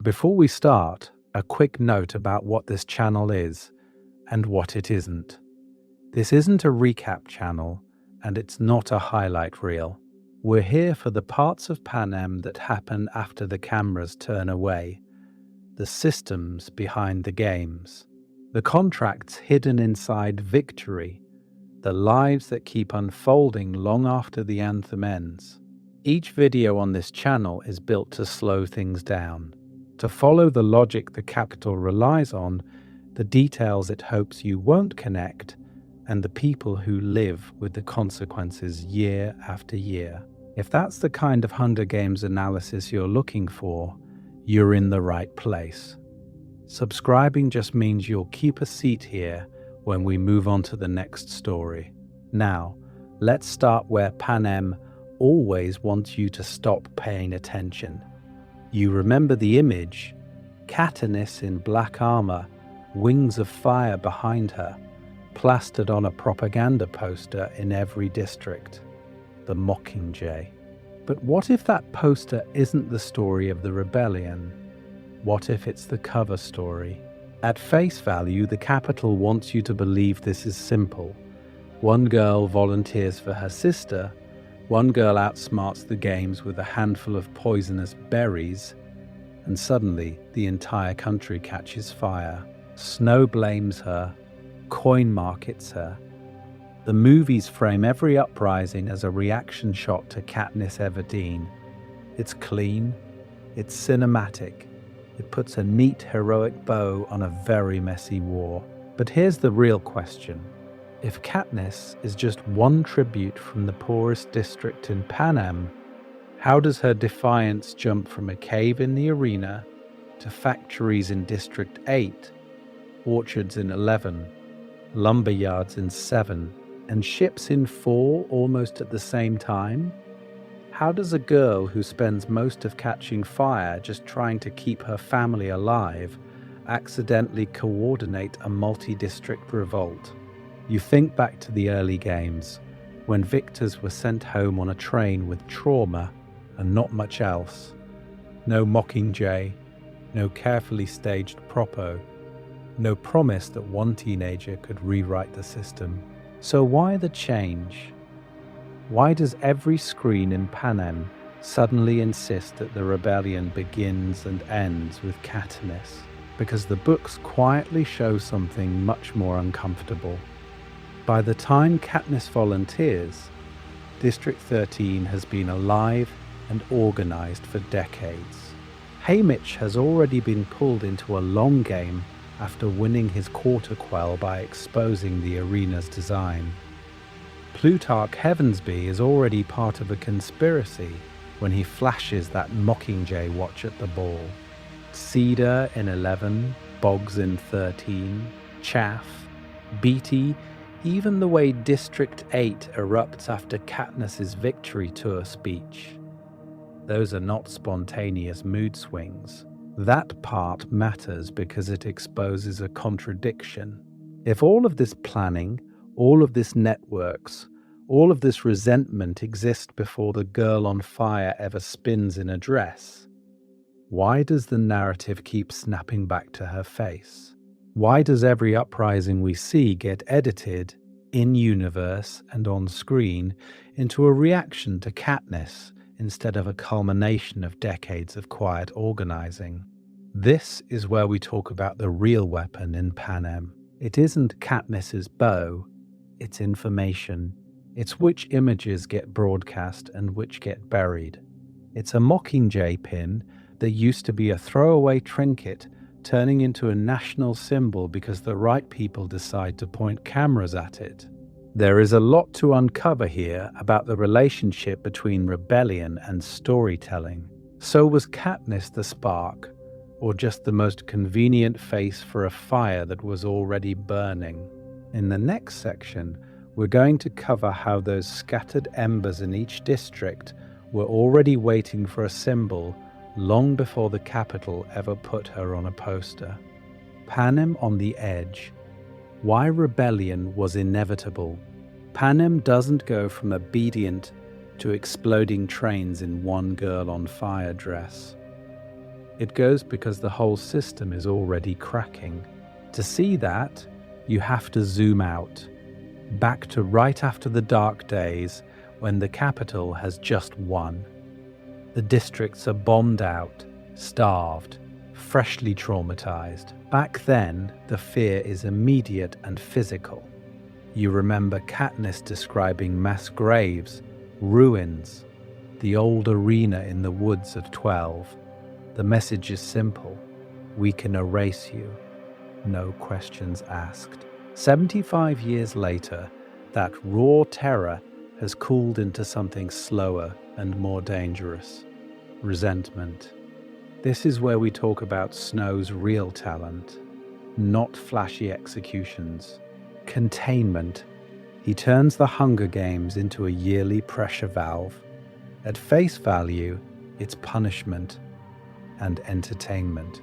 Before we start, a quick note about what this channel is and what it isn't. This isn't a recap channel, and it's not a highlight reel. We're here for the parts of Panem that happen after the cameras turn away, the systems behind the games, the contracts hidden inside victory, the lives that keep unfolding long after the anthem ends. Each video on this channel is built to slow things down, to follow the logic the Capitol relies on, the details it hopes you won't connect, and the people who live with the consequences year after year. If that's the kind of Hunger Games analysis you're looking for, you're in the right place. Subscribing just means you'll keep a seat here when we move on to the next story. Now, let's start where Panem always wants you to stop paying attention. You remember the image, Katniss in black armor, wings of fire behind her, plastered on a propaganda poster in every district, the Mockingjay. But what if that poster isn't the story of the rebellion? What if it's the cover story? At face value, the Capitol wants you to believe this is simple. One girl volunteers for her sister, one girl outsmarts the games with a handful of poisonous berries, and suddenly the entire country catches fire. Snow blames her, coin markets her. The movies frame every uprising as a reaction shot to Katniss Everdeen. It's clean, it's cinematic, it puts a neat heroic bow on a very messy war. But here's the real question. If Katniss is just one tribute from the poorest district in Panem, how does her defiance jump from a cave in the arena to factories in District 8, orchards in 11, lumber yards in 7, and ships in 4 almost at the same time? How does a girl who spends most of Catching Fire just trying to keep her family alive accidentally coordinate a multi-district revolt? You think back to the early games, when victors were sent home on a train with trauma and not much else. No Mockingjay, no carefully staged propo, no promise that one teenager could rewrite the system. So why the change? Why does every screen in Panem suddenly insist that the rebellion begins and ends with Katniss? Because the books quietly show something much more uncomfortable. By the time Katniss volunteers, District 13 has been alive and organized for decades. Haymitch has already been pulled into a long game after winning his quarter quell by exposing the arena's design. Plutarch Heavensby is already part of a conspiracy when he flashes that Mockingjay watch at the ball. Cedar in 11, Boggs in 13, Chaff, Beatty, even the way District 8 erupts after Katniss's victory tour speech. Those are not spontaneous mood swings. That part matters because it exposes a contradiction. If all of this planning, all of this networks, all of this resentment exist before the girl on fire ever spins in a dress, why does the narrative keep snapping back to her face? Why does every uprising we see get edited, in-universe and on screen, into a reaction to Katniss instead of a culmination of decades of quiet organizing? This is where we talk about the real weapon in Panem. It isn't Katniss's bow, it's information. It's which images get broadcast and which get buried. It's a Mockingjay pin that used to be a throwaway trinket turning into a national symbol because the right people decide to point cameras at it. There is a lot to uncover here about the relationship between rebellion and storytelling. So was Katniss the spark, or just the most convenient face for a fire that was already burning? In the next section, we're going to cover how those scattered embers in each district were already waiting for a symbol long before the Capitol ever put her on a poster. Panem on the edge. Why rebellion was inevitable. Panem doesn't go from obedient to exploding trains in one girl on fire dress. It goes because the whole system is already cracking. To see that, you have to zoom out, back to right after the dark days when the capital has just won. The districts are bombed out, starved, freshly traumatized. Back then, the fear is immediate and physical. You remember Katniss describing mass graves, ruins, the old arena in the woods at 12. The message is simple. We can erase you. No questions asked. 75 years later, that raw terror has cooled into something slower and more dangerous. Resentment. This is where we talk about Snow's real talent, not flashy executions. Containment. He turns the Hunger Games into a yearly pressure valve. At face value, it's punishment and entertainment.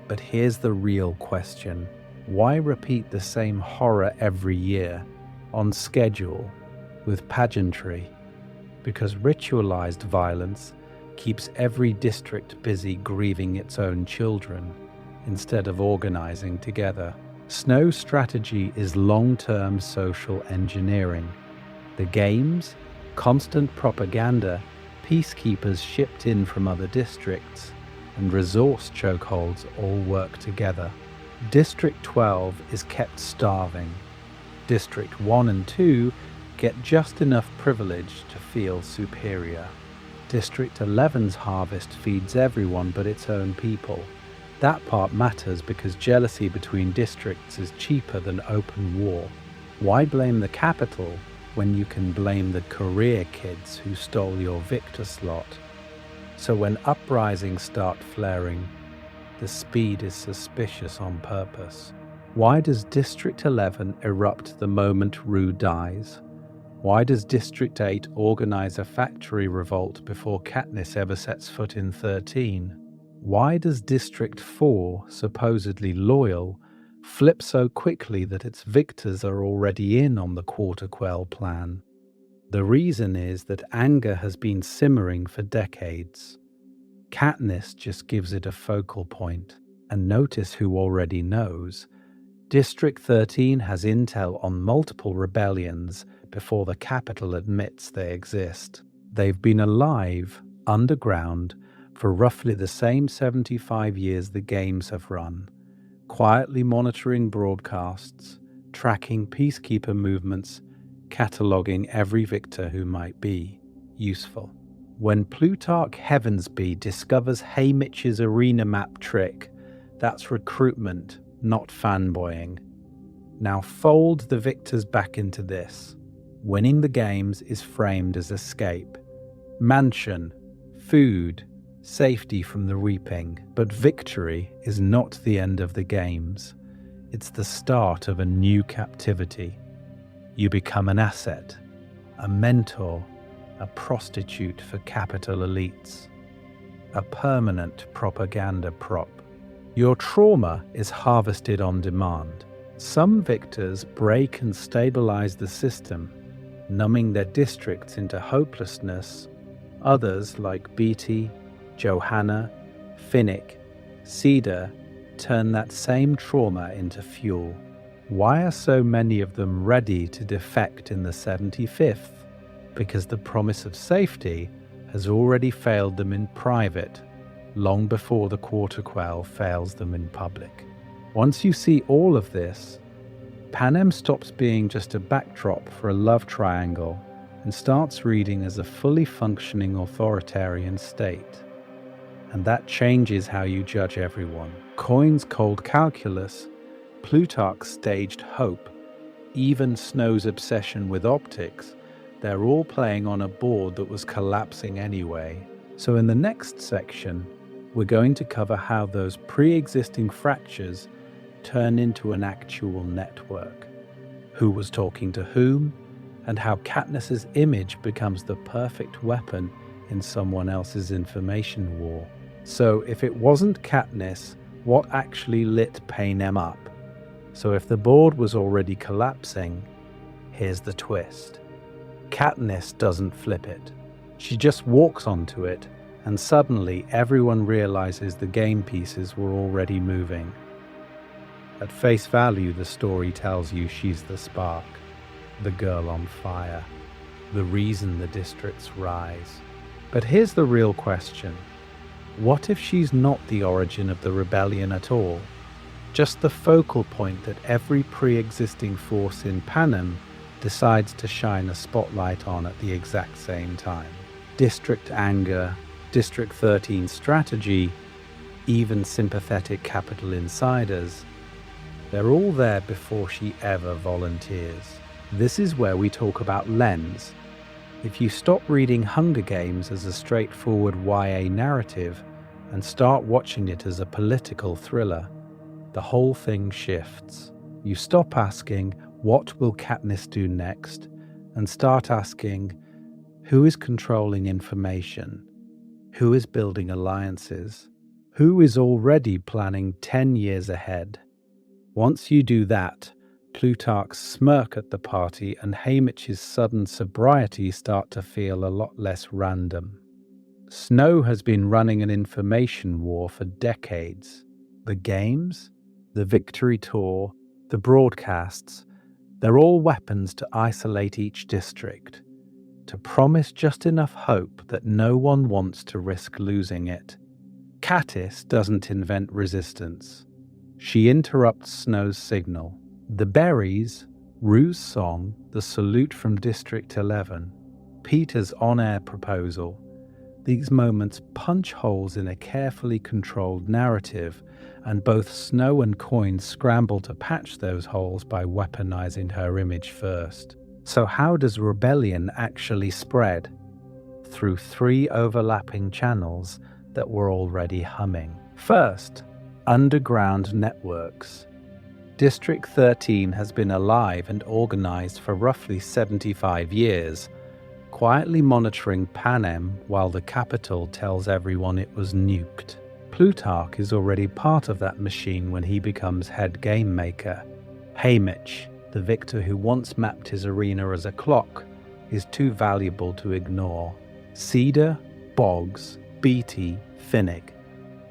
But here's the real question. Why repeat the same horror every year, on schedule, with pageantry? Because ritualized violence keeps every district busy grieving its own children, instead of organizing together. Snow's strategy is long-term social engineering. The games, constant propaganda, peacekeepers shipped in from other districts, and resource chokeholds all work together. District 12 is kept starving. District 1 and 2 get just enough privilege to feel superior. District 11's harvest feeds everyone but its own people. That part matters because jealousy between districts is cheaper than open war. Why blame the capital when you can blame the career kids who stole your victor slot? So when uprisings start flaring, the speed is suspicious on purpose. Why does District 11 erupt the moment Rue dies? Why does District 8 organize a factory revolt before Katniss ever sets foot in 13? Why does District 4, supposedly loyal, flip so quickly that its victors are already in on the Quarter Quell plan? The reason is that anger has been simmering for decades. Katniss just gives it a focal point. And notice who already knows. District 13 has intel on multiple rebellions before the capital admits they exist. They've been alive, underground, for roughly the same 75 years the games have run, quietly monitoring broadcasts, tracking peacekeeper movements, cataloguing every victor who might be useful. When Plutarch Heavensby discovers Haymitch's arena map trick, that's recruitment, not fanboying. Now fold the victors back into this. Winning the games is framed as escape. Mansion, food, safety from the reaping. But victory is not the end of the games. It's the start of a new captivity. You become an asset, a mentor, a prostitute for capital elites, a permanent propaganda prop. Your trauma is harvested on demand. Some victors break and stabilize the system, numbing their districts into hopelessness. Others, like Beatty, Johanna, Finnick, Cedar, turn that same trauma into fuel. Why are so many of them ready to defect in the 75th? Because the promise of safety has already failed them in private, long before the Quarter Quell fails them in public. Once you see all of this, Panem stops being just a backdrop for a love triangle and starts reading as a fully functioning authoritarian state. And that changes how you judge everyone. Coin's cold calculus, Plutarch's staged hope, even Snow's obsession with optics, they're all playing on a board that was collapsing anyway. So in the next section, we're going to cover how those pre-existing fractures turn into an actual network, who was talking to whom, and how Katniss's image becomes the perfect weapon in someone else's information war. So if it wasn't Katniss, what actually lit Panem up? So if the board was already collapsing, here's the twist. Katniss doesn't flip it. She just walks onto it and suddenly everyone realizes the game pieces were already moving. At face value, the story tells you she's the spark, the girl on fire, the reason the districts rise. But here's the real question. What if she's not the origin of the rebellion at all? Just the focal point that every pre-existing force in Panem decides to shine a spotlight on at the exact same time. District anger, District 13 strategy, even sympathetic capital insiders, they're all there before she ever volunteers. This is where we talk about lens. If you stop reading Hunger Games as a straightforward YA narrative and start watching it as a political thriller, the whole thing shifts. You stop asking, what will Katniss do next? And start asking, who is controlling information? Who is building alliances? Who is already planning 10 years ahead? Once you do that, Plutarch's smirk at the party and Haymitch's sudden sobriety start to feel a lot less random. Snow has been running an information war for decades. The games, the victory tour, the broadcasts, they're all weapons to isolate each district, to promise just enough hope that no one wants to risk losing it. Katniss doesn't invent resistance. She interrupts Snow's signal. The berries, Rue's song, the salute from District 11, Peter's on-air proposal, these moments punch holes in a carefully controlled narrative, and both Snow and Coin scramble to patch those holes by weaponizing her image first. So how does rebellion actually spread? Through 3 overlapping channels that were already humming. First, underground networks. District 13 has been alive and organized for roughly 75 years, quietly monitoring Panem while the capital tells everyone it was nuked. Plutarch is already part of that machine when he becomes head game maker. Haymitch, the victor who once mapped his arena as a clock, is too valuable to ignore. Cedar, Boggs, Beatty, Finnick.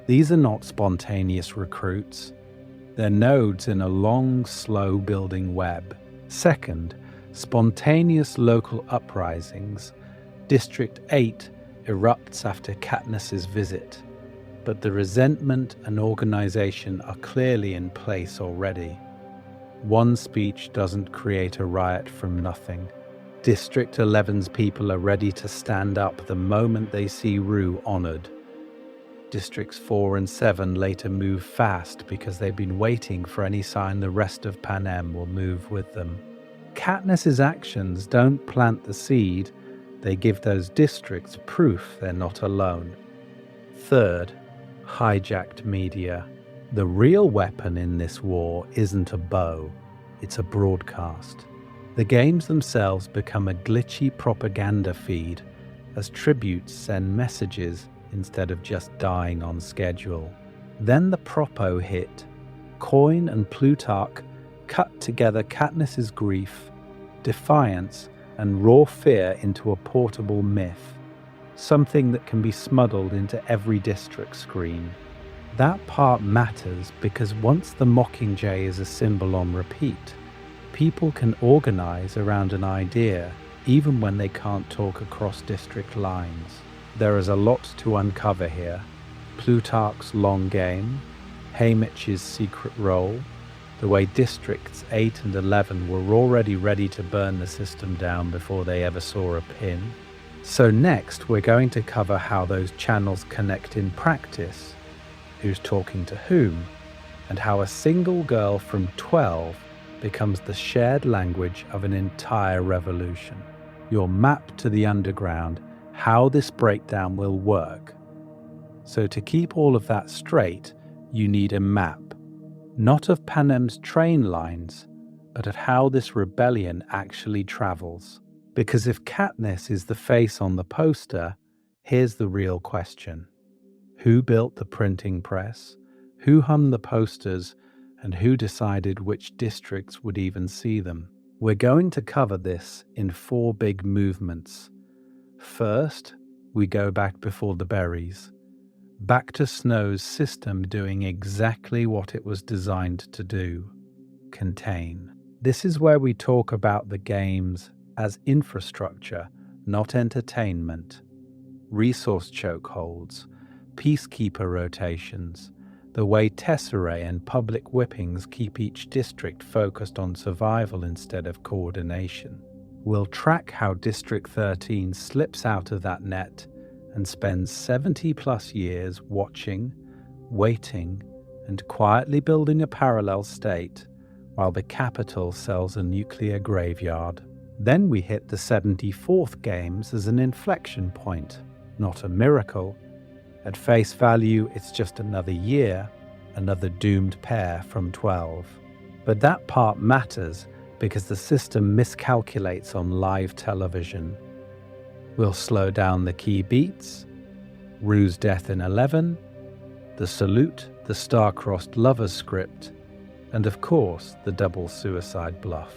These are not spontaneous recruits. They're nodes in a long, slow building web. Second, spontaneous local uprisings. District 8 erupts after Katniss's visit, but the resentment and organization are clearly in place already. One speech doesn't create a riot from nothing. District 11's people are ready to stand up the moment they see Rue honored. Districts 4 and 7 later move fast because they've been waiting for any sign the rest of Panem will move with them. Katniss's actions don't plant the seed, they give those districts proof they're not alone. Third, hijacked media. The real weapon in this war isn't a bow, it's a broadcast. The games themselves become a glitchy propaganda feed as tributes send messages instead of just dying on schedule. Then the propo hit. Coin and Plutarch cut together Katniss's grief, defiance, and raw fear into a portable myth, something that can be smuggled into every district screen. That part matters because once the Mockingjay is a symbol on repeat, people can organize around an idea even when they can't talk across district lines. There is a lot to uncover here. Plutarch's long game, Haymitch's secret role, the way Districts 8 and 11 were already ready to burn the system down before they ever saw a pin. So next, we're going to cover how those channels connect in practice, who's talking to whom, and how a single girl from 12 becomes the shared language of an entire revolution. Your map to the underground, how this breakdown will work. So to keep all of that straight, you need a map, not of Panem's train lines, but of how this rebellion actually travels. Because if Katniss is the face on the poster, here's the real question. Who built the printing press? Who hung the posters? And who decided which districts would even see them? We're going to cover this in 4 big movements. First, we go back before the berries, back to Snow's system doing exactly what it was designed to do: contain. This is where we talk about the games as infrastructure, not entertainment. Resource chokeholds, peacekeeper rotations, the way tesserae and public whippings keep each district focused on survival instead of coordination. We'll track how District 13 slips out of that net and spends 70 plus years watching, waiting, and quietly building a parallel state while the capital sells a nuclear graveyard. Then we hit the 74th games as an inflection point, not a miracle. At face value, it's just another year, another doomed pair from 12. But that part matters because the system miscalculates on live television. We'll slow down the key beats, Rue's death in 11, the salute, the star-crossed lovers script, and of course, the double suicide bluff.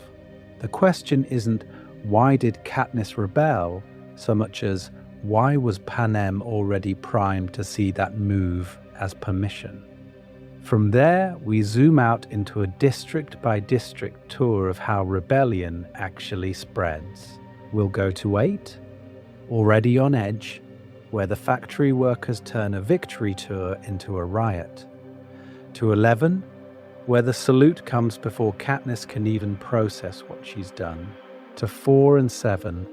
The question isn't why did Katniss rebel so much as why was Panem already primed to see that move as permission? From there, we zoom out into a district-by-district tour of how rebellion actually spreads. We'll go to 8, already on edge, where the factory workers turn a victory tour into a riot. To 11, where the salute comes before Katniss can even process what she's done. To 4 and 7,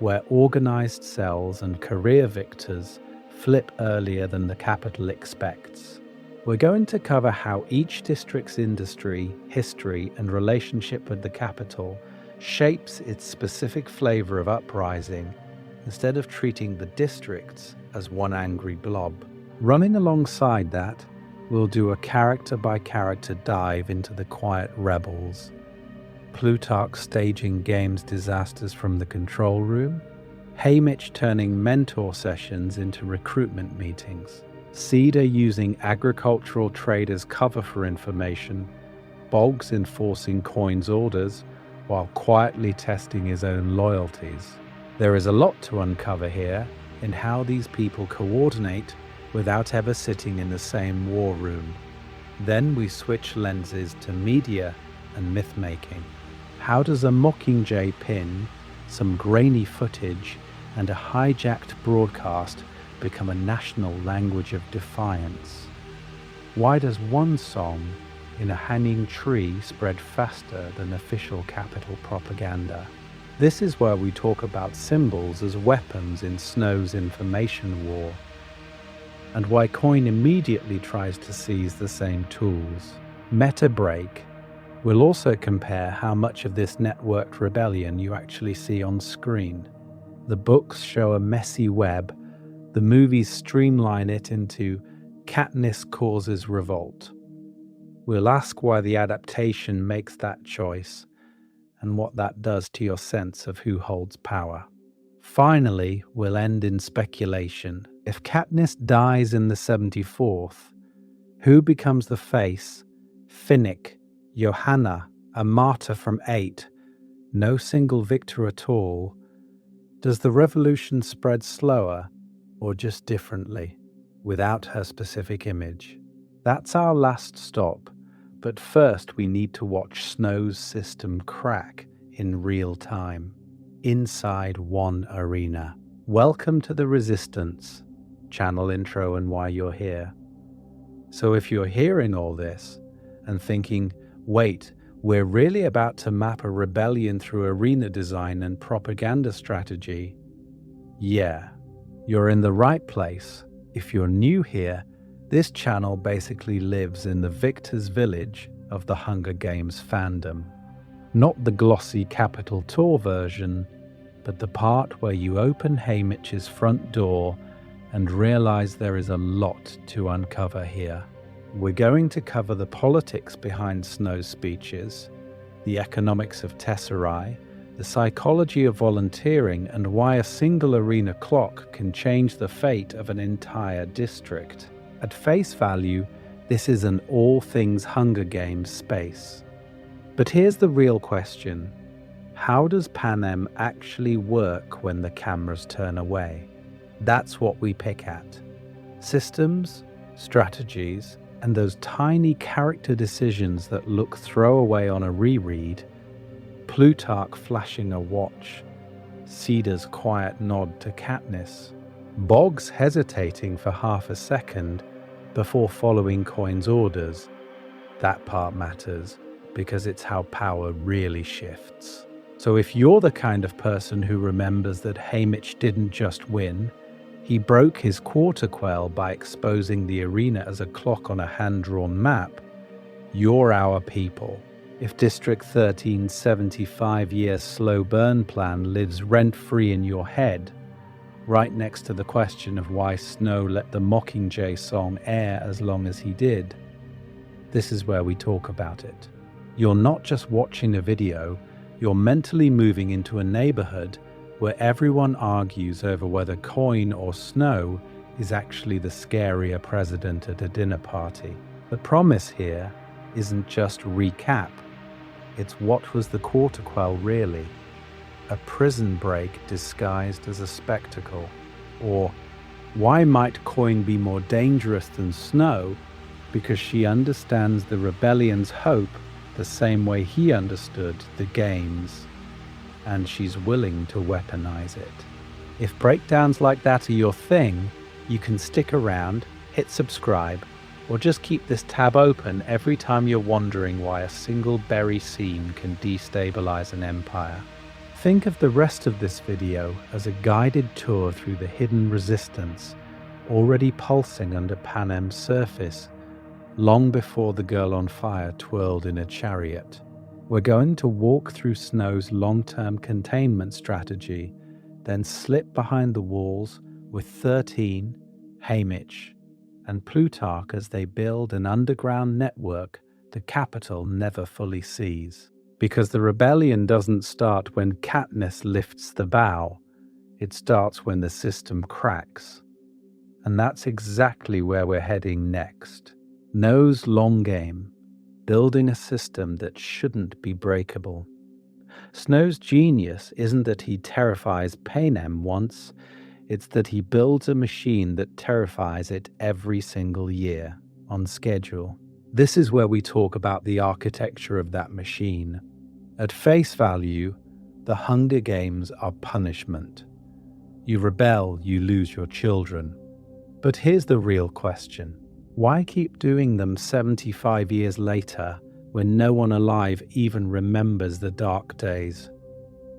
where organized cells and career victors flip earlier than the capital expects. We're going to cover how each district's industry, history, and relationship with the capital shapes its specific flavor of uprising instead of treating the districts as one angry blob. Running alongside that, we'll do a character-by-character dive into the quiet rebels. Plutarch staging games disasters from the control room, Haymitch turning mentor sessions into recruitment meetings, Cedar using agricultural traders' cover for information, Boggs enforcing Coin's orders while quietly testing his own loyalties. There is a lot to uncover here in how these people coordinate without ever sitting in the same war room. Then we switch lenses to media and myth-making. How does a Mockingjay pin, some grainy footage, and a hijacked broadcast become a national language of defiance? Why does one song in a hanging tree spread faster than official capital propaganda? This is where we talk about symbols as weapons in Snow's information war, and why Coin immediately tries to seize the same tools. Meta break. We'll also compare how much of this networked rebellion you actually see on screen. The books show a messy web, the movies streamline it into Katniss causes revolt. We'll ask why the adaptation makes that choice and what that does to your sense of who holds power. Finally, we'll end in speculation. If Katniss dies in the 74th, who becomes the face? Finnick, Johanna, a martyr from 8, no single victor at all. Does the revolution spread slower or just differently, without her specific image? That's our last stop, but first we need to watch Snow's system crack in real time, inside one arena. Welcome to the Resistance, channel intro and why you're here. So if you're hearing all this and thinking, wait, we're really about to map a rebellion through arena design and propaganda strategy, yeah, you're in the right place. If you're new here, this channel basically lives in the victor's village of the Hunger Games fandom. Not the glossy Capitol Tour version, but the part where you open Haymitch's front door and realize there is a lot to uncover here. We're going to cover the politics behind Snow's speeches, the economics of tesserae, the psychology of volunteering, and why a single arena clock can change the fate of an entire district. At face value, this is an all things Hunger Games space. But here's the real question. How does Panem actually work when the cameras turn away? That's what we pick at. Systems, strategies, and those tiny character decisions that look throwaway on a reread. Plutarch flashing a watch, Cedar's quiet nod to Katniss, Boggs hesitating for half a second before following Coin's orders. That part matters because it's how power really shifts. So if you're the kind of person who remembers that Haymitch didn't just win, he broke his quarter quell by exposing the arena as a clock on a hand-drawn map, you're our people. If District 13's 75-year slow burn plan lives rent-free in your head, right next to the question of why Snow let the Mockingjay song air as long as he did, this is where we talk about it. You're not just watching a video, you're mentally moving into a neighborhood where everyone argues over whether Coin or Snow is actually the scarier president at a dinner party. The promise here isn't just recap. It's what was the quarter quell really? A prison break disguised as a spectacle? Or why might Coin be more dangerous than Snow because she understands the rebellion's hope the same way he understood the game's, and she's willing to weaponize it. If breakdowns like that are your thing, you can stick around, hit subscribe, or just keep this tab open every time you're wondering why a single berry scene can destabilize an empire. Think of the rest of this video as a guided tour through the hidden resistance already pulsing under Panem's surface long before the girl on fire twirled in a chariot. We're going to walk through Snow's long-term containment strategy, then slip behind the walls with 13, Haymitch, and Plutarch as they build an underground network the capital never fully sees. Because the rebellion doesn't start when Katniss lifts the bow, it starts when the system cracks. And that's exactly where we're heading next. Snow's long game, building a system that shouldn't be breakable. Snow's genius isn't that he terrifies Panem once, it's that he builds a machine that terrifies it every single year, on schedule. This is where we talk about the architecture of that machine. At face value, the Hunger Games are punishment. You rebel, you lose your children. But here's the real question. Why keep doing them 75 years later when no one alive even remembers the dark days?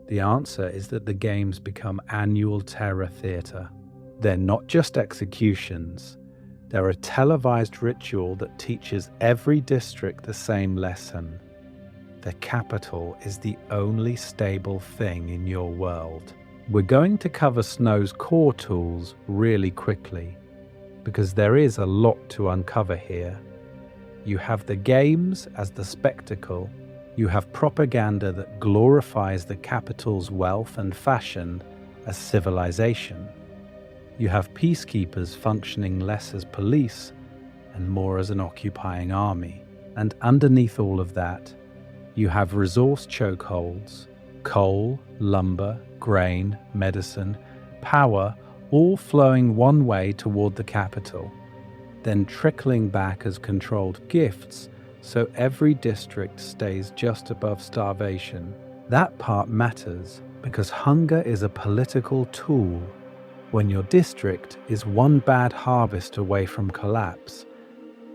The answer is that the games become annual terror theater. They're not just executions. They're a televised ritual that teaches every district the same lesson. The capital is the only stable thing in your world. We're going to cover Snow's core tools really quickly, because there is a lot to uncover here. You have the games as the spectacle. You have propaganda that glorifies the capital's wealth and fashion as civilization. You have peacekeepers functioning less as police and more as an occupying army. And underneath all of that, you have resource chokeholds, coal, lumber, grain, medicine, power, all flowing one way toward the capital, then trickling back as controlled gifts so every district stays just above starvation. That part matters because hunger is a political tool. When your district is one bad harvest away from collapse,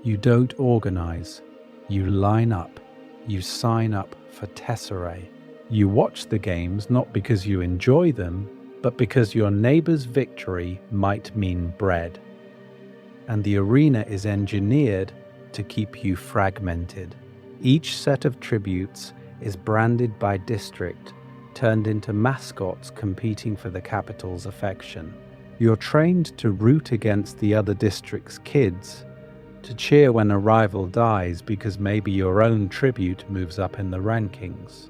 you don't organize, you line up, you sign up for tesserae. You watch the games not because you enjoy them, but because your neighbor's victory might mean bread. And the arena is engineered to keep you fragmented. Each set of tributes is branded by district, turned into mascots competing for the capital's affection. You're trained to root against the other district's kids, to cheer when a rival dies because maybe your own tribute moves up in the rankings.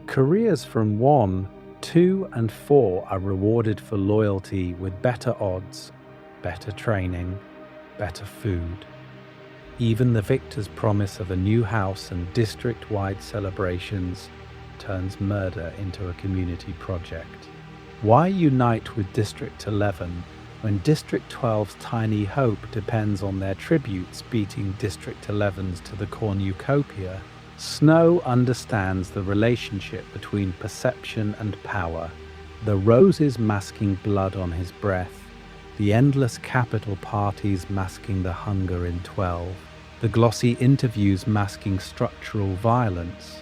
Careers from 1, 2, and 4 are rewarded for loyalty with better odds, better training, better food. Even the victor's promise of a new house and district-wide celebrations turns murder into a community project. Why unite with District 11 when District 12's tiny hope depends on their tributes beating District 11's to the cornucopia, Snow understands the relationship between perception and power. The roses masking blood on his breath, the endless capital parties masking the hunger in 12, the glossy interviews masking structural violence.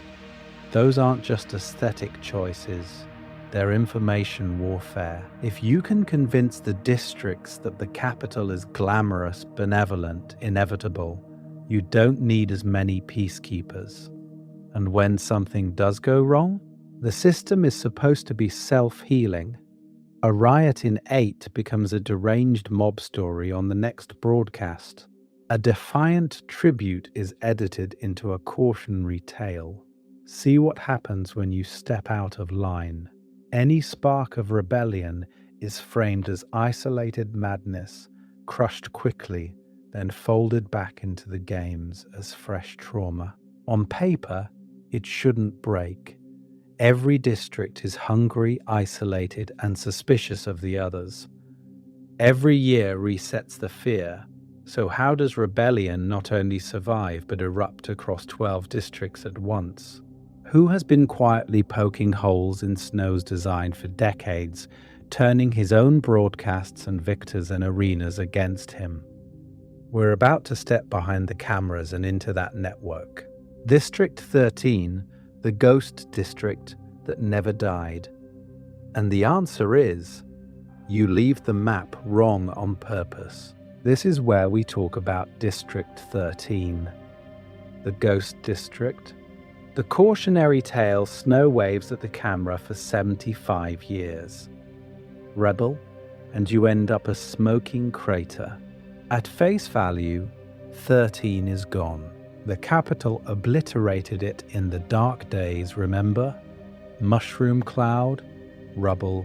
Those aren't just aesthetic choices, they're information warfare. If you can convince the districts that the capital is glamorous, benevolent, inevitable, you don't need as many peacekeepers. And when something does go wrong, the system is supposed to be self-healing. A riot in 8 becomes a deranged mob story on the next broadcast. A defiant tribute is edited into a cautionary tale. See what happens when you step out of line. Any spark of rebellion is framed as isolated madness, crushed quickly, then folded back into the games as fresh trauma. On paper, it shouldn't break. Every district is hungry, isolated, and suspicious of the others. Every year resets the fear. So how does rebellion not only survive but erupt across 12 districts at once? Who has been quietly poking holes in Snow's design for decades, turning his own broadcasts and victors and arenas against him? We're about to step behind the cameras and into that network. District 13, the ghost district that never died. And the answer is, you leave the map wrong on purpose. This is where we talk about District 13, the ghost district. The cautionary tale Snow waves at the camera for 75 years. Rebel, and you end up a smoking crater. At face value, 13 is gone. The capital obliterated it in the dark days, remember? Mushroom cloud, rubble,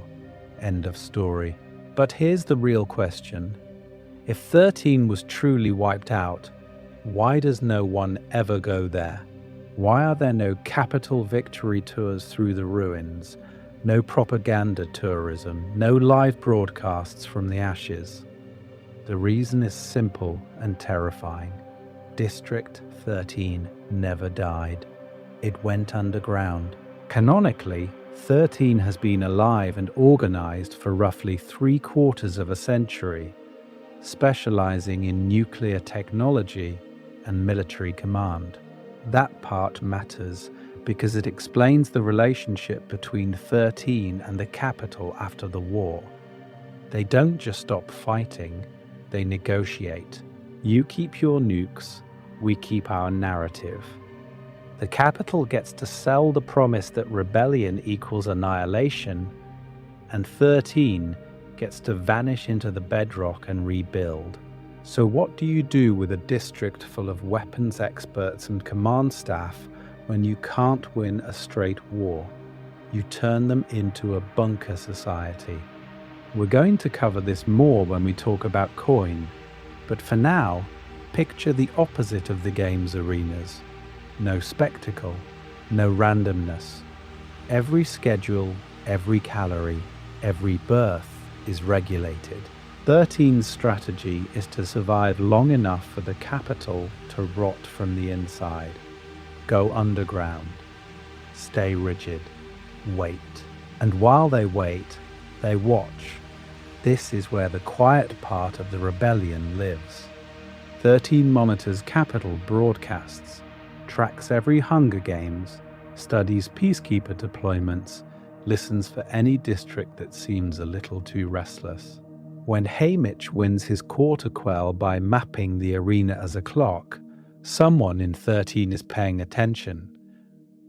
end of story. But here's the real question. If 13 was truly wiped out, why does no one ever go there? Why are there no capital victory tours through the ruins, no propaganda tourism, no live broadcasts from the ashes? The reason is simple and terrifying. District 13 never died. It went underground. Canonically, 13 has been alive and organized for roughly 3/4 of a century, specializing in nuclear technology and military command. That part matters because it explains the relationship between 13 and the capital after the war. They don't just stop fighting, they negotiate. You keep your nukes, we keep our narrative. The capital gets to sell the promise that rebellion equals annihilation, and 13 gets to vanish into the bedrock and rebuild. So what do you do with a district full of weapons experts and command staff when you can't win a straight war? You turn them into a bunker society. We're going to cover this more when we talk about coin, but for now, picture the opposite of the game's arenas. No spectacle, no randomness. Every schedule, every calorie, every birth is regulated. 13's strategy is to survive long enough for the capital to rot from the inside. Go underground. Stay rigid. Wait. And while they wait, they watch. This is where the quiet part of the rebellion lives. 13 monitors capital broadcasts, tracks every Hunger Games, studies peacekeeper deployments, listens for any district that seems a little too restless. When Haymitch wins his quarter quell by mapping the arena as a clock, someone in 13 is paying attention.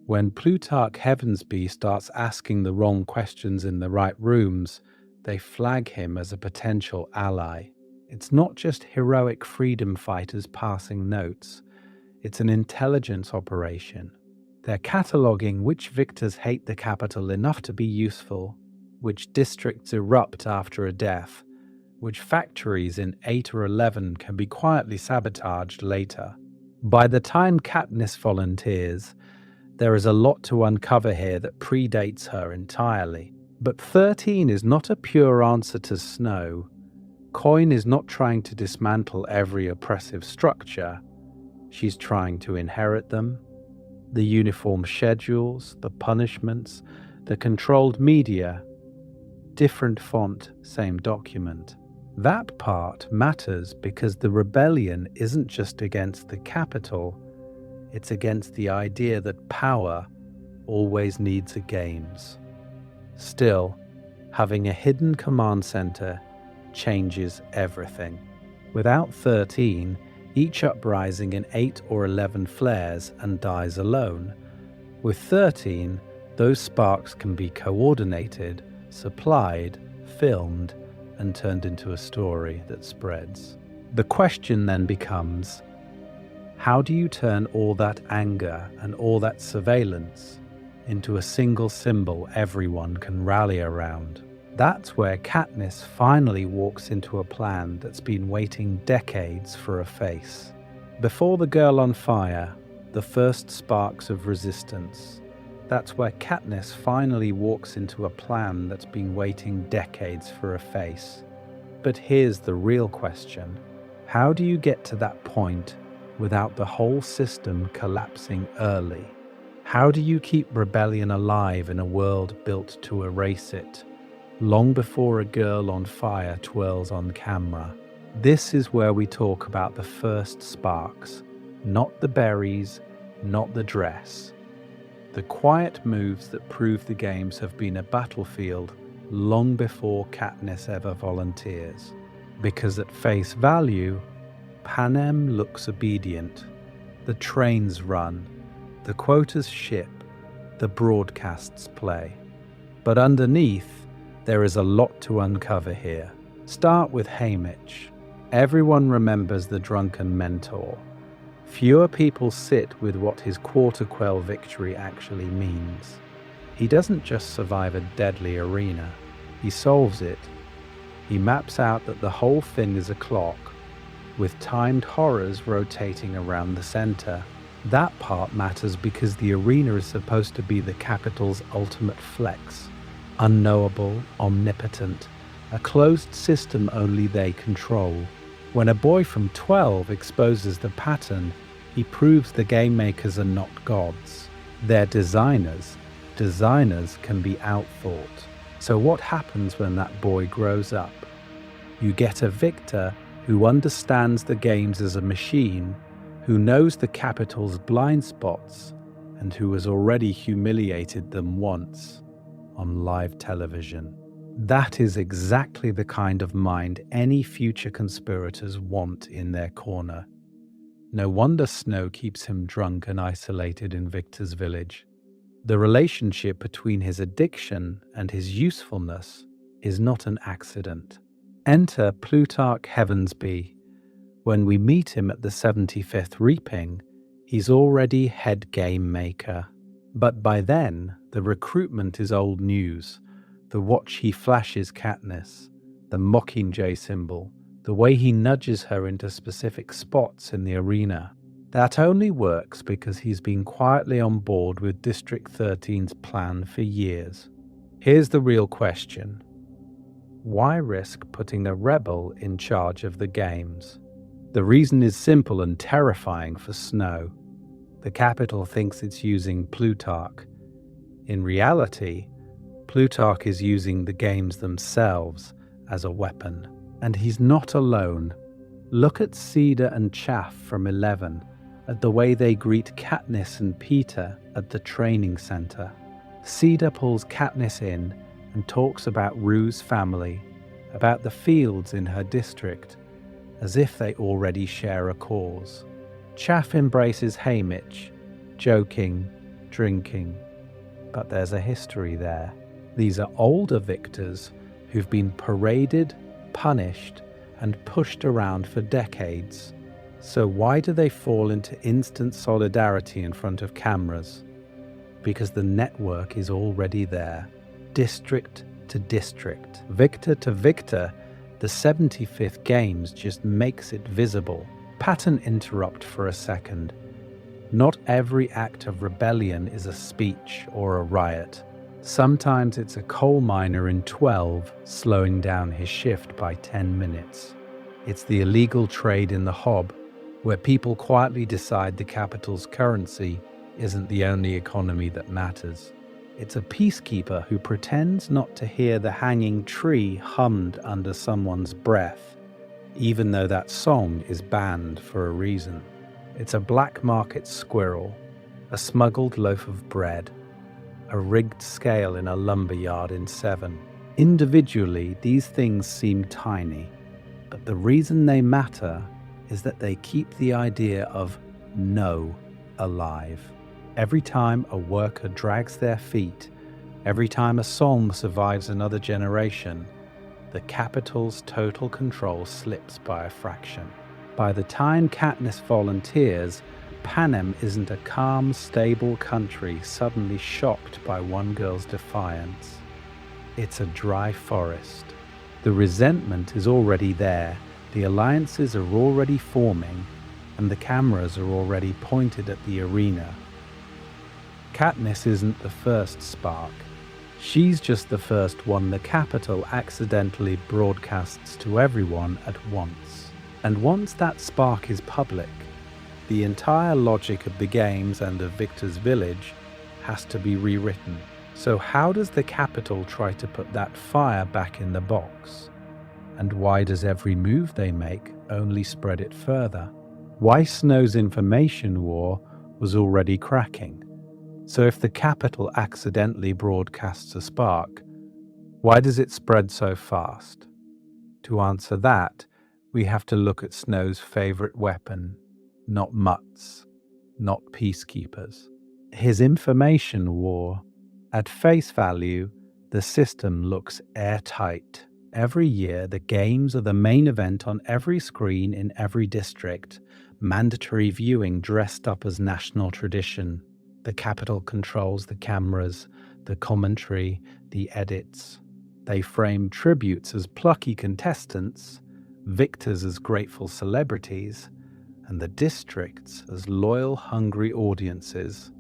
When Plutarch Heavensby starts asking the wrong questions in the right rooms, they flag him as a potential ally. It's not just heroic freedom fighters passing notes, it's an intelligence operation. They're cataloguing which victors hate the capital enough to be useful, which districts erupt after a death, which factories in 8 or 11 can be quietly sabotaged later. By the time Katniss volunteers, there is a lot to uncover here that predates her entirely. But 13 is not a pure answer to Snow. Coin is not trying to dismantle every oppressive structure. She's trying to inherit them. The uniform schedules, the punishments, the controlled media. Different font, same document. That part matters because the rebellion isn't just against the capital, it's against the idea that power always needs a games. Still, having a hidden command center changes everything. Without 13, each uprising in 8 or 11 flares and dies alone. With 13, those sparks can be coordinated, supplied, filmed, and turned into a story that spreads. The question then becomes, how do you turn all that anger and all that surveillance into a single symbol everyone can rally around? That's where Katniss finally walks into a plan that's been waiting decades for a face. Before the girl on fire, the first sparks of resistance. That's where Katniss finally walks into a plan that's been waiting decades for a face. But here's the real question. How do you get to that point without the whole system collapsing early? How do you keep rebellion alive in a world built to erase it, long before a girl on fire twirls on camera? This is where we talk about the first sparks, not the berries, not the dress. The quiet moves that prove the games have been a battlefield long before Katniss ever volunteers. Because at face value, Panem looks obedient. The trains run, the quotas ship, the broadcasts play. But underneath, there is a lot to uncover here. Start with Haymitch. Everyone remembers the drunken mentor. Fewer people sit with what his quarter-quell victory actually means. He doesn't just survive a deadly arena, he solves it. He maps out that the whole thing is a clock, with timed horrors rotating around the center. That part matters because the arena is supposed to be the capital's ultimate flex. Unknowable, omnipotent, a closed system only they control. When a boy from 12 exposes the pattern, he proves the game makers are not gods. They're designers. Designers can be outthought. So what happens when that boy grows up? You get a victor who understands the games as a machine, who knows the capital's blind spots, and who has already humiliated them once on live television. That is exactly the kind of mind any future conspirators want in their corner. No wonder Snow keeps him drunk and isolated in Victor's village. The relationship between his addiction and his usefulness is not an accident. Enter Plutarch Heavensby. When we meet him at the 75th Reaping, he's already head game maker. But by then, the recruitment is old news. The watch he flashes Katniss, the Mockingjay symbol, the way he nudges her into specific spots in the arena. That only works because he's been quietly on board with District 13's plan for years. Here's the real question. Why risk putting a rebel in charge of the games? The reason is simple and terrifying for Snow. The capital thinks it's using Plutarch. In reality, Plutarch is using the games themselves as a weapon. And he's not alone. Look at Cedar and Chaff from 11, at the way they greet Katniss and Peter at the training center. Cedar pulls Katniss in and talks about Rue's family, about the fields in her district, as if they already share a cause. Chaff embraces Haymitch, joking, drinking. But there's a history there. These are older victors who've been paraded, punished, and pushed around for decades. So why do they fall into instant solidarity in front of cameras? Because the network is already there. District to district, victor to victor, the 75th Games just makes it visible. Pattern interrupt for a second. Not every act of rebellion is a speech or a riot. Sometimes it's a coal miner in 12 slowing down his shift by 10 minutes. It's the illegal trade in the hob, where people quietly decide the capital's currency isn't the only economy that matters. It's a peacekeeper who pretends not to hear the hanging tree hummed under someone's breath, even though that song is banned for a reason. It's a black market squirrel, a smuggled loaf of bread, a rigged scale in a lumber yard in 7. Individually, these things seem tiny, but the reason they matter is that they keep the idea of no alive. Every time a worker drags their feet, every time a song survives another generation, the capital's total control slips by a fraction. By the time Katniss volunteers, Panem isn't a calm, stable country suddenly shocked by one girl's defiance. It's a dry forest. The resentment is already there, the alliances are already forming, and the cameras are already pointed at the arena. Katniss isn't the first spark. She's just the first one the capital accidentally broadcasts to everyone at once. And once that spark is public, the entire logic of the games and of Victor's village has to be rewritten. So how does the capital try to put that fire back in the box? And why does every move they make only spread it further? Why Snow's information war was already cracking? So if the capital accidentally broadcasts a spark, why does it spread so fast? To answer that, we have to look at Snow's favorite weapon, not mutts, not peacekeepers. His information war. At face value, the system looks airtight. Every year, the games are the main event on every screen in every district, mandatory viewing dressed up as national tradition. The capital controls the cameras, the commentary, the edits. They frame tributes as plucky contestants, victors as grateful celebrities, and the districts as loyal, hungry audiences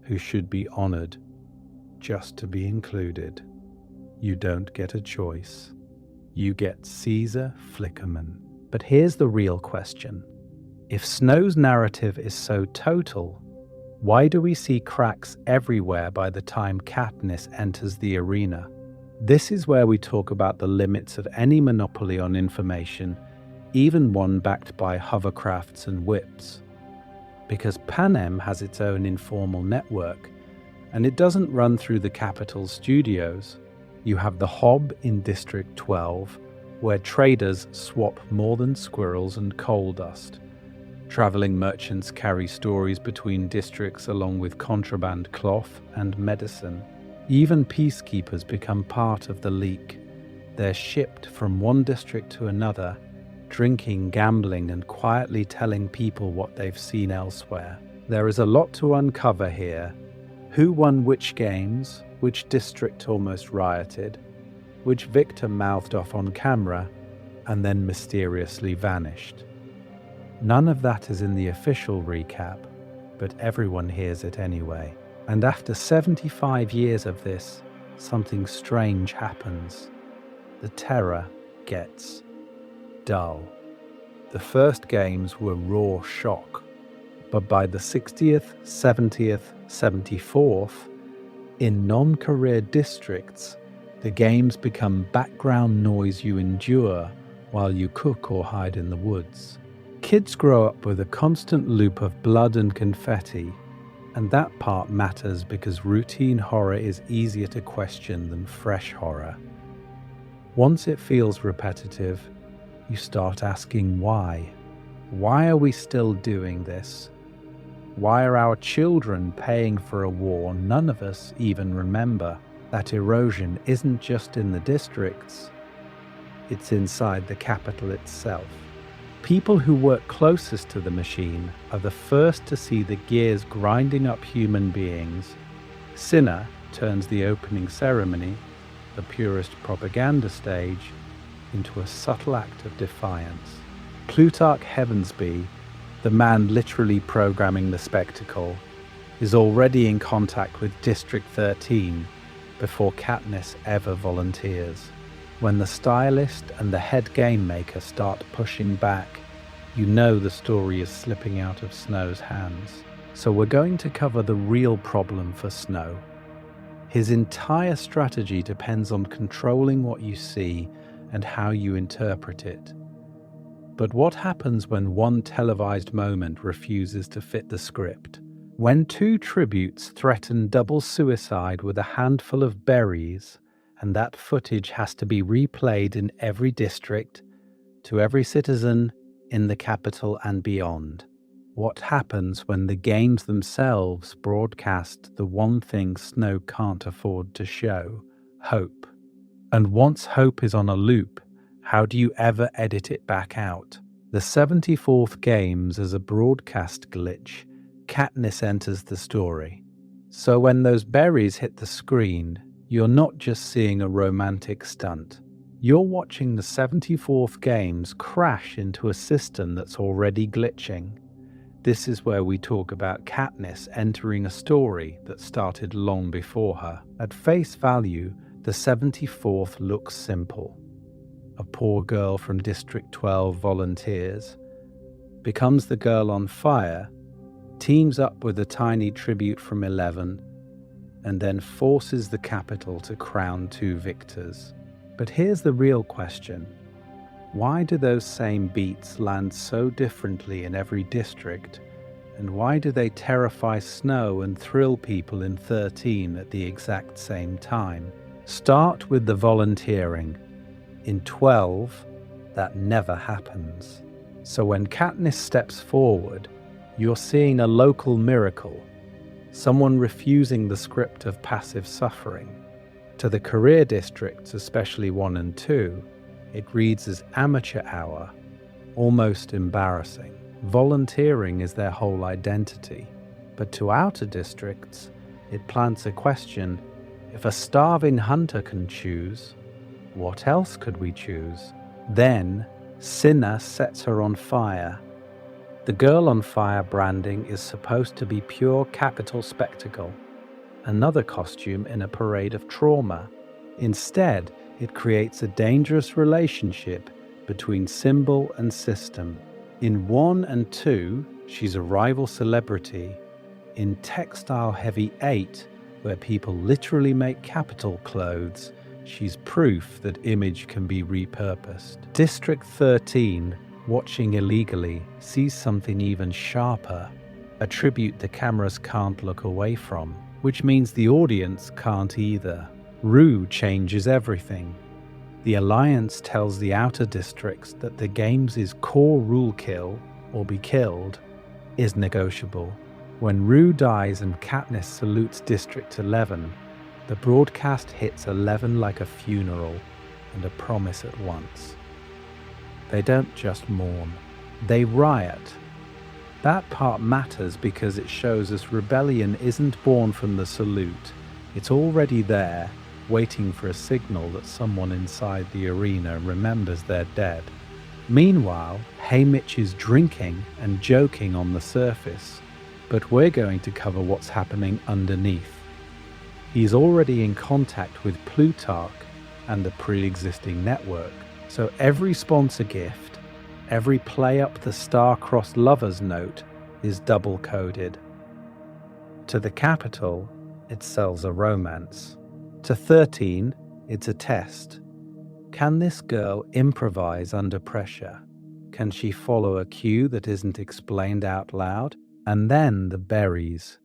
who should be honored just to be included. You don't get a choice. You get Caesar Flickerman. But here's the real question. If Snow's narrative is so total, why do we see cracks everywhere by the time Katniss enters the arena? This is where we talk about the limits of any monopoly on information, even one backed by hovercrafts and whips. Because Panem has its own informal network, and it doesn't run through the capital's studios. You have the Hob in District 12, where traders swap more than squirrels and coal dust. Traveling merchants carry stories between districts along with contraband cloth and medicine. Even peacekeepers become part of the leak. They're shipped from one district to another, drinking, gambling, and quietly telling people what they've seen elsewhere. There is a lot to uncover here. Who won which games, which district almost rioted, which victor mouthed off on camera, and then mysteriously vanished. None of that is in the official recap, but everyone hears it anyway. And after 75 years of this, something strange happens. The terror gets dull. The first games were raw shock, but by the 60th, 70th, 74th, in non-career districts, the games become background noise you endure while you cook or hide in the woods. Kids grow up with a constant loop of blood and confetti, and that part matters because routine horror is easier to question than fresh horror. Once it feels repetitive, you start asking why. Why are we still doing this? Why are our children paying for a war none of us even remember? That erosion isn't just in the districts, it's inside the capital itself. People who work closest to the machine are the first to see the gears grinding up human beings. Cinna turns the opening ceremony, the purest propaganda stage, into a subtle act of defiance. Plutarch Heavensby, the man literally programming the spectacle, is already in contact with District 13, before Katniss ever volunteers. When the stylist and the head game maker start pushing back, you know the story is slipping out of Snow's hands. So we're going to cover the real problem for Snow. His entire strategy depends on controlling what you see and how you interpret it. But what happens when one televised moment refuses to fit the script? When two tributes threaten double suicide with a handful of berries, and that footage has to be replayed in every district, to every citizen in the capital and beyond. What happens when the games themselves broadcast the one thing Snow can't afford to show? Hope. And once hope is on a loop, how do you ever edit it back out? The 74th games as a broadcast glitch, Katniss enters the story. So when those berries hit the screen, you're not just seeing a romantic stunt. You're watching the 74th games crash into a system that's already glitching. This is where we talk about Katniss entering a story that started long before her. At face value, the 74th looks simple. A poor girl from District 12 volunteers, becomes the girl on fire, teams up with a tiny tribute from 11, and then forces the capital to crown two victors. But here's the real question. Why do those same beats land so differently in every district? And why do they terrify Snow and thrill people in 13 at the exact same time? Start with the volunteering. In 12, that never happens. So when Katniss steps forward, you're seeing a local miracle, someone refusing the script of passive suffering. To the career districts, especially 1 and 2, it reads as amateur hour, almost embarrassing. Volunteering is their whole identity. But to outer districts, it plants a question: if a starving hunter can choose, what else could we choose? Then, Cinna sets her on fire. The girl on fire branding is supposed to be pure capital spectacle, another costume in a parade of trauma. Instead, it creates a dangerous relationship between symbol and system. In 1 and 2, she's a rival celebrity. In textile-heavy 8, where people literally make capital clothes, she's proof that image can be repurposed. District 13, watching illegally, sees something even sharper, a tribute the cameras can't look away from, which means the audience can't either. Rue changes everything. The Alliance tells the outer districts that the game's core rule, kill or be killed, is negotiable. When Rue dies and Katniss salutes District 11, the broadcast hits 11 like a funeral and a promise at once. They don't just mourn, they riot. That part matters because it shows us rebellion isn't born from the salute. It's already there, waiting for a signal that someone inside the arena remembers they're dead. Meanwhile, Haymitch is drinking and joking on the surface, but we're going to cover what's happening underneath. He's already in contact with Plutarch and the pre-existing network, so every sponsor gift, every play up the star-crossed lovers note is double-coded. To the capital, it sells a romance. To 13, it's a test. Can this girl improvise under pressure? Can she follow a cue that isn't explained out loud? And then the berries.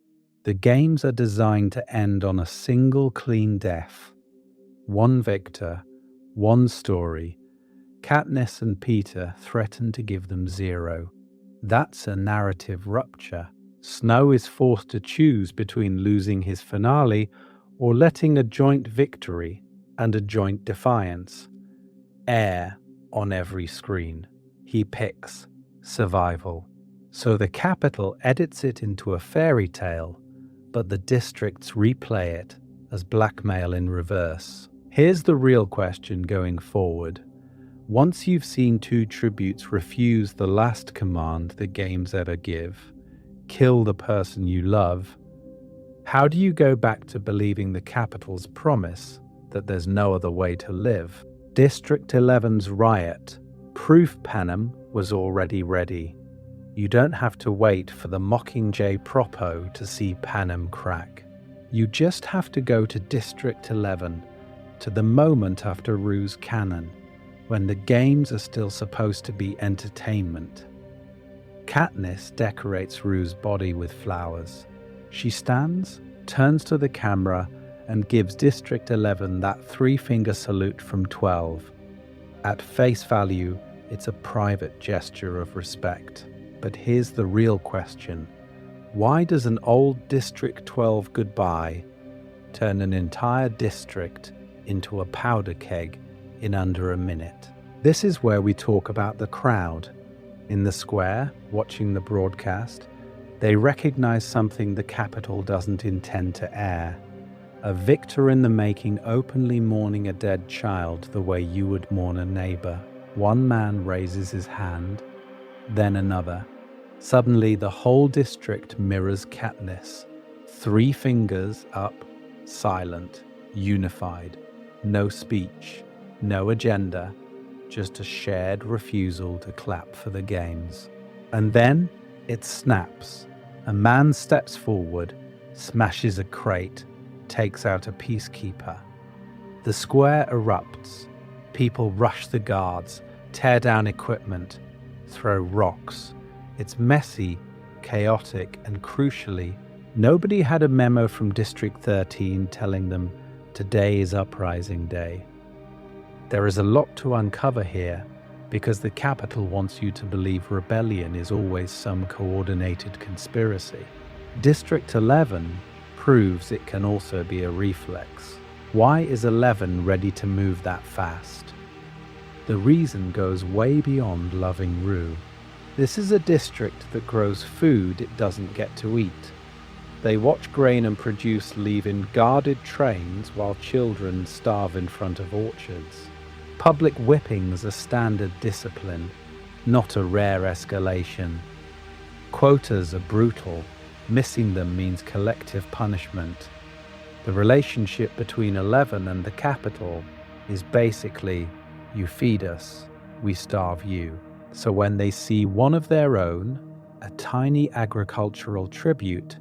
The games are designed to end on a single clean death. One victor, one story. Katniss and Peter threaten to give them 0. That's a narrative rupture. Snow is forced to choose between losing his finale or letting a joint victory and a joint defiance air on every screen. He picks survival. So the capital edits it into a fairy tale, but the districts replay it as blackmail in reverse. Here's the real question going forward. Once you've seen 2 tributes refuse the last command the games ever give, kill the person you love, How do you go back to believing the capital's promise that there's no other way to live? District 11's riot, proof Panem was already ready. You don't have to wait for the Mockingjay propo to see Panem crack. You just have to go to District 11, to the moment after Rue's canon, when the games are still supposed to be entertainment. Katniss decorates Rue's body with flowers. She stands, turns to the camera, and gives District 11 that three-finger salute from 12. At face value, it's a private gesture of respect. But here's the real question. Why does an old District 12 goodbye turn an entire district into a powder keg in under a minute? This is where we talk about the crowd. In the square, watching the broadcast, they recognize something the Capitol doesn't intend to air. A victor in the making openly mourning a dead child the way you would mourn a neighbor. One man raises his hand, then another. Suddenly, the whole district mirrors Katniss. Three fingers up, silent, unified. No speech, no agenda, just a shared refusal to clap for the games. And then it snaps. A man steps forward, smashes a crate, takes out a peacekeeper. The square erupts. People rush the guards, tear down equipment, throw rocks. It's messy, chaotic, and crucially, nobody had a memo from District 13 telling them today is uprising day. There is a lot to uncover here because the Capitol wants you to believe rebellion is always some coordinated conspiracy. District 11 proves it can also be a reflex. Why is 11 ready to move that fast? The reason goes way beyond loving Rue. This is a district that grows food it doesn't get to eat. They watch grain and produce leave in guarded trains while children starve in front of orchards. Public whippings are standard discipline, not a rare escalation. Quotas are brutal. Missing them means collective punishment. The relationship between 11 and the Capitol is basically, you feed us, we starve you. So when they see one of their own, a tiny agricultural tribute,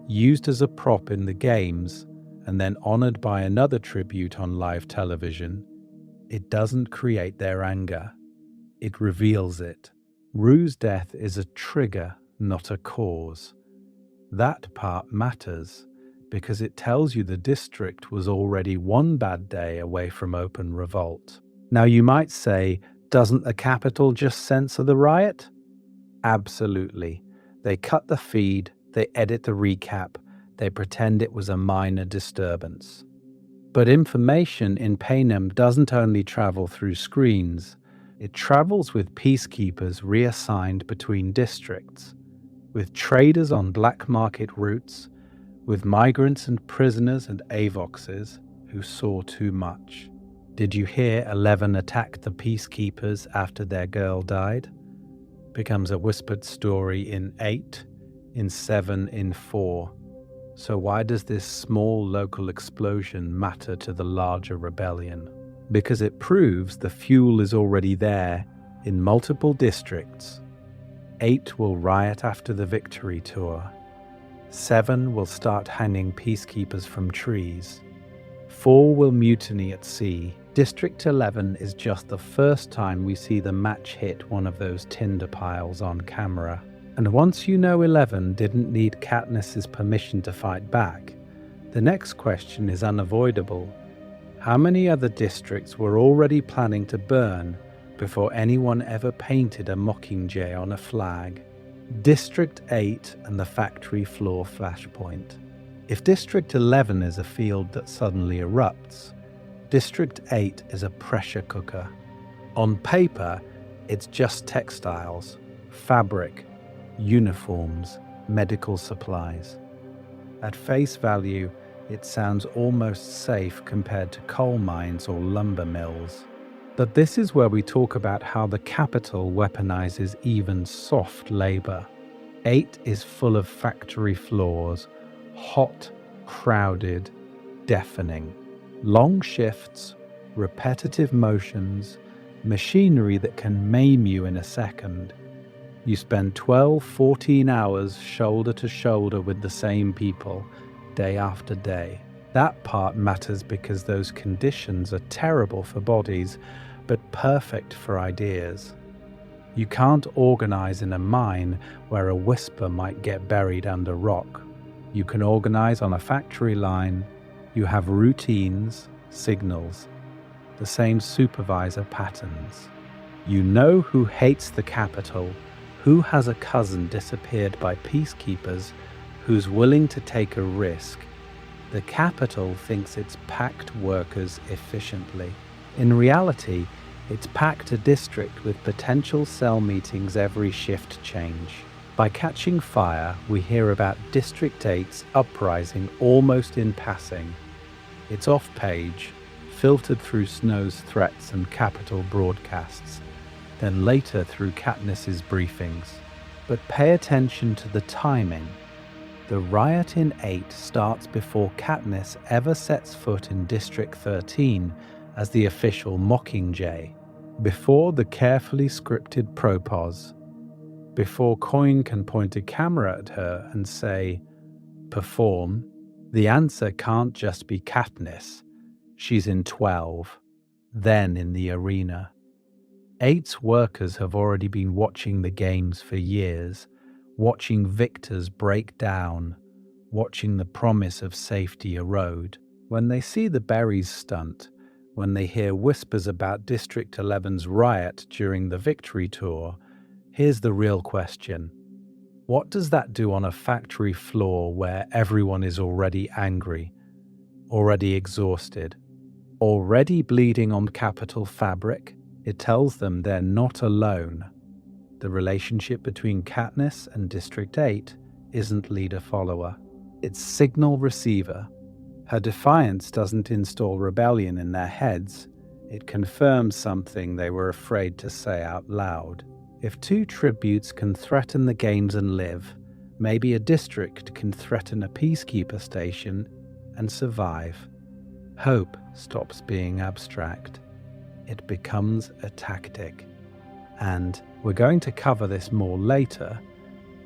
used as a prop in the games, and then honored by another tribute on live television, it doesn't create their anger. It reveals it. Rue's death is a trigger, not a cause. That part matters because it tells you the district was already one bad day away from open revolt. Now you might say, doesn't the Capitol just censor the riot? Absolutely. They cut the feed, they edit the recap, they pretend it was a minor disturbance. But information in Panem doesn't only travel through screens, it travels with peacekeepers reassigned between districts, with traders on black market routes, with migrants and prisoners and avoxes who saw too much. Did you hear 11 attack the peacekeepers after their girl died? Becomes a whispered story in 8, in 7, in 4. So why does this small local explosion matter to the larger rebellion? Because it proves the fuel is already there in multiple districts. 8 will riot after the victory tour. 7 will start hanging peacekeepers from trees. 4 will mutiny at sea. District 11 is just the first time we see the match hit one of those tinder piles on camera. And once you know 11 didn't need Katniss's permission to fight back, the next question is unavoidable. How many other districts were already planning to burn before anyone ever painted a Mockingjay on a flag? District 8 and the factory floor flashpoint. If District 11 is a field that suddenly erupts, District 8 is a pressure cooker. On paper, it's just textiles, fabric, uniforms, medical supplies. At face value, it sounds almost safe compared to coal mines or lumber mills. But this is where we talk about how the Capitol weaponizes even soft labor. 8 is full of factory floors, hot, crowded, deafening. Long shifts, repetitive motions, machinery that can maim you in a second. You spend 12, 14 hours shoulder to shoulder with the same people, day after day. That part matters because those conditions are terrible for bodies, but perfect for ideas. You can't organize in a mine where a whisper might get buried under rock. You can organize on a factory line. You have routines, signals, the same supervisor patterns. You know who hates the capital, who has a cousin disappeared by peacekeepers, who's willing to take a risk. The capital thinks it's packed workers efficiently. In reality, it's packed a district with potential cell meetings every shift change. By Catching Fire, we hear about District 8's uprising almost in passing. It's off-page, filtered through Snow's threats and Capitol broadcasts, then later through Katniss's briefings. But pay attention to the timing. The riot in 8 starts before Katniss ever sets foot in District 13 as the official Mockingjay, before the carefully scripted propos, before Coin can point a camera at her and say, "Perform." The answer can't just be Katniss. She's in 12, then in the arena. 8's workers have already been watching the games for years, watching victors break down, watching the promise of safety erode. When they see the berries stunt, when they hear whispers about District 11's riot during the victory tour, here's the real question. What does that do on a factory floor where everyone is already angry, already exhausted, already bleeding on Capitol fabric? It tells them they're not alone. The relationship between Katniss and District 8 isn't leader-follower. It's signal-receiver. Her defiance doesn't install rebellion in their heads. It confirms something they were afraid to say out loud. If 2 tributes can threaten the games and live, maybe a district can threaten a peacekeeper station and survive. Hope stops being abstract. It becomes a tactic. And we're going to cover this more later,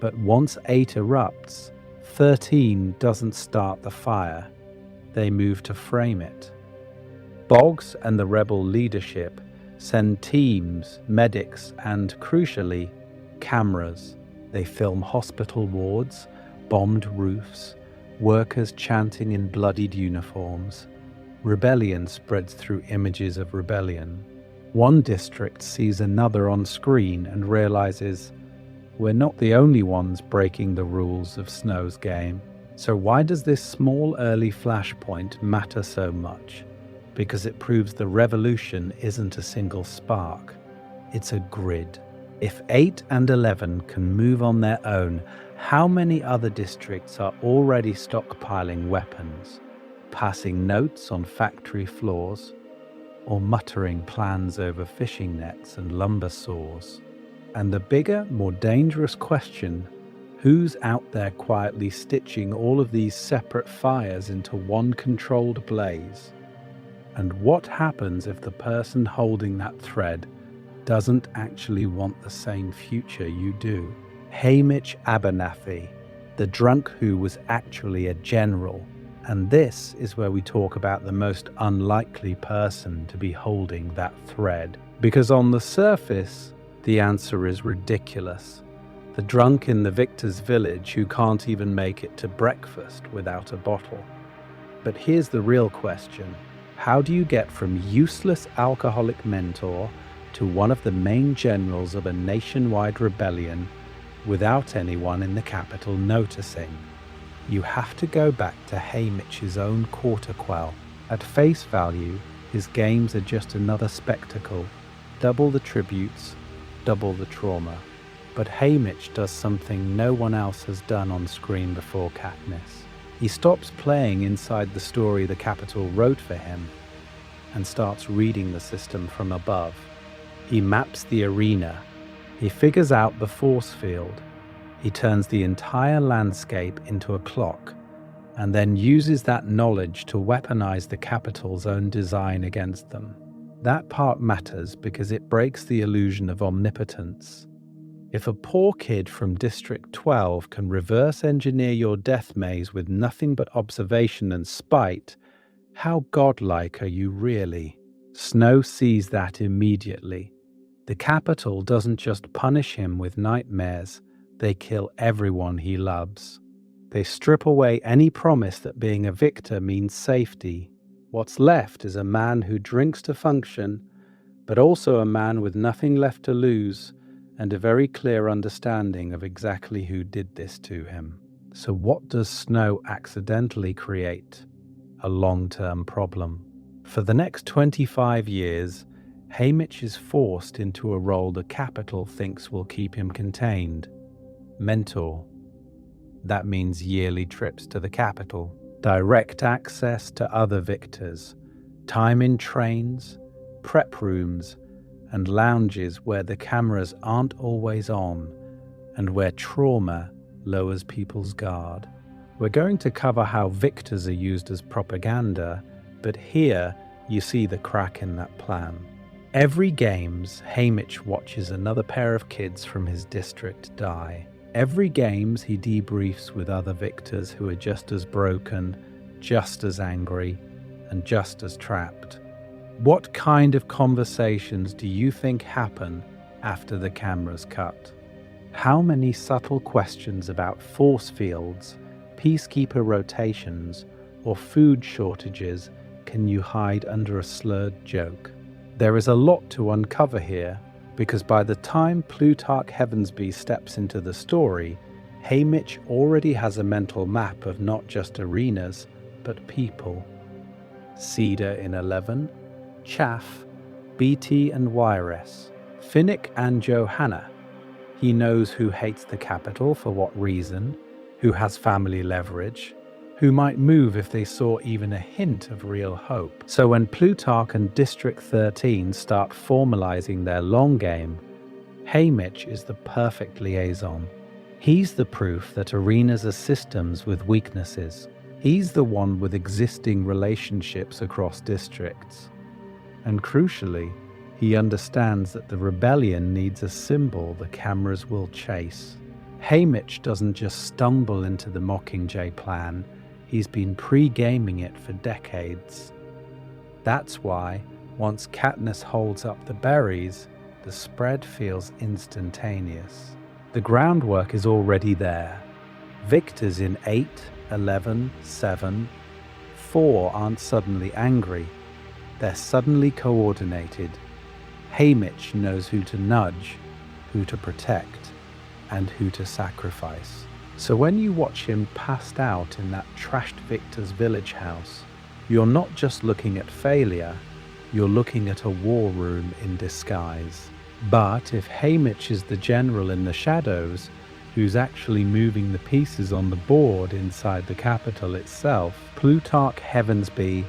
but once 8 erupts, 13 doesn't start the fire. They move to frame it. Boggs and the rebel leadership send teams, medics, and, crucially, cameras. They film hospital wards, bombed roofs, workers chanting in bloodied uniforms. Rebellion spreads through images of rebellion. One district sees another on screen and realizes, we're not the only ones breaking the rules of Snow's game. So why does this small early flashpoint matter so much? Because it proves the revolution isn't a single spark. It's a grid. If 8 and 11 can move on their own, how many other districts are already stockpiling weapons, passing notes on factory floors, or muttering plans over fishing nets and lumber saws? And the bigger, more dangerous question, who's out there quietly stitching all of these separate fires into one controlled blaze? And what happens if the person holding that thread doesn't actually want the same future you do? Haymitch Abernathy, the drunk who was actually a general. And this is where we talk about the most unlikely person to be holding that thread. Because on the surface, the answer is ridiculous. The drunk in the victor's village who can't even make it to breakfast without a bottle. But here's the real question. How do you get from useless alcoholic mentor to one of the main generals of a nationwide rebellion without anyone in the capital noticing? You have to go back to Haymitch's own quarter-quell. At face value, his games are just another spectacle. Double the tributes, double the trauma. But Haymitch does something no one else has done on screen before Katniss. He stops playing inside the story the Capitol wrote for him and starts reading the system from above. He maps the arena. He figures out the force field. He turns the entire landscape into a clock, and then uses that knowledge to weaponize the capital's own design against them. That part matters because it breaks the illusion of omnipotence. If a poor kid from District 12 can reverse engineer your death maze with nothing but observation and spite, how godlike are you really? Snow sees that immediately. The capital doesn't just punish him with nightmares, they kill everyone he loves. They strip away any promise that being a victor means safety. What's left is a man who drinks to function, but also a man with nothing left to lose and a very clear understanding of exactly who did this to him. So what does Snow accidentally create? A long-term problem. For the next 25 years, Haymitch is forced into a role the capital thinks will keep him contained. Mentor. That means yearly trips to the capital, direct access to other victors, time in trains, prep rooms, and lounges where the cameras aren't always on, and where trauma lowers people's guard. We're going to cover how victors are used as propaganda, but here you see the crack in that plan. Every games, Haymitch watches another pair of kids from his district die. Every games he debriefs with other victors who are just as broken, just as angry, and just as trapped. What kind of conversations do you think happen after the cameras cut? How many subtle questions about force fields, peacekeeper rotations, or food shortages can you hide under a slurred joke? There is a lot to uncover here, because by the time Plutarch Heavensbee steps into the story, Haymitch already has a mental map of not just arenas, but people. Cedar in 11, Chaff, BT and Wyres, Finnick and Johanna. He knows who hates the capital for what reason, who has family leverage, who might move if they saw even a hint of real hope. So when Plutarch and District 13 start formalizing their long game, Haymitch is the perfect liaison. He's the proof that arenas are systems with weaknesses. He's the one with existing relationships across districts. And crucially, he understands that the rebellion needs a symbol the cameras will chase. Haymitch doesn't just stumble into the Mockingjay plan, he's been pre-gaming it for decades. That's why, once Katniss holds up the berries, the spread feels instantaneous. The groundwork is already there. Victors in 8, 11, 7, 4 aren't suddenly angry. They're suddenly coordinated. Haymitch knows who to nudge, who to protect, and who to sacrifice. So when you watch him passed out in that trashed victor's village house, you're not just looking at failure, you're looking at a war room in disguise. But if Haymitch is the general in the shadows, who's actually moving the pieces on the board inside the capital itself, Plutarch Heavensbee,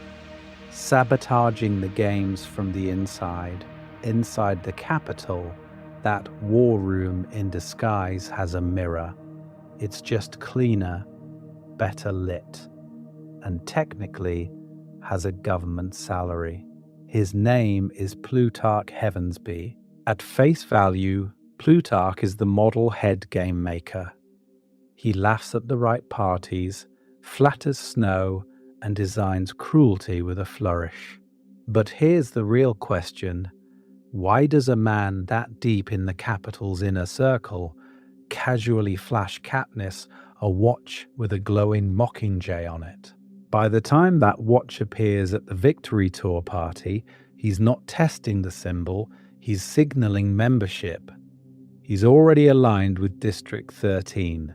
sabotaging the games from the inside the capital, that war room in disguise has a mirror. It's just cleaner, better lit, and technically has a government salary. His name is Plutarch Heavensbee. At face value, Plutarch is the model head game maker. He laughs at the right parties, flatters Snow, and designs cruelty with a flourish. But here's the real question. Why does a man that deep in the capital's inner circle casually flash Katniss a watch with a glowing Mockingjay on it? By the time that watch appears at the Victory Tour party, he's not testing the symbol, he's signaling membership. He's already aligned with District 13.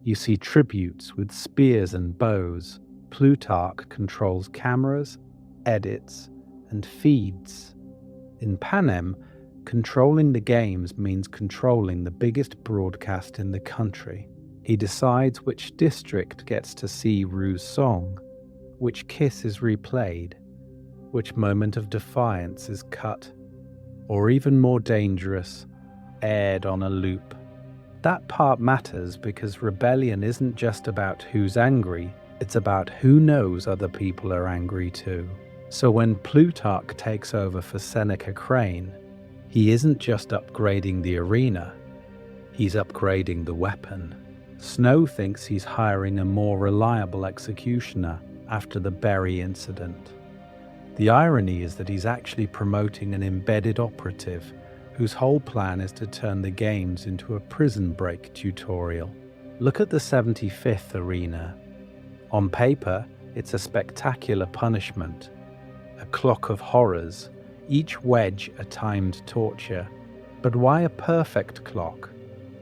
You see tributes with spears and bows. Plutarch controls cameras, edits, and feeds. In Panem, controlling the games means controlling the biggest broadcast in the country. He decides which district gets to see Rue's song, which kiss is replayed, which moment of defiance is cut, or even more dangerous, aired on a loop. That part matters because rebellion isn't just about who's angry, It's about who knows other people are angry too. So when Plutarch takes over for Seneca Crane, he isn't just upgrading the arena, he's upgrading the weapon. Snow thinks he's hiring a more reliable executioner after the Berry incident. The irony is that he's actually promoting an embedded operative whose whole plan is to turn the games into a prison break tutorial. Look at the 75th arena. On paper, it's a spectacular punishment, a clock of horrors, each wedge a timed torture. But why a perfect clock?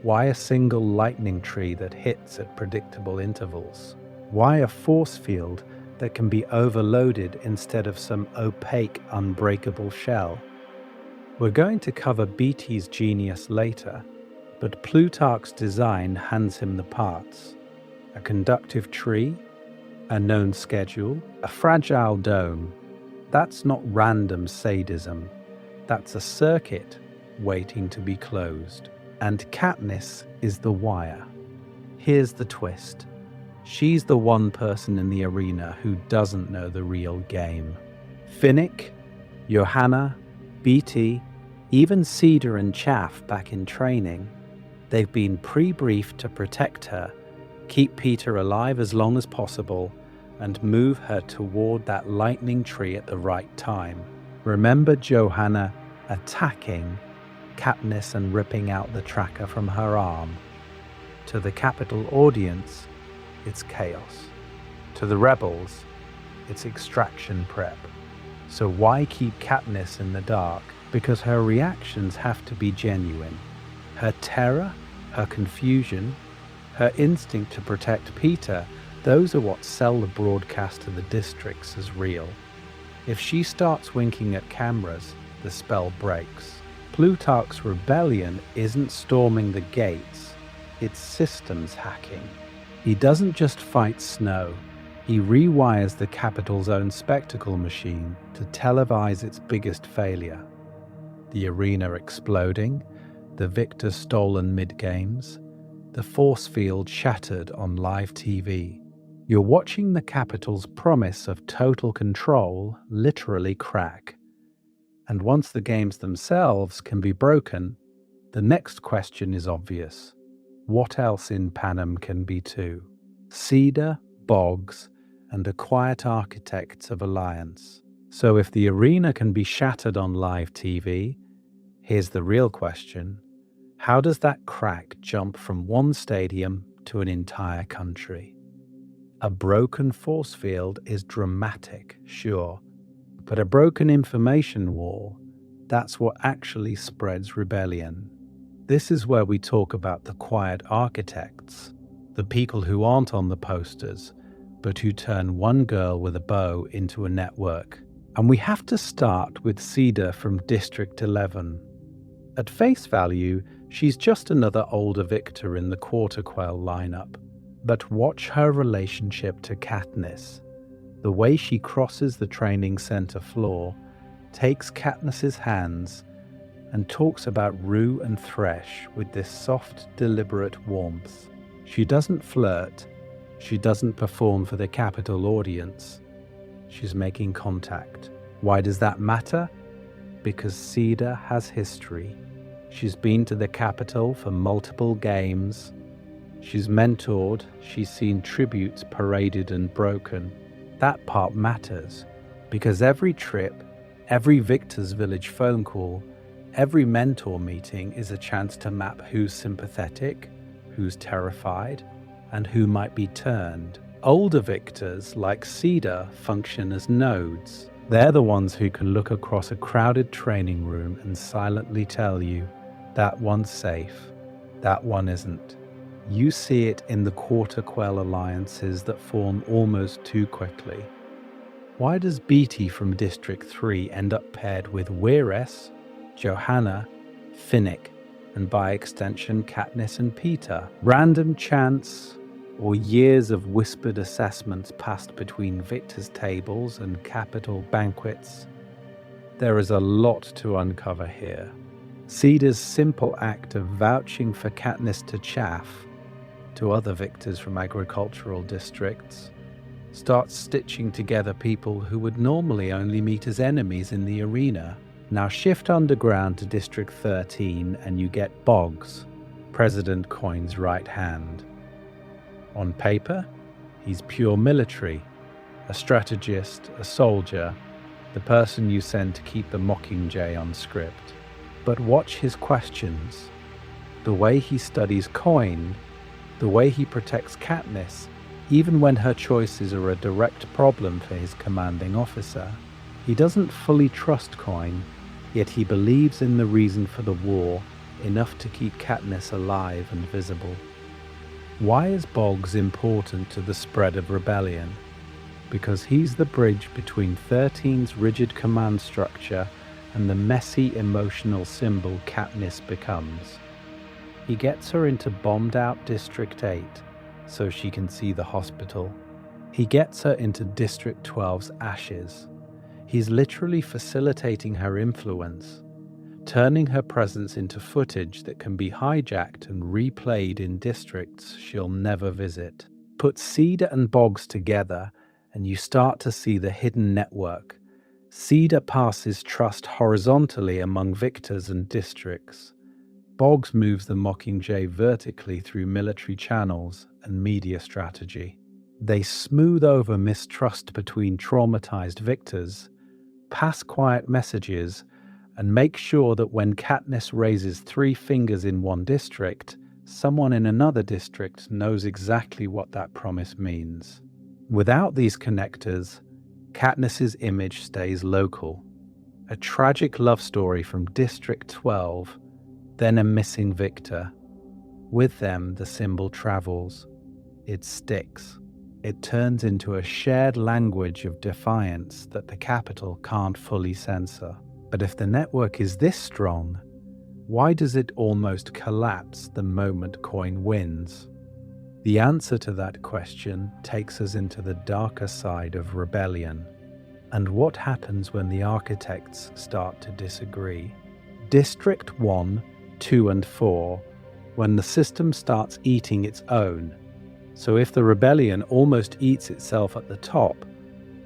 Why a single lightning tree that hits at predictable intervals? Why a force field that can be overloaded instead of some opaque, unbreakable shell? We're going to cover Beatty's genius later, but Plutarch's design hands him the parts. A conductive tree, a known schedule, a fragile dome. That's not random sadism. That's a circuit waiting to be closed. And Katniss is the wire. Here's the twist. She's the one person in the arena who doesn't know the real game. Finnick, Johanna, Beatty, even Cedar and Chaff back in training, they've been pre-briefed to protect her, keep Peter alive as long as possible, and move her toward that lightning tree at the right time. Remember Johanna attacking Katniss and ripping out the tracker from her arm. To the Capitol audience, it's chaos. To the rebels, it's extraction prep. So why keep Katniss in the dark? Because her reactions have to be genuine. Her terror, her confusion, her instinct to protect Peter, those are what sell the broadcast to the districts as real. If she starts winking at cameras, the spell breaks. Plutarch's rebellion isn't storming the gates, it's systems hacking. He doesn't just fight Snow, he rewires the Capitol's own spectacle machine to televise its biggest failure. The arena exploding, the victors stolen mid-games, the force field shattered on live TV. You're watching the Capitol's promise of total control literally crack. And once the games themselves can be broken, the next question is obvious. What else in Panem can be too? Cedar, bogs, and a quiet architects of alliance. So if the arena can be shattered on live TV, here's the real question. How does that crack jump from one stadium to an entire country? A broken force field is dramatic, sure, but a broken information wall, that's what actually spreads rebellion. This is where we talk about the quiet architects, the people who aren't on the posters, but who turn one girl with a bow into a network. And we have to start with Cedar from District 11. At face value, she's just another older victor in the Quarter Quell lineup. But watch her relationship to Katniss. The way she crosses the training center floor, takes Katniss's hands, and talks about Rue and Thresh with this soft, deliberate warmth. She doesn't flirt. She doesn't perform for the Capitol audience. She's making contact. Why does that matter? Because Cedar has history. She's been to the Capitol for multiple games. She's mentored. She's seen tributes paraded and broken. That part matters, because every trip, every Victor's Village phone call, every mentor meeting is a chance to map who's sympathetic, who's terrified, and who might be turned. Older victors, like Cedar, function as nodes. They're the ones who can look across a crowded training room and silently tell you, that one's safe, that one isn't. You see it in the Quarter Quell alliances that form almost too quickly. Why does Beatty from District 3 end up paired with Weiress, Johanna, Finnick, and by extension Katniss and Peter? Random chance, or years of whispered assessments passed between victors' tables and Capitol banquets? There is a lot to uncover here. Cedar's simple act of vouching for Katniss to Chaff, to other victors from agricultural districts, starts stitching together people who would normally only meet as enemies in the arena. Now shift underground to District 13 and you get Boggs, President Coin's right hand. On paper, he's pure military, a strategist, a soldier, the person you send to keep the Mockingjay on script. But watch his questions. The way he studies Coin, the way he protects Katniss, even when her choices are a direct problem for his commanding officer. He doesn't fully trust Coin, yet he believes in the reason for the war enough to keep Katniss alive and visible. Why is Boggs important to the spread of rebellion? Because he's the bridge between 13's rigid command structure and the messy emotional symbol Katniss becomes. He gets her into bombed-out District 8 so she can see the hospital. He gets her into District 12's ashes. He's literally facilitating her influence, turning her presence into footage that can be hijacked and replayed in districts she'll never visit. Put Cedar and Boggs together and you start to see the hidden network. Cedar passes trust horizontally among victors and districts. Boggs moves the Mockingjay vertically through military channels and media strategy. They smooth over mistrust between traumatized victors, pass quiet messages, and make sure that when Katniss raises 3 fingers in one district, someone in another district knows exactly what that promise means. Without these connectors, Katniss's image stays local. A tragic love story from District 12, then a missing victor. With them, the symbol travels. It sticks. It turns into a shared language of defiance that the Capitol can't fully censor. But if the network is this strong, why does it almost collapse the moment Coin wins? The answer to that question takes us into the darker side of rebellion, and what happens when the architects start to disagree. District 1, 2, and 4, when the system starts eating its own. So if the rebellion almost eats itself at the top,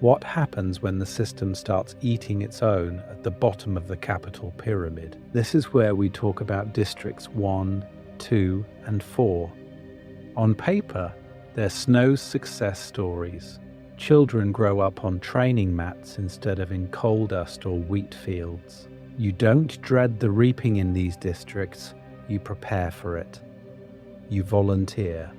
what happens when the system starts eating its own at the bottom of the Capitol pyramid? This is where we talk about Districts 1, 2, and 4. On paper, they're Snow's success stories. Children grow up on training mats instead of in coal dust or wheat fields. You don't dread the reaping in these districts, you prepare for it. You volunteer.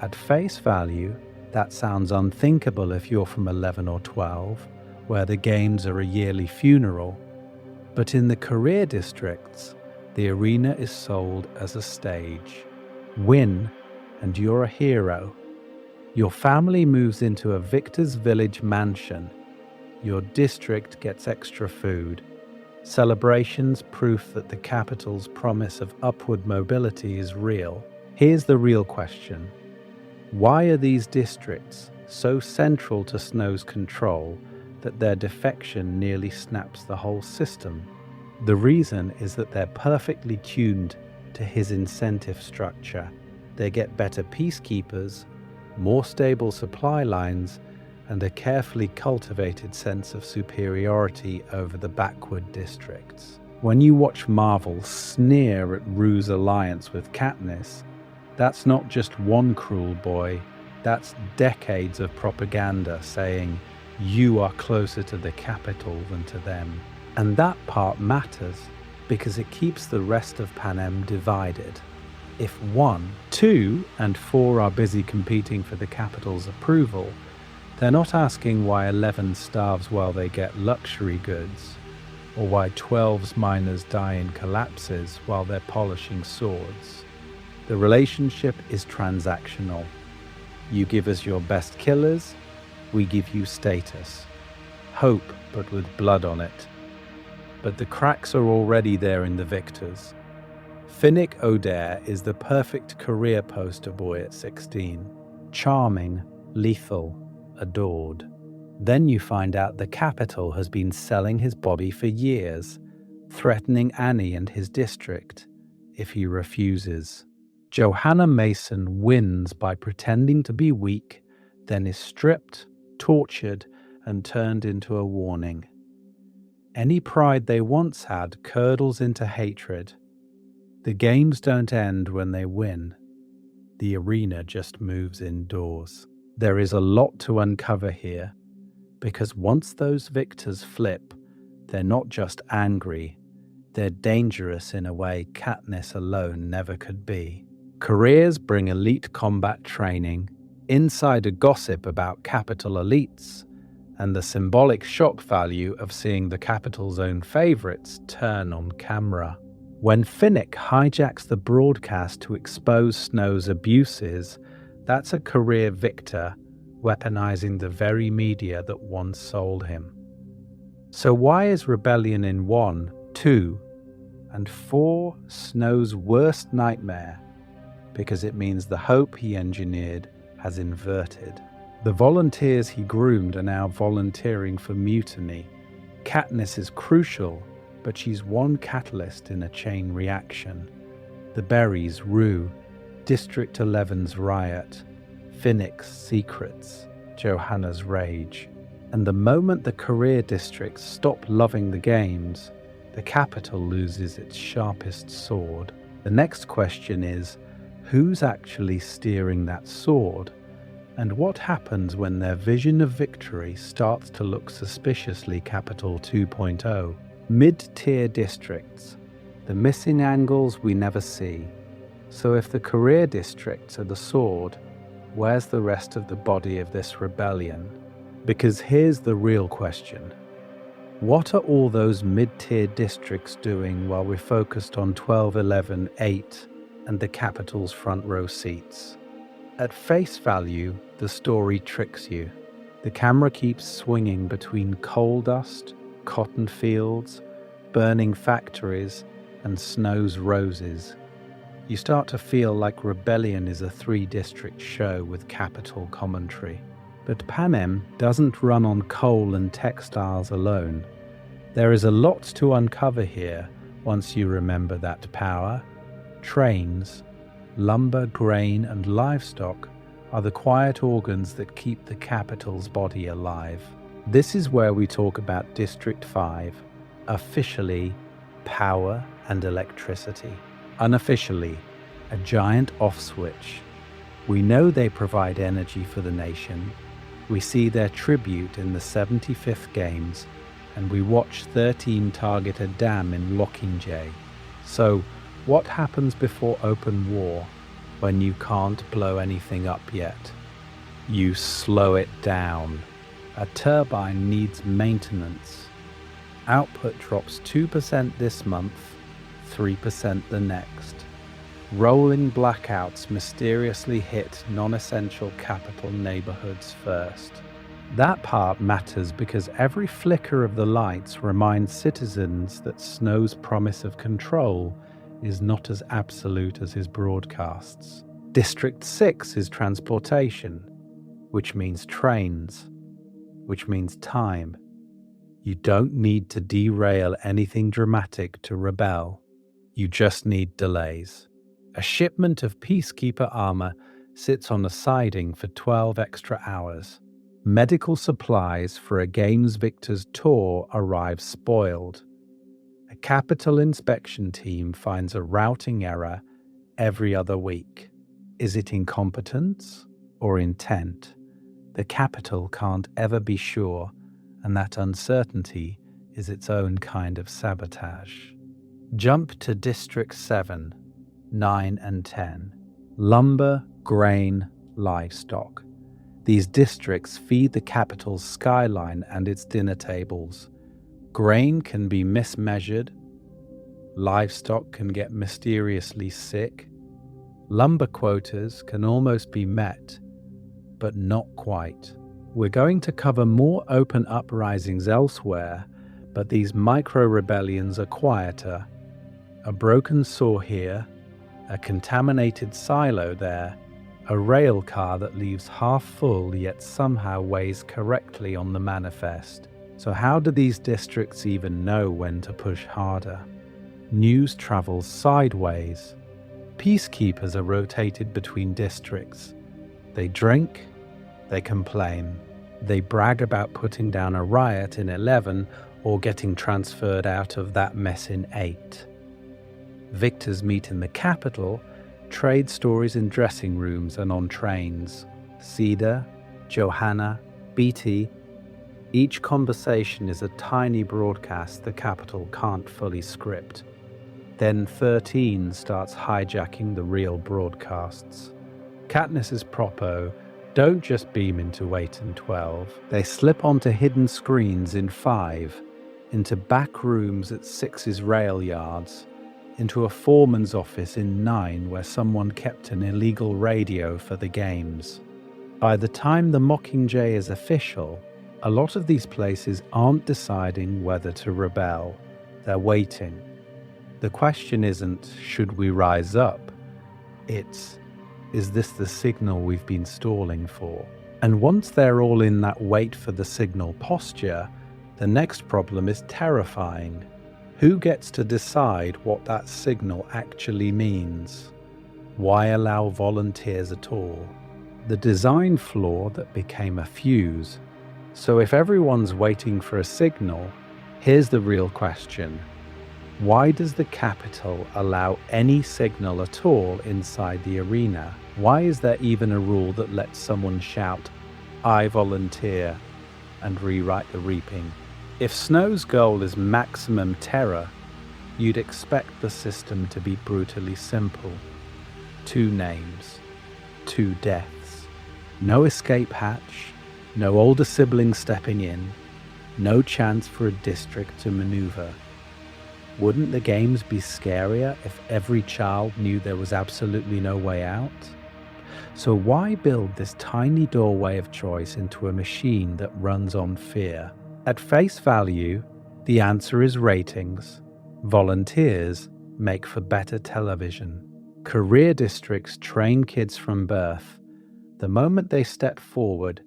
At face value, that sounds unthinkable if you're from 11 or 12, where the games are a yearly funeral. But in the career districts, the arena is sold as a stage. Win, and you're a hero. Your family moves into a Victor's Village mansion. Your district gets extra food. Celebrations, proof that the Capitol's promise of upward mobility is real. Here's the real question. Why are these districts so central to Snow's control that their defection nearly snaps the whole system? The reason is that they're perfectly tuned to his incentive structure. They get better peacekeepers, more stable supply lines, and a carefully cultivated sense of superiority over the backward districts. When you watch Marvel sneer at Rue's alliance with Katniss, that's not just one cruel boy, that's decades of propaganda saying, you are closer to the Capitol than to them. And that part matters, because it keeps the rest of Panem divided. If 1, 2, and 4 are busy competing for the Capitol's approval, they're not asking why 11 starves while they get luxury goods, or why 12's miners die in collapses while they're polishing swords. The relationship is transactional. You give us your best killers, we give you status. Hope, but with blood on it. But the cracks are already there in the victors. Finnick Odair is the perfect career poster boy at 16. Charming, lethal, adored. Then you find out the Capitol has been selling his body for years, threatening Annie and his district if he refuses. Johanna Mason wins by pretending to be weak, then is stripped, tortured, and turned into a warning. Any pride they once had curdles into hatred. The games don't end when they win. The arena just moves indoors. There is a lot to uncover here, because once those victors flip, they're not just angry, they're dangerous in a way Katniss alone never could be. Careers bring elite combat training, insider gossip about capital elites, and the symbolic shock value of seeing the capital's own favorites turn on camera. When Finnick hijacks the broadcast to expose Snow's abuses, that's a career victor weaponizing the very media that once sold him. So why is rebellion in 1, 2, and 4 Snow's worst nightmare? Because it means the hope he engineered has inverted. The volunteers he groomed are now volunteering for mutiny. Katniss is crucial, but she's one catalyst in a chain reaction. The berries rue, District 11's riot, Finnick's secrets, Johanna's rage. And the moment the career districts stop loving the games, the capital loses its sharpest sword. The next question is, who's actually steering that sword? And what happens when their vision of victory starts to look suspiciously Capital 2.0? Mid-tier districts, the missing angles we never see. So if the career districts are the sword, where's the rest of the body of this rebellion? Because here's the real question. What are all those mid-tier districts doing while we're focused on 12, 11, 8 and the capital's front row seats? At face value, the story tricks you. The camera keeps swinging between coal dust, cotton fields, burning factories, and Snow's roses. You start to feel like Rebellion is a 3-district show with capital commentary. But Panem doesn't run on coal and textiles alone. There is a lot to uncover here once you remember that power. Trains, lumber, grain, and livestock are the quiet organs that keep the capital's body alive. This is where we talk about District 5, officially power and electricity. Unofficially, a giant off switch. We know they provide energy for the nation. We see their tribute in the 75th Games, and we watch 13 target a dam in Mockingjay. So, what happens before open war when you can't blow anything up yet? You slow it down. A turbine needs maintenance. Output drops 2% this month, 3% the next. Rolling blackouts mysteriously hit non-essential capital neighborhoods first. That part matters because every flicker of the lights reminds citizens that Snow's promise of control is not as absolute as his broadcasts. District 6 is transportation, which means trains, which means time. You don't need to derail anything dramatic to rebel. You just need delays. A shipment of Peacekeeper armor sits on a siding for 12 extra hours. Medical supplies for a Games Victor's tour arrive spoiled. A capital inspection team finds a routing error every other week. Is it incompetence or intent? The capital can't ever be sure, and that uncertainty is its own kind of sabotage. Jump to District 7, 9 and 10. Lumber, grain, livestock. These districts feed the capital's skyline and its dinner tables. Grain can be mismeasured. Livestock can get mysteriously sick. Lumber quotas can almost be met, but not quite. We're going to cover more open uprisings elsewhere, but these micro-rebellions are quieter. A broken saw here, a contaminated silo there, a rail car that leaves half full yet somehow weighs correctly on the manifest. So how do these districts even know when to push harder? News travels sideways. Peacekeepers are rotated between districts. They drink, they complain. They brag about putting down a riot in 11 or getting transferred out of that mess in 8. Victors meet in the capital, trade stories in dressing rooms and on trains. Cedar, Johanna, BT. Each conversation is a tiny broadcast the capital can't fully script. Then 13 starts hijacking the real broadcasts. Katniss's Propo don't just beam into 8 and 12. They slip onto hidden screens in 5, into back rooms at 6's rail yards, into a foreman's office in 9 where someone kept an illegal radio for the games. By the time the Mockingjay is official, a lot of these places aren't deciding whether to rebel. They're waiting. The question isn't, should we rise up? It's, is this the signal we've been stalling for? And once they're all in that wait for the signal posture, the next problem is terrifying. Who gets to decide what that signal actually means? Why allow volunteers at all? The design flaw that became a fuse. So if everyone's waiting for a signal, here's the real question. Why does the Capitol allow any signal at all inside the arena? Why is there even a rule that lets someone shout, "I volunteer," and rewrite the reaping? If Snow's goal is maximum terror, you'd expect the system to be brutally simple. 2 names, 2 deaths. No escape hatch, no older siblings stepping in, no chance for a district to maneuver. Wouldn't the games be scarier if every child knew there was absolutely no way out? So why build this tiny doorway of choice into a machine that runs on fear? At face value, the answer is ratings. Volunteers make for better television. Career districts train kids from birth. The moment they step forward,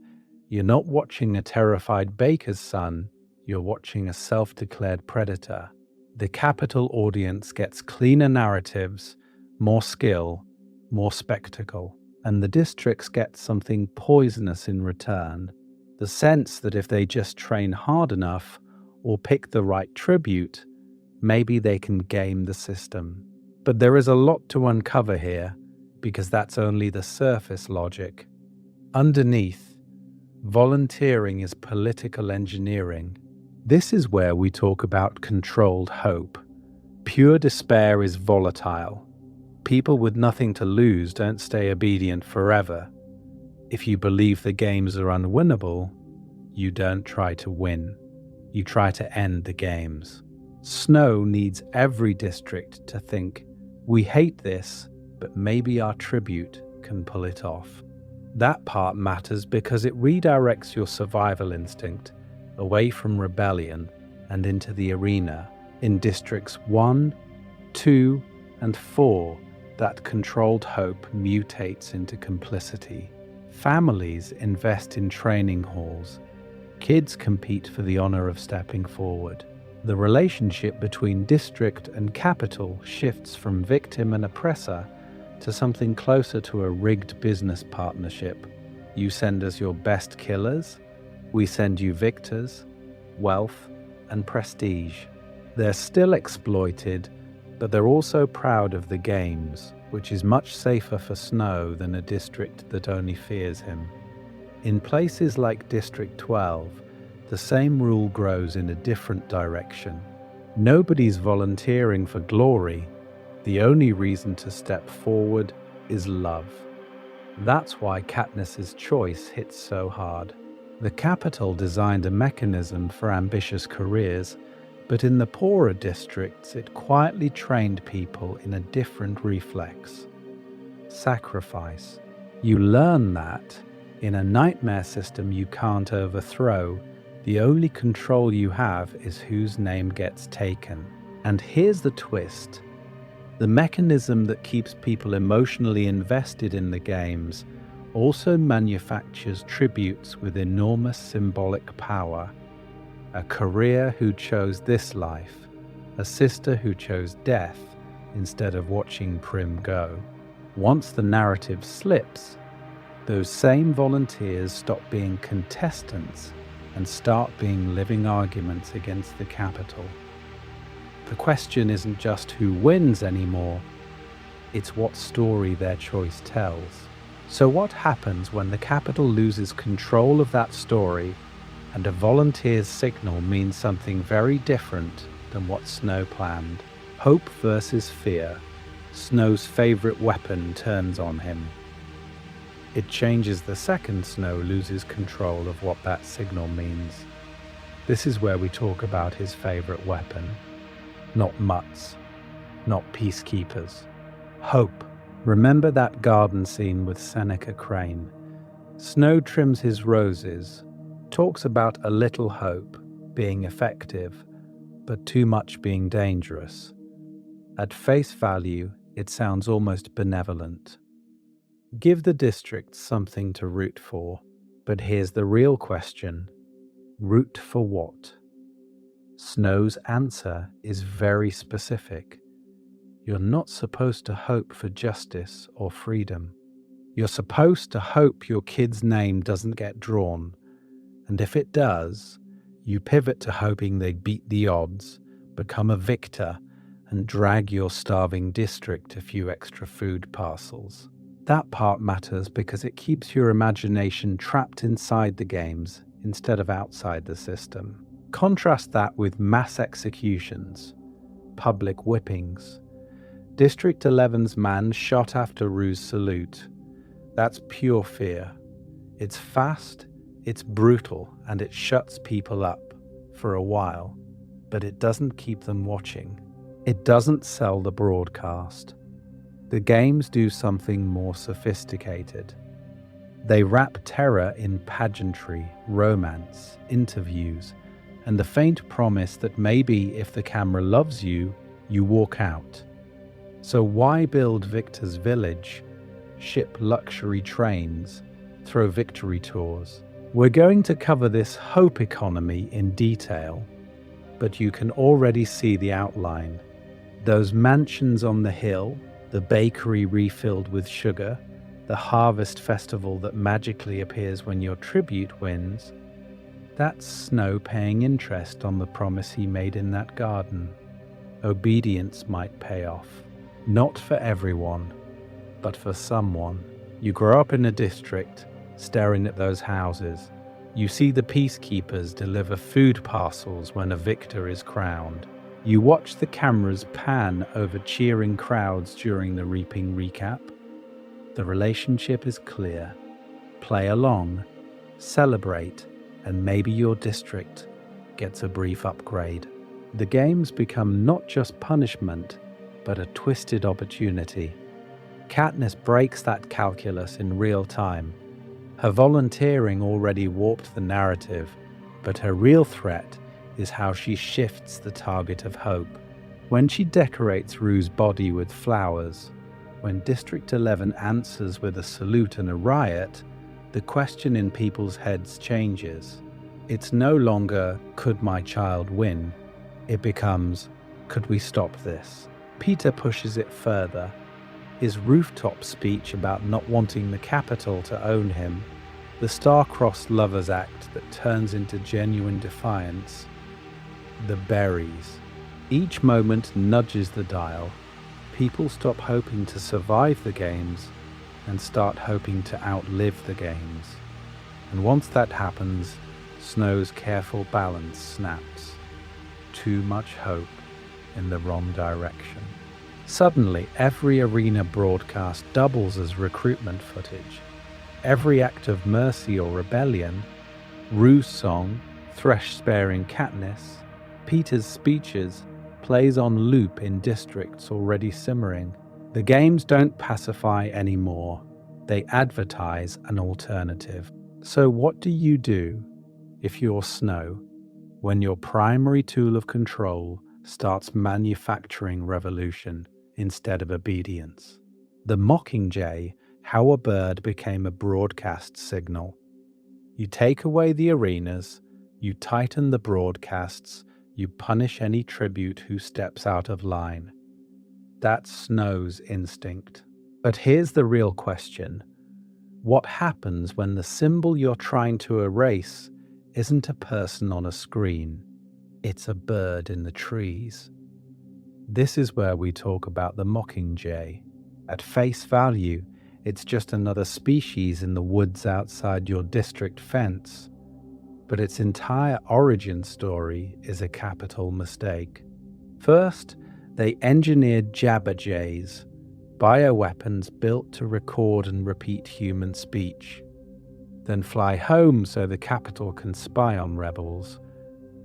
you're not watching a terrified baker's son, you're watching a self-declared predator. The capital audience gets cleaner narratives, more skill, more spectacle, and the districts get something poisonous in return. The sense that if they just train hard enough or pick the right tribute, maybe they can game the system. But there is a lot to uncover here, because that's only the surface logic. Underneath, volunteering is political engineering. This is where we talk about controlled hope. Pure despair is volatile. People with nothing to lose don't stay obedient forever. If you believe the games are unwinnable, you don't try to win. You try to end the games. Snow needs every district to think, we hate this, but maybe our tribute can pull it off. That part matters because it redirects your survival instinct away from rebellion and into the arena. In districts 1, 2, and 4, that controlled hope mutates into complicity. Families invest in training halls. Kids compete for the honor of stepping forward. The relationship between district and capital shifts from victim and oppressor to something closer to a rigged business partnership. You send us your best killers, we send you victors, wealth, and prestige. They're still exploited, but they're also proud of the games, which is much safer for Snow than a district that only fears him. In places like District 12, the same rule grows in a different direction. Nobody's volunteering for glory. The only reason to step forward is love. That's why Katniss's choice hits so hard. The Capitol designed a mechanism for ambitious careers, but in the poorer districts it quietly trained people in a different reflex. Sacrifice. You learn that, in a nightmare system you can't overthrow, the only control you have is whose name gets taken. And here's the twist. The mechanism that keeps people emotionally invested in the games also manufactures tributes with enormous symbolic power. A career who chose this life, a sister who chose death instead of watching Prim go. Once the narrative slips, Those same volunteers stop being contestants and start being living arguments against the capital. The question isn't just who wins anymore, it's what story their choice tells. So what happens when the capital loses control of that story and a volunteer's signal means something very different than what Snow planned? Hope versus fear. Snow's favorite weapon turns on him. It changes the second Snow loses control of what that signal means. This is where we talk about his favorite weapon. Not mutts, not peacekeepers. Hope. Remember that garden scene with Seneca Crane? Snow trims his roses, talks about a little hope being effective, but too much being dangerous. At face value, it sounds almost benevolent. Give the district something to root for, but here's the real question. Root for what? Snow's answer is very specific. You're not supposed to hope for justice or freedom. You're supposed to hope your kid's name doesn't get drawn, and if it does, you pivot to hoping they beat the odds, become a victor, and drag your starving district a few extra food parcels. That part matters because it keeps your imagination trapped inside the games instead of outside the system. Contrast that with mass executions, public whippings. District 11's man shot after Rue's salute. That's pure fear. It's fast, it's brutal, and it shuts people up for a while, but it doesn't keep them watching. It doesn't sell the broadcast. The games do something more sophisticated. They wrap terror in pageantry, romance, interviews, and the faint promise that maybe if the camera loves you, you walk out. So why build Victor's Village, ship luxury trains, throw victory tours? We're going to cover this hope economy in detail, but you can already see the outline. Those mansions on the hill, the bakery refilled with sugar, the harvest festival that magically appears when your tribute wins, that's Snow paying interest on the promise he made in that garden. Obedience might pay off. Not for everyone, but for someone. You grow up in a district, staring at those houses. You see the peacekeepers deliver food parcels when a victor is crowned. You watch the cameras pan over cheering crowds during the reaping recap. The relationship is clear. Play along, celebrate, and maybe your district gets a brief upgrade. The games become not just punishment, but a twisted opportunity. Katniss breaks that calculus in real time. Her volunteering already warped the narrative, but her real threat is how she shifts the target of hope. When she decorates Rue's body with flowers, when District 11 answers with a salute and a riot, the question in people's heads changes. It's no longer, could my child win? It becomes, could we stop this? Peter pushes it further. His rooftop speech about not wanting the capital to own him, the star-crossed lovers act that turns into genuine defiance, the berries. Each moment nudges the dial. People stop hoping to survive the games and start hoping to outlive the games. And once that happens, Snow's careful balance snaps. Too much hope in the wrong direction. Suddenly, every arena broadcast doubles as recruitment footage. Every act of mercy or rebellion, Rue's song, Thresh-sparing Katniss, Peter's speeches, plays on loop in districts already simmering. The games don't pacify anymore. They advertise an alternative. So what do you do if you're Snow, when your primary tool of control starts manufacturing revolution instead of obedience? The Mockingjay, how a bird became a broadcast signal. You take away the arenas, you tighten the broadcasts, you punish any tribute who steps out of line. That's Snow's instinct. But here's the real question. What happens when the symbol you're trying to erase isn't a person on a screen? It's a bird in the trees. This is where we talk about the mockingjay. At face value, it's just another species in the woods outside your district fence. But its entire origin story is a capital mistake. First, they engineered jabberjays, bioweapons built to record and repeat human speech, then fly home so the capital can spy on rebels.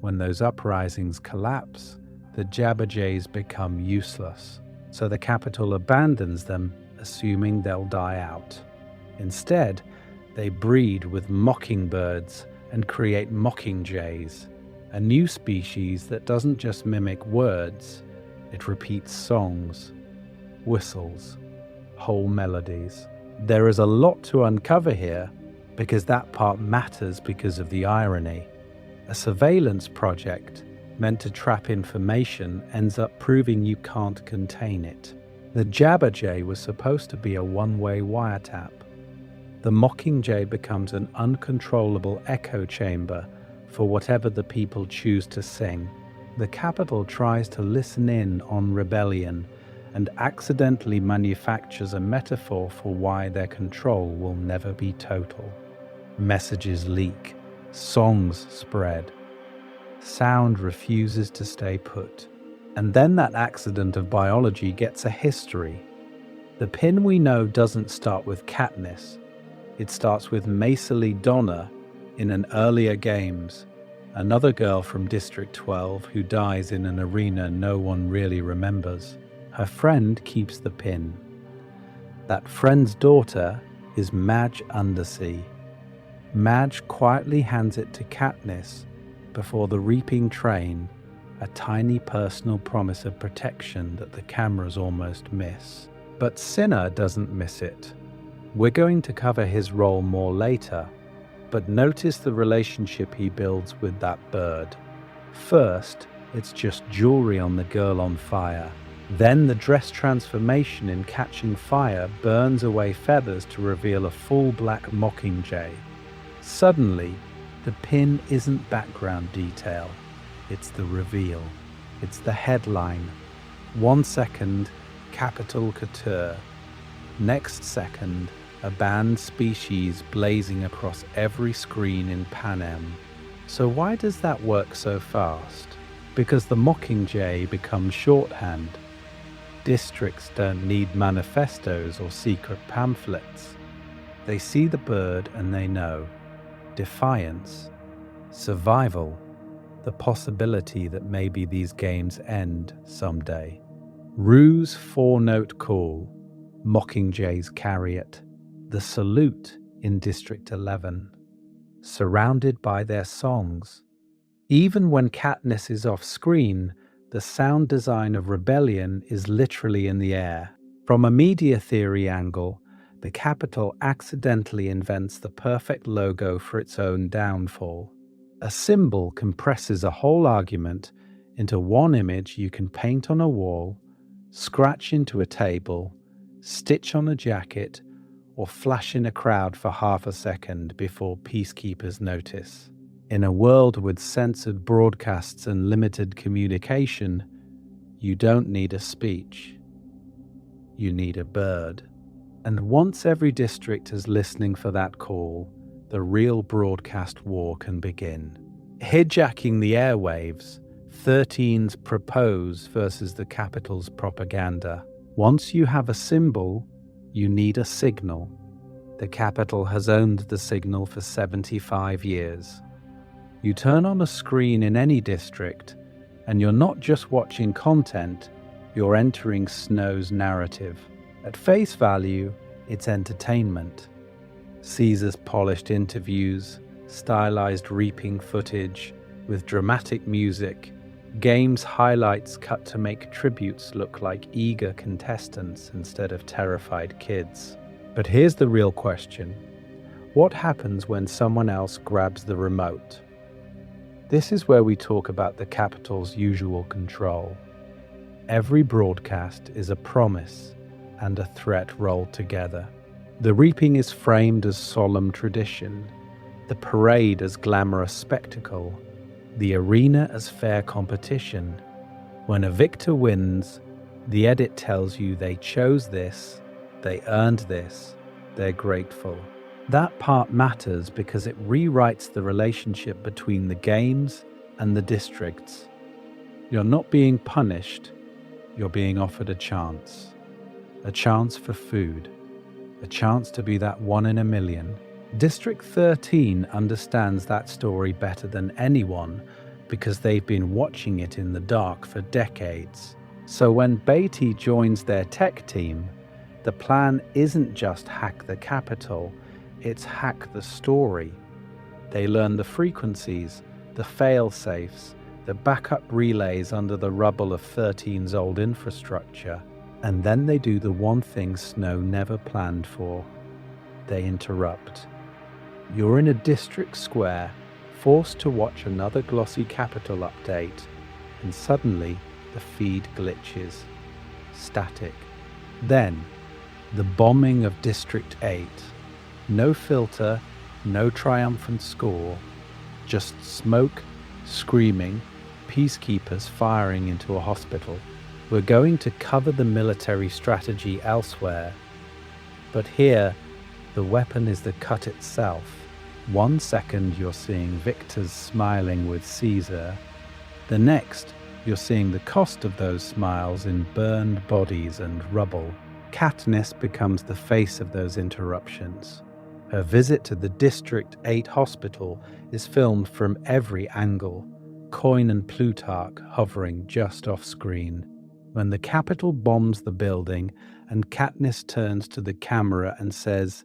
When those uprisings collapse, the jabberjays become useless, so the capital abandons them, assuming they'll die out. Instead, they breed with mockingbirds and create mockingjays, a new species that doesn't just mimic words, it repeats songs, whistles, whole melodies. There is a lot to uncover here, because that part matters because of the irony. A surveillance project meant to trap information ends up proving you can't contain it. The jabberjay was supposed to be a one-way wiretap. The mockingjay becomes an uncontrollable echo chamber for whatever the people choose to sing. The capital tries to listen in on rebellion and accidentally manufactures a metaphor for why their control will never be total. Messages leak, songs spread, sound refuses to stay put. And then that accident of biology gets a history. The pin we know doesn't start with Katniss. It starts with Maisily Donna in an earlier games, another girl from District 12 who dies in an arena no one really remembers. Her friend keeps the pin. That friend's daughter is Madge Undersea. Madge quietly hands it to Katniss before the reaping train, a tiny personal promise of protection that the cameras almost miss. But Cinna doesn't miss it. We're going to cover his role more later, but notice the relationship he builds with that bird. First, it's just jewelry on the girl on fire. Then the dress transformation in Catching Fire burns away feathers to reveal a full black mockingjay. Suddenly, the pin isn't background detail. It's the reveal. It's the headline. 1 second, capital couture. Next second, a banned species blazing across every screen in Panem. So why does that work so fast? Because the mockingjay becomes shorthand. Districts don't need manifestos or secret pamphlets. They see the bird and they know. Defiance. Survival. The possibility that maybe these games end someday. Rue's 4-note call. Mockingjays carry it. The salute in District 11. Surrounded by their songs. Even when Katniss is off screen, the sound design of rebellion is literally in the air. From a media theory angle, the capital accidentally invents the perfect logo for its own downfall. A symbol compresses a whole argument into one image you can paint on a wall, scratch into a table, stitch on a jacket, or flash in a crowd for half a second before peacekeepers notice. In a world with censored broadcasts and limited communication, you don't need a speech. You need a bird. And once every district is listening for that call, the real broadcast war can begin. Hijacking the airwaves, 13's propose versus the capital's propaganda. Once you have a symbol, you need a signal. The capital has owned the signal for 75 years. You turn on a screen in any district, and you're not just watching content, you're entering Snow's narrative. At face value, it's entertainment. Caesar's polished interviews, stylized reaping footage, with dramatic music, games highlights cut to make tributes look like eager contestants instead of terrified kids. But here's the real question. What happens when someone else grabs the remote? This is where we talk about the capital's usual control. Every broadcast is a promise and a threat rolled together. The reaping is framed as solemn tradition, the parade as glamorous spectacle, the arena as fair competition. When a victor wins, the edit tells you they chose this, they earned this, they're grateful. That part matters because it rewrites the relationship between the games and the districts. You're not being punished, you're being offered a chance for food, a chance to be that one in a million. District 13 understands that story better than anyone because they've been watching it in the dark for decades. So when Beatty joins their tech team, the plan isn't just hack the capital, it's hack the story. They learn the frequencies, the fail-safes, the backup relays under the rubble of 13's old infrastructure. And then they do the one thing Snow never planned for. They interrupt. You're in a district square, forced to watch another glossy capital update, and suddenly the feed glitches. Static. Then, the bombing of District 8. No filter, no triumphant score, just smoke, screaming, peacekeepers firing into a hospital. We're going to cover the military strategy elsewhere, but here, the weapon is the cut itself. 1 second you're seeing victors smiling with Caesar. The next, you're seeing the cost of those smiles in burned bodies and rubble. Katniss becomes the face of those interruptions. Her visit to the District 8 hospital is filmed from every angle, Coin and Plutarch hovering just off screen. When the Capitol bombs the building and Katniss turns to the camera and says,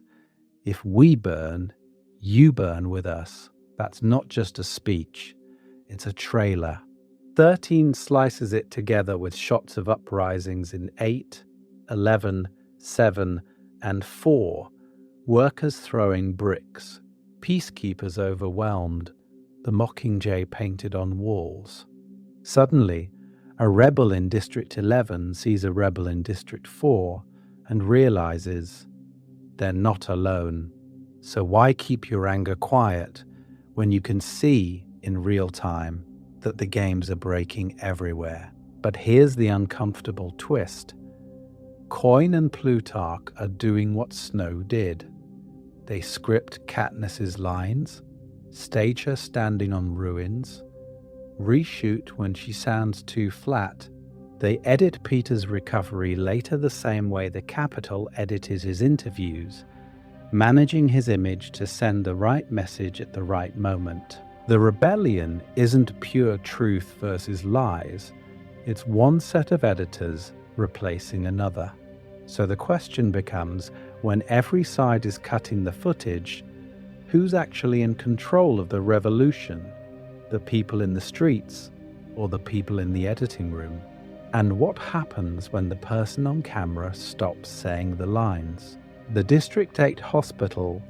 "If we burn, you burn with us," that's not just a speech, it's a trailer. 13 slices it together with shots of uprisings in 8, 11, 7, and 4, workers throwing bricks, peacekeepers overwhelmed, the Mockingjay painted on walls. Suddenly, a rebel in District 11 sees a rebel in District 4 and realizes they're not alone. So why keep your anger quiet when you can see in real time that the games are breaking everywhere? But here's the uncomfortable twist. Coin and Plutarch are doing what Snow did. They script Katniss's lines, stage her standing on ruins, reshoot when she sounds too flat. They edit Peter's recovery later the same way the Capitol edited his interviews, managing his image to send the right message at the right moment. The rebellion isn't pure truth versus lies. It's one set of editors replacing another. So the question becomes, when every side is cutting the footage, who's actually in control of the revolution? The people in the streets or the people in the editing room? And what happens when the person on camera stops saying the lines? The District 8 hospital,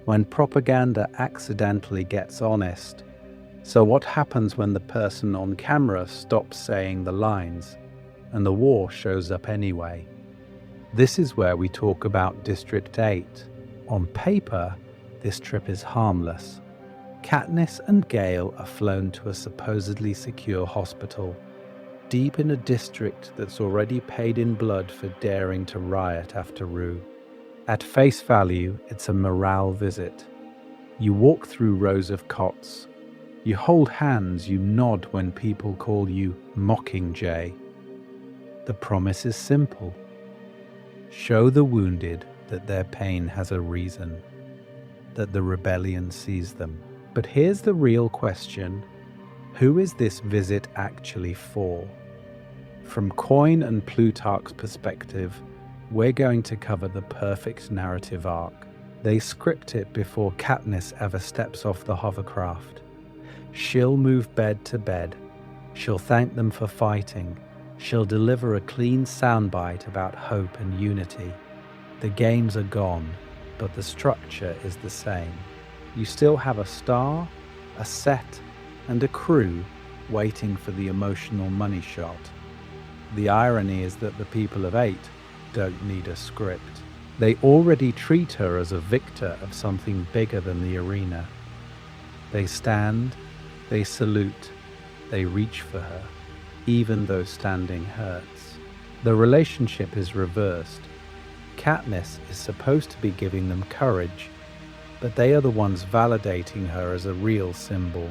when propaganda accidentally gets honest. So what happens when the person on camera stops saying the lines and the war shows up anyway? This is where we talk about District 8. On paper, this trip is harmless. Katniss and Gale are flown to a supposedly secure hospital, deep in a district that's already paid in blood for daring to riot after Rue. At face value, it's a morale visit. You walk through rows of cots. You hold hands, you nod when people call you Mockingjay. The promise is simple. Show the wounded that their pain has a reason, that the rebellion sees them. But here's the real question. Who is this visit actually for? From Coin and Plutarch's perspective, we're going to cover the perfect narrative arc. They script it before Katniss ever steps off the hovercraft. She'll move bed to bed. She'll thank them for fighting. She'll deliver a clean soundbite about hope and unity. The games are gone, but the structure is the same. You still have a star, a set, and a crew waiting for the emotional money shot. The irony is that the people of 8 don't need a script. They already treat her as a victor of something bigger than the arena. They stand, they salute, they reach for her, even though standing hurts. The relationship is reversed. Katniss is supposed to be giving them courage, but they are the ones validating her as a real symbol,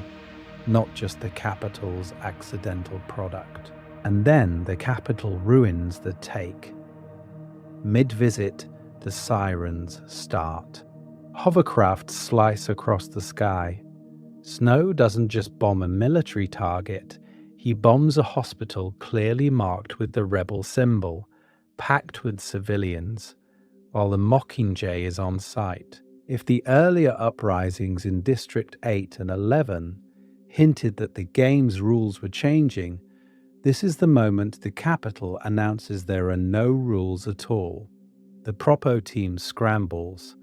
not just the Capitol's accidental product. And then the Capitol ruins the take. Mid-visit, the sirens start. Hovercrafts slice across the sky. Snow doesn't just bomb a military target, he bombs a hospital clearly marked with the rebel symbol, packed with civilians, while the Mockingjay is on site. If the earlier uprisings in District 8 and 11 hinted that the game's rules were changing, this is the moment the Capitol announces there are no rules at all. The Propo team scrambles,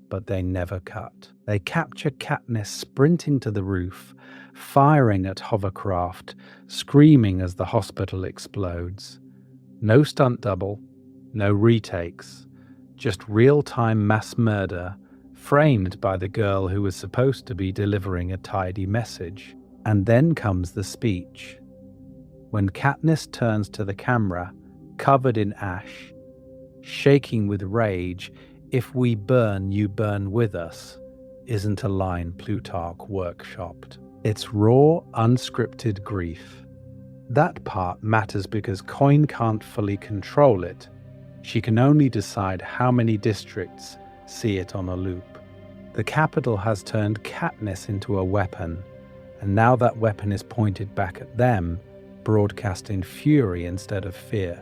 but they never cut. They capture Katniss sprinting to the roof, firing at hovercraft, screaming as the hospital explodes. No stunt double, no retakes, just real-time mass murder, framed by the girl who was supposed to be delivering a tidy message. And then comes the speech. When Katniss turns to the camera, covered in ash, shaking with rage, "If we burn, you burn with us," isn't a line Plutarch workshopped. It's raw, unscripted grief. That part matters because Coin can't fully control it. She can only decide how many districts see it on a loop. The Capitol has turned Katniss into a weapon, and now that weapon is pointed back at them, broadcasting fury instead of fear.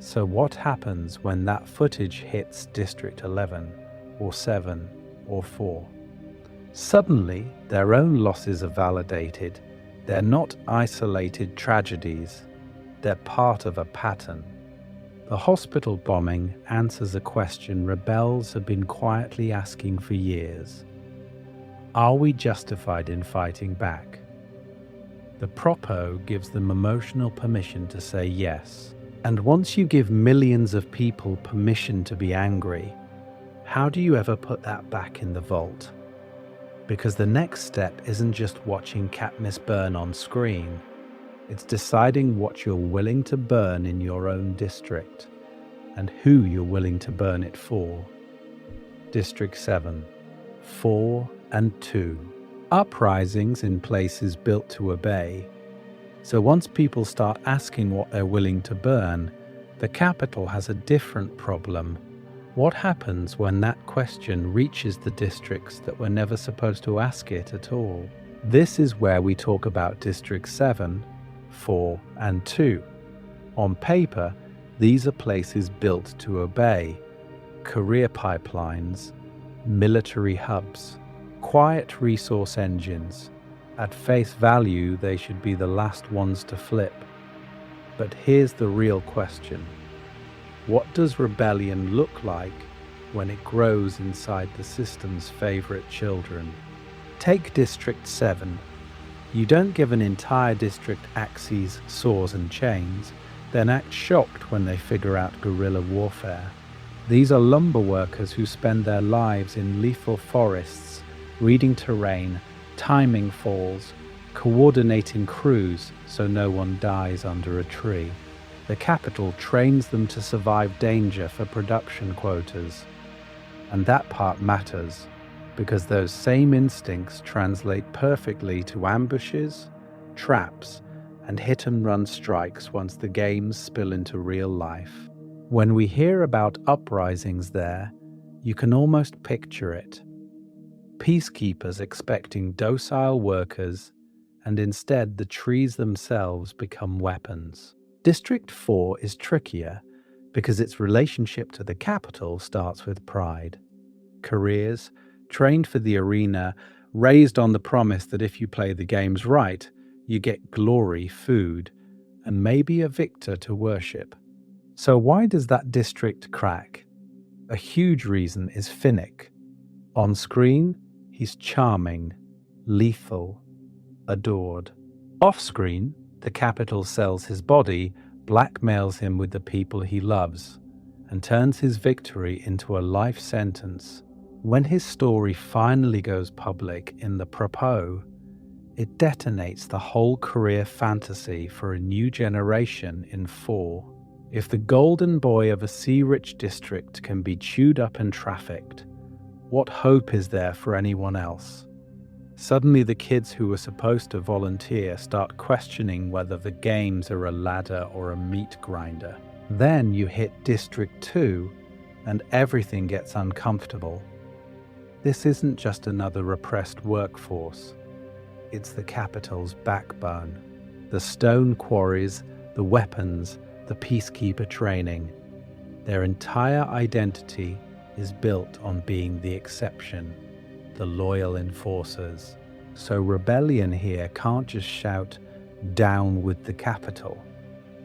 So what happens when that footage hits District 11, or 7, or 4? Suddenly, their own losses are validated. They're not isolated tragedies. They're part of a pattern. The hospital bombing answers a question rebels have been quietly asking for years. Are we justified in fighting back? The Propo gives them emotional permission to say yes. And once you give millions of people permission to be angry, how do you ever put that back in the vault? Because the next step isn't just watching Katniss burn on screen. It's deciding what you're willing to burn in your own district, and who you're willing to burn it for. District 7, 4 and 2. Uprisings in places built to obey. So once people start asking what they're willing to burn, the Capitol has a different problem. What happens when that question reaches the districts that were never supposed to ask it at all? This is where we talk about District 7, 4 and 2. On paper, these are places built to obey, career pipelines, military hubs, quiet resource engines. At face value, they should be the last ones to flip. But here's the real question. What does rebellion look like when it grows inside the system's favorite children? Take District 7. You don't give an entire district axes, saws and chains, then act shocked when they figure out guerrilla warfare. These are lumber workers who spend their lives in lethal forests, reading terrain, timing falls, coordinating crews so no one dies under a tree. The Capitol trains them to survive danger for production quotas. And that part matters, because those same instincts translate perfectly to ambushes, traps, and hit-and-run strikes once the games spill into real life. When we hear about uprisings there, you can almost picture it. Peacekeepers expecting docile workers, and instead the trees themselves become weapons. District 4 is trickier because its relationship to the Capitol starts with pride. Careers, trained for the arena, raised on the promise that if you play the games right, you get glory, food, and maybe a victor to worship. So why does that district crack? A huge reason is Finnick. On screen, he's charming, lethal, adored. Off-screen, the Capitol sells his body, blackmails him with the people he loves, and turns his victory into a life sentence. When his story finally goes public in the Propos, it detonates the whole career fantasy for a new generation in 4. If the golden boy of a sea-rich district can be chewed up and trafficked, what hope is there for anyone else? Suddenly the kids who were supposed to volunteer start questioning whether the games are a ladder or a meat grinder. Then you hit District 2 and everything gets uncomfortable. This isn't just another repressed workforce. It's the capital's backbone. The stone quarries, the weapons, the peacekeeper training. Their entire identity is built on being the exception, the loyal enforcers. So rebellion here can't just shout, "Down with the capital."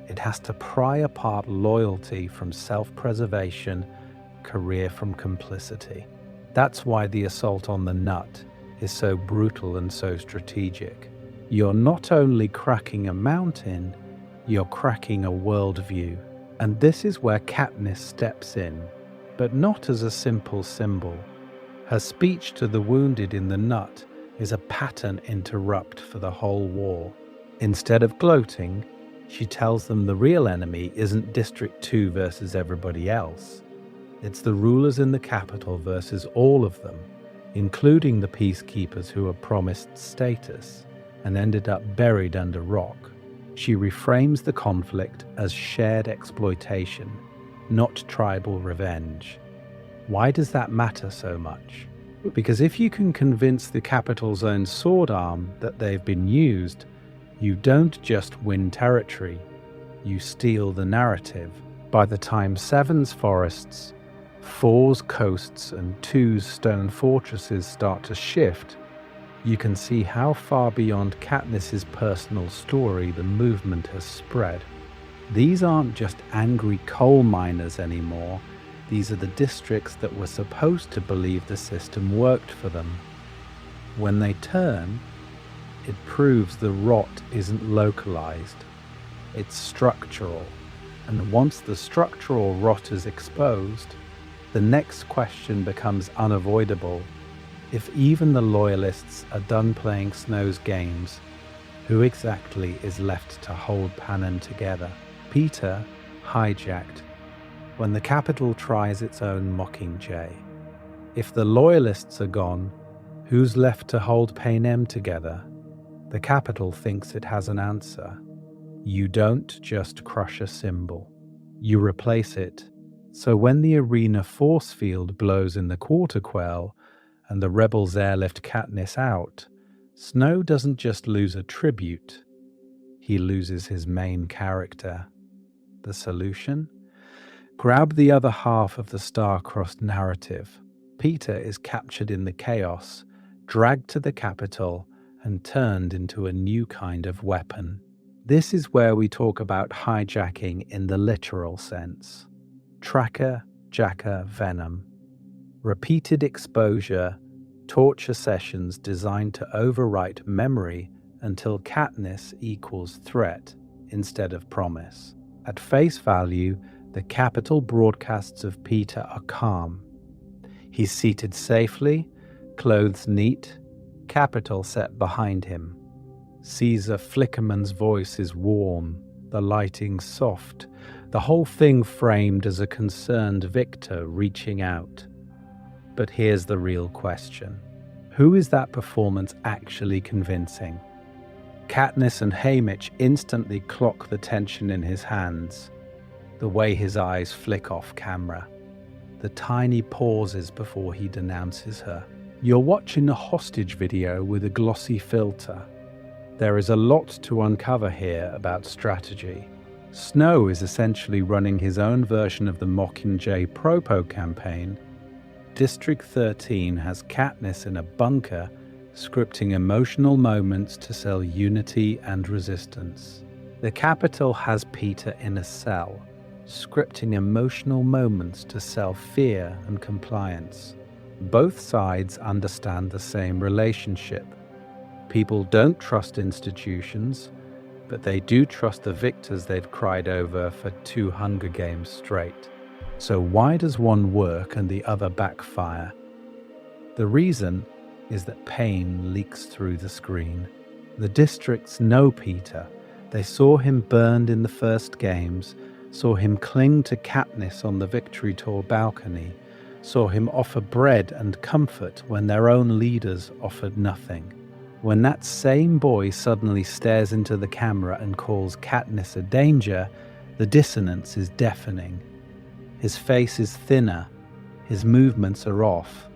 It has to pry apart loyalty from self-preservation, career from complicity. That's why the assault on the nut is so brutal and so strategic. You're not only cracking a mountain, you're cracking a worldview. And this is where Katniss steps in, but not as a simple symbol. Her speech to the wounded in the nut is a pattern interrupt for the whole war. Instead of gloating, she tells them the real enemy isn't District 2 versus everybody else. It's the rulers in the capital versus all of them, including the peacekeepers who were promised status and ended up buried under rock. She reframes the conflict as shared exploitation, not tribal revenge. Why does that matter so much? Because if you can convince the capital's own sword arm that they've been used, you don't just win territory, you steal the narrative. By the time 7's forests, 4's coasts, and 2's stone fortresses start to shift, you can see how far beyond Katniss's personal story the movement has spread. These aren't just angry coal miners anymore. These are the districts that were supposed to believe the system worked for them. When they turn, it proves the rot isn't localized, it's structural. And once the structural rot is exposed, the next question becomes unavoidable. If even the loyalists are done playing Snow's games, who exactly is left to hold Panem together? Peter, hijacked, when the capital tries its own Mockingjay. If the loyalists are gone, who's left to hold Panem together? The capital thinks it has an answer. You don't just crush a symbol, you replace it. So when the arena force field blows in the quarter quell and the rebels airlift Katniss out, Snow doesn't just lose a tribute, he loses his main character. The solution? Grab the other half of the star-crossed narrative. Peter is captured in the chaos, dragged to the capital, and turned into a new kind of weapon. This is where we talk about hijacking in the literal sense. Tracker, jacker, venom. Repeated exposure, torture sessions designed to overwrite memory until Katniss equals threat instead of promise. At face value, the capital broadcasts of Peter are calm. He's seated safely, clothes neat, capital set behind him. Caesar Flickerman's voice is warm, the lighting soft, the whole thing framed as a concerned victor reaching out. But here's the real question. Who is that performance actually convincing? Katniss and Haymitch instantly clock the tension in his hands, the way his eyes flick off camera, the tiny pauses before he denounces her. You're watching a hostage video with a glossy filter. There is a lot to uncover here about strategy. Snow is essentially running his own version of the Mockingjay Propo campaign. District 13 has Katniss in a bunker, scripting emotional moments to sell unity and resistance. The capital has Peter in a cell, scripting emotional moments to sell fear and compliance. Both sides understand the same relationship. People don't trust institutions, but they do trust the victors they've cried over for 2 Hunger Games straight. So why does one work and the other backfire? The reason is that pain leaks through the screen. The districts know Peter. They saw him burned in the first games, saw him cling to Katniss on the Victory Tour balcony, saw him offer bread and comfort when their own leaders offered nothing. When that same boy suddenly stares into the camera and calls Katniss a danger, the dissonance is deafening. His face is thinner, his movements are off,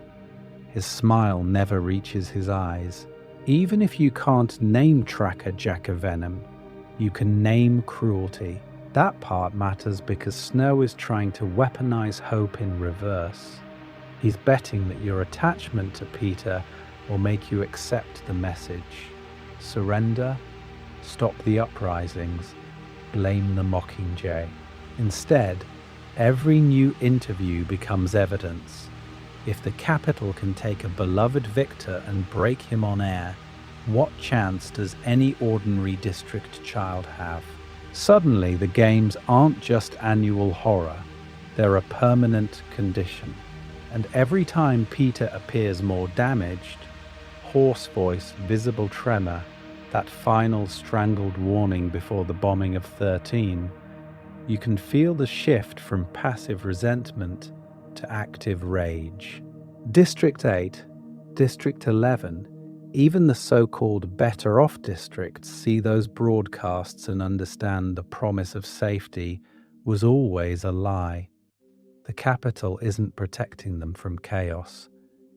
his smile never reaches his eyes. Even if you can't name Tracker Jack of Venom, you can name cruelty. That part matters because Snow is trying to weaponize hope in reverse. He's betting that your attachment to Peter will make you accept the message. Surrender, stop the uprisings, blame the Mockingjay. Instead, every new interview becomes evidence. If the Capitol can take a beloved victor and break him on air, what chance does any ordinary district child have? Suddenly, the games aren't just annual horror, they're a permanent condition. And every time Peter appears more damaged, hoarse voice, visible tremor, that final strangled warning before the bombing of 13, you can feel the shift from passive resentment to active rage. District 8, District 11, even the so-called better-off districts see those broadcasts and understand the promise of safety was always a lie. The Capitol isn't protecting them from chaos.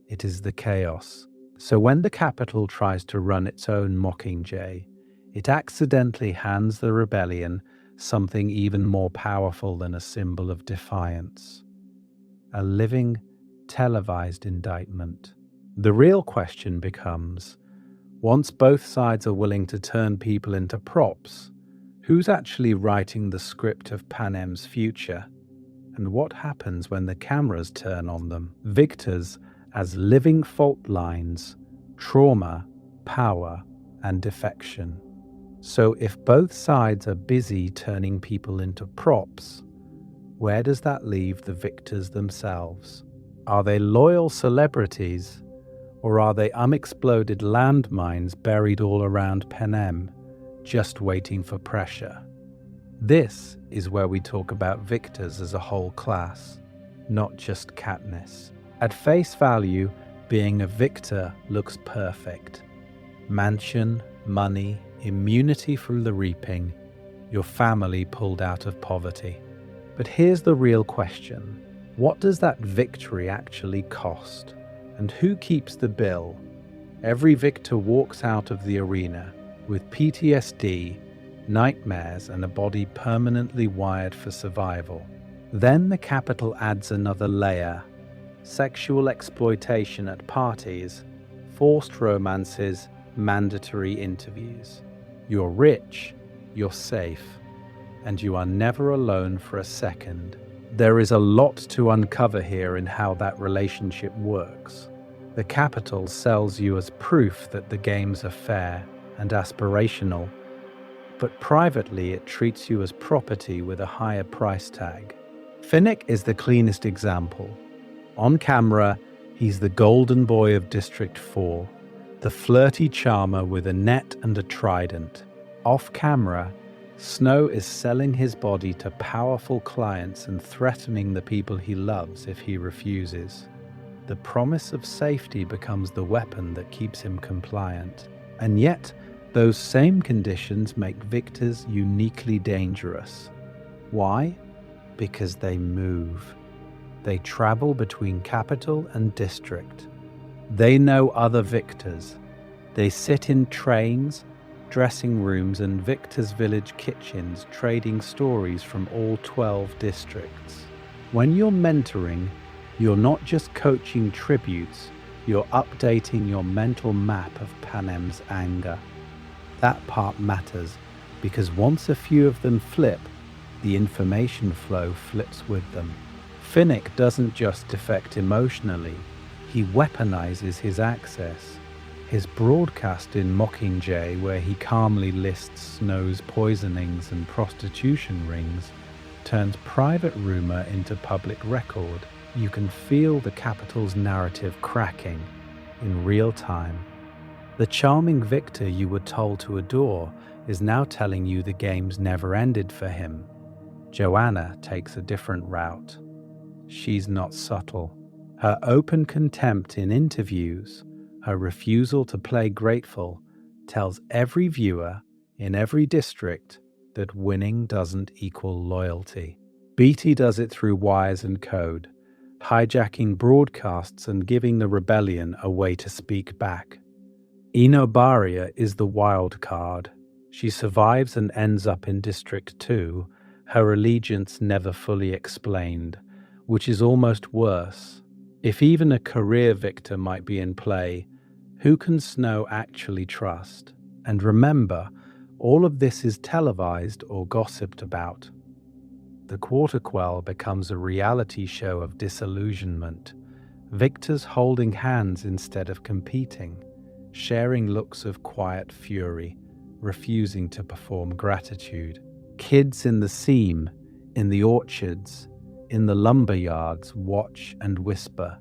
It is the chaos. So when the Capitol tries to run its own Mockingjay, it accidentally hands the rebellion something even more powerful than a symbol of defiance. A living, televised indictment. The real question becomes, once both sides are willing to turn people into props, who's actually writing the script of Panem's future? And what happens when the cameras turn on them? Victors as living fault lines, trauma, power, and defection. So if both sides are busy turning people into props, where does that leave the victors themselves? Are they loyal celebrities, or are they unexploded landmines buried all around Panem, just waiting for pressure? This is where we talk about victors as a whole class, not just Katniss. At face value, being a victor looks perfect. Mansion, money, immunity from the reaping, your family pulled out of poverty. But here's the real question. What does that victory actually cost? And who keeps the bill? Every victor walks out of the arena with PTSD, nightmares, and a body permanently wired for survival. Then the Capitol adds another layer: sexual exploitation at parties, forced romances, mandatory interviews. You're rich, you're safe, and you are never alone for a second. There is a lot to uncover here in how that relationship works. The Capitol sells you as proof that the games are fair and aspirational, but privately it treats you as property with a higher price tag. Finnick is the cleanest example. On camera, he's the golden boy of District 4, the flirty charmer with a net and a trident. Off camera, Snow is selling his body to powerful clients and threatening the people he loves if he refuses. The promise of safety becomes the weapon that keeps him compliant. And yet, those same conditions make victors uniquely dangerous. Why? Because they move. They travel between capital and district. They know other victors. They sit in trains, dressing rooms, and victors' village kitchens, trading stories from all 12 districts. When you're mentoring, you're not just coaching tributes, you're updating your mental map of Panem's anger. That part matters, because once a few of them flip, the information flow flips with them. Finnick doesn't just defect emotionally, he weaponizes his access. His broadcast in Mockingjay, where he calmly lists Snow's poisonings and prostitution rings, turns private rumor into public record. You can feel the Capitol's narrative cracking in real time. The charming victor you were told to adore is now telling you the game's never ended for him. Joanna takes a different route. She's not subtle. Her open contempt in interviews, her refusal to play grateful, tells every viewer in every district that winning doesn't equal loyalty. Beatty does it through wires and code, hijacking broadcasts and giving the rebellion a way to speak back. Enobaria is the wild card. She survives and ends up in District 2, her allegiance never fully explained, which is almost worse. If even a career victor might be in play, who can Snow actually trust? And remember, all of this is televised or gossiped about. The Quarter Quell becomes a reality show of disillusionment, victors holding hands instead of competing, sharing looks of quiet fury, refusing to perform gratitude. Kids in the seam, in the orchards, in the lumber yards watch and whisper.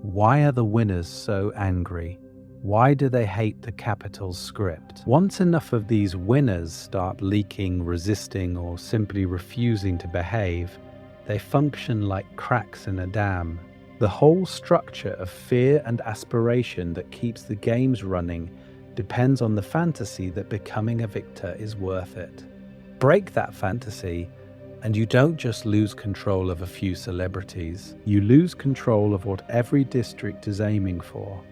Why are the winners so angry? Why do they hate the Capitol's script? Once enough of these winners start leaking, resisting, or simply refusing to behave, they function like cracks in a dam. The whole structure of fear and aspiration that keeps the games running depends on the fantasy that becoming a victor is worth it. Break that fantasy, and you don't just lose control of a few celebrities, you lose control of what every district is aiming for.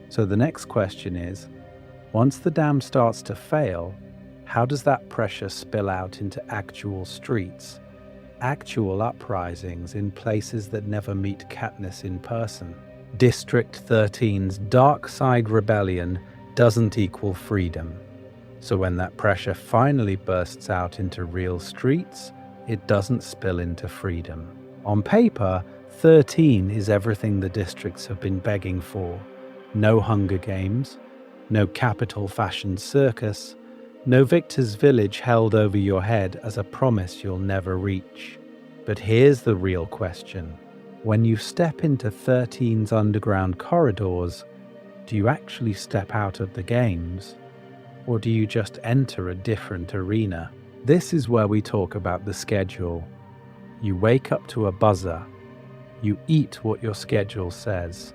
So the next question is, once the dam starts to fail, how does that pressure spill out into actual streets, actual uprisings in places that never meet Katniss in person? District 13's dark side rebellion doesn't equal freedom. So when that pressure finally bursts out into real streets, it doesn't spill into freedom. On paper, 13 is everything the districts have been begging for. No Hunger Games, no Capitol fashion circus, no Victor's Village held over your head as a promise you'll never reach. But here's the real question. When you step into 13's underground corridors, do you actually step out of the games? Or do you just enter a different arena? This is where we talk about the schedule. You wake up to a buzzer. You eat what your schedule says.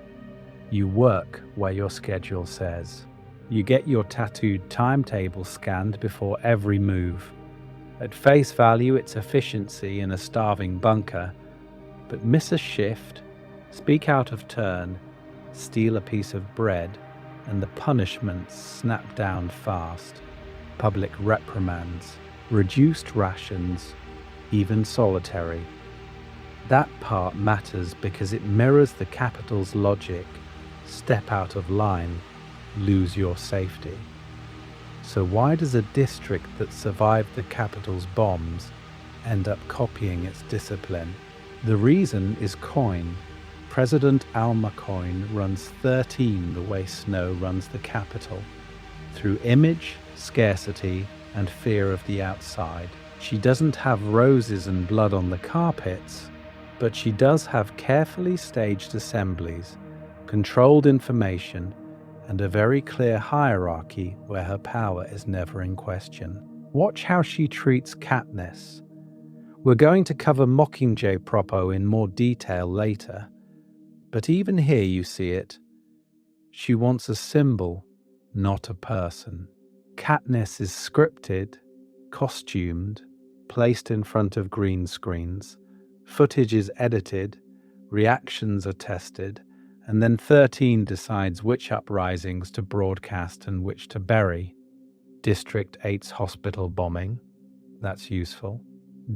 You work where your schedule says. You get your tattooed timetable scanned before every move. At face value, it's efficiency in a starving bunker. But miss a shift, speak out of turn, steal a piece of bread, and the punishments snap down fast. Public reprimands, reduced rations, even solitary. That part matters because it mirrors the Capitol's logic. Step out of line, lose your safety. So why does a district that survived the Capitol's bombs end up copying its discipline? The reason is coin. President Alma Coin runs 13 the way Snow runs the Capitol. Through image, scarcity, and fear of the outside. She doesn't have roses and blood on the carpets, but she does have carefully staged assemblies, controlled information, and a very clear hierarchy where her power is never in question. Watch how she treats Katniss. We're going to cover Mockingjay Propo in more detail later, but even here you see it. She wants a symbol, not a person. Katniss is scripted, costumed, placed in front of green screens. Footage is edited, reactions are tested, and then 13 decides which uprisings to broadcast and which to bury. District 8's hospital bombing. That's useful.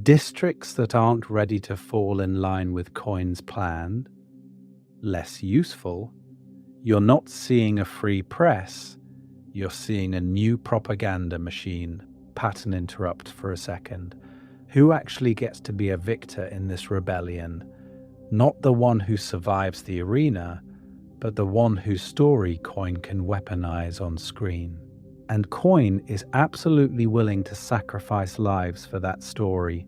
Districts that aren't ready to fall in line with Coin's plan. Less useful. You're not seeing a free press. You're seeing a new propaganda machine. Patten interrupt for a second. Who actually gets to be a victor in this rebellion? Not the one who survives the arena, but the one whose story Coin can weaponize on screen. And Coin is absolutely willing to sacrifice lives for that story.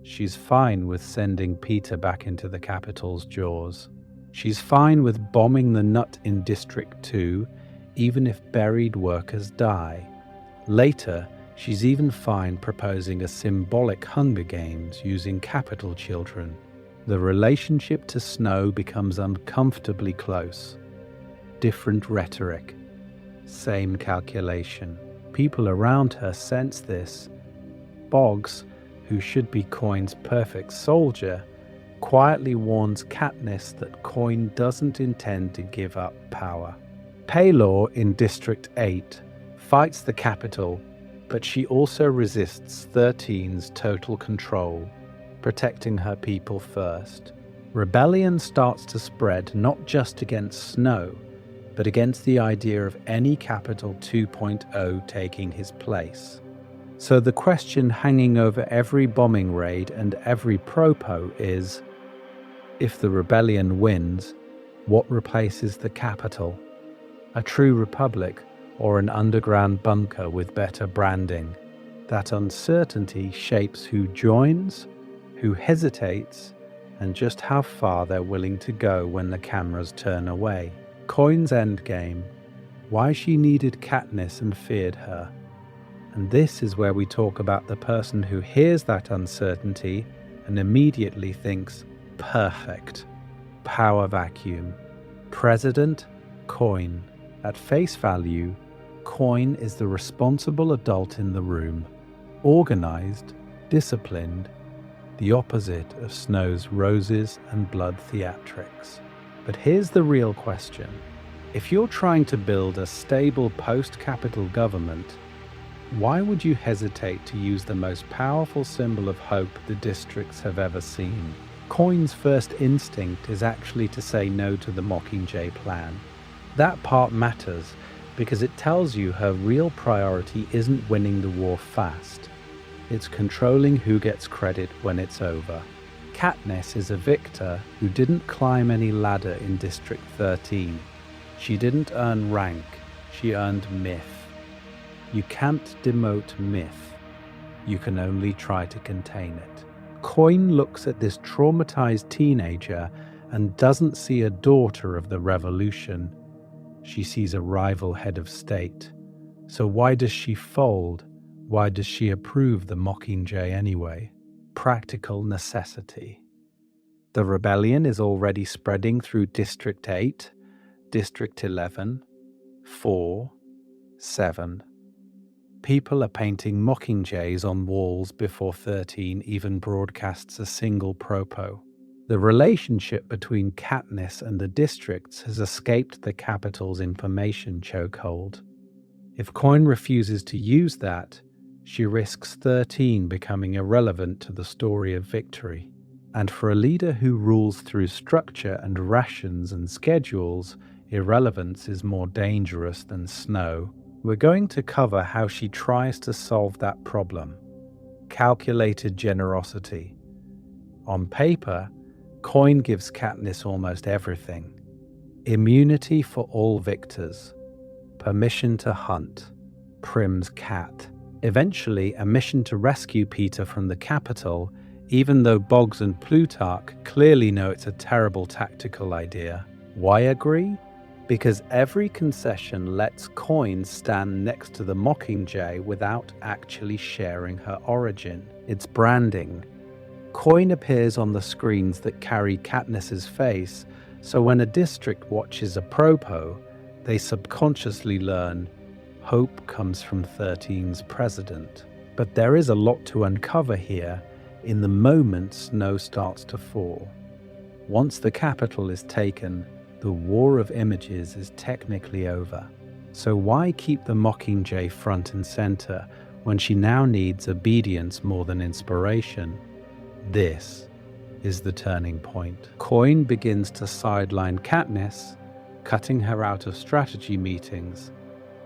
She's fine with sending Peter back into the Capitol's jaws. She's fine with bombing the nut in District 2, even if buried workers die. Later, she's even fine proposing a symbolic Hunger Games using Capitol children. The relationship to Snow becomes uncomfortably close. Different rhetoric, same calculation. People around her sense this. Boggs, who should be Coin's perfect soldier, quietly warns Katniss that Coin doesn't intend to give up power. Paylor in District 8 fights the Capitol, but she also resists 13's total control, protecting her people first. Rebellion starts to spread not just against Snow, but against the idea of any Capitol 2.0 taking his place. So the question hanging over every bombing raid and every propo is, if the rebellion wins, what replaces the Capitol? A true republic or an underground bunker with better branding? That uncertainty shapes who joins, who hesitates, and just how far they're willing to go when the cameras turn away. Coin's endgame, why she needed Katniss and feared her. And this is where we talk about the person who hears that uncertainty and immediately thinks, perfect. Power vacuum. President, Coin. At face value, Coin is the responsible adult in the room. Organized, disciplined, the opposite of Snow's roses and blood theatrics. But here's the real question. If you're trying to build a stable post-Capitol government, why would you hesitate to use the most powerful symbol of hope the districts have ever seen? Coin's first instinct is actually to say no to the Mockingjay plan. That part matters because it tells you her real priority isn't winning the war fast. It's controlling who gets credit when it's over. Katniss is a victor who didn't climb any ladder in District 13. She didn't earn rank, she earned myth. You can't demote myth. You can only try to contain it. Coin looks at this traumatized teenager and doesn't see a daughter of the revolution. She sees a rival head of state. So why does she fold? Why does she approve the Mockingjay anyway? Practical necessity. The rebellion is already spreading through District 8, District 11, 4, 7. People are painting Mockingjays on walls before 13 even broadcasts a single propo. The relationship between Katniss and the districts has escaped the Capitol's information chokehold. If Coin refuses to use that, she risks 13 becoming irrelevant to the story of victory. And for a leader who rules through structure and rations and schedules, irrelevance is more dangerous than Snow. We're going to cover how she tries to solve that problem. Calculated generosity. On paper, Coin gives Katniss almost everything. Immunity for all victors. Permission to hunt. Prim's cat. Eventually, a mission to rescue Peter from the Capitol, even though Boggs and Plutarch clearly know it's a terrible tactical idea. Why agree? Because every concession lets Coin stand next to the Mockingjay without actually sharing her origin. It's branding. Coin appears on the screens that carry Katniss's face, so when a district watches a propo, they subconsciously learn hope comes from 13's president. But there is a lot to uncover here in the moment Snow starts to fall. Once the Capitol is taken, the war of images is technically over. So why keep the Mockingjay front and center when she now needs obedience more than inspiration? This is the turning point. Coin begins to sideline Katniss, cutting her out of strategy meetings,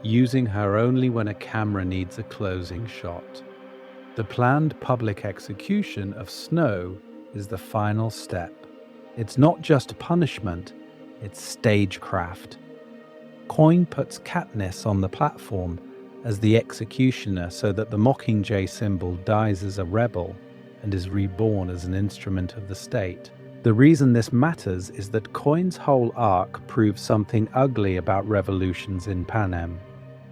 using her only when a camera needs a closing shot. The planned public execution of Snow is the final step. It's not just punishment, it's stagecraft. Coin puts Katniss on the platform as the executioner so that the Mockingjay symbol dies as a rebel, and is reborn as an instrument of the state. The reason this matters is that Coin's whole arc proves something ugly about revolutions in Panem.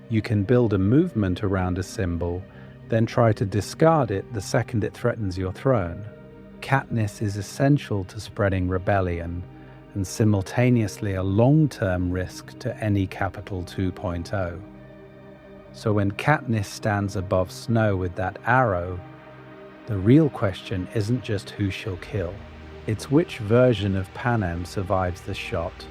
You can build a movement around a symbol, then try to discard it the second it threatens your throne. Katniss is essential to spreading rebellion, and simultaneously a long-term risk to any Capital 2.0. So when Katniss stands above Snow with that arrow, the real question isn't just who she'll kill. It's which version of Panem survives the shot.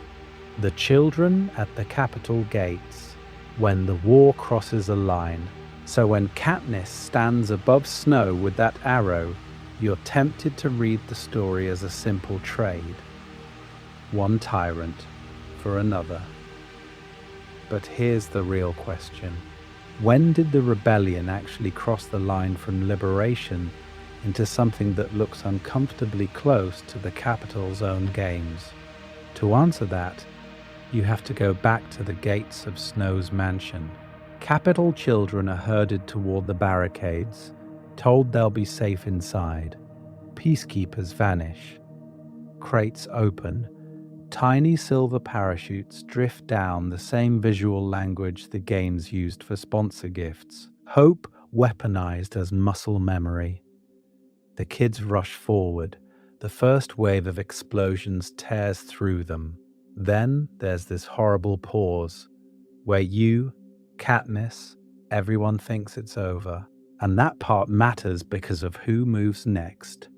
The children at the Capitol gates, when the war crosses a line. So when Katniss stands above Snow with that arrow, you're tempted to read the story as a simple trade. One tyrant for another. But here's the real question. When did the rebellion actually cross the line from liberation into something that looks uncomfortably close to the Capitol's own games? To answer that, you have to go back to the gates of Snow's mansion. Capitol children are herded toward the barricades, told they'll be safe inside. Peacekeepers vanish. Crates open. Tiny silver parachutes drift down, the same visual language the games used for sponsor gifts. Hope weaponized as muscle memory. The kids rush forward. The first wave of explosions tears through them. Then there's this horrible pause, where you, Katniss, everyone thinks it's over. And that part matters because of who moves next.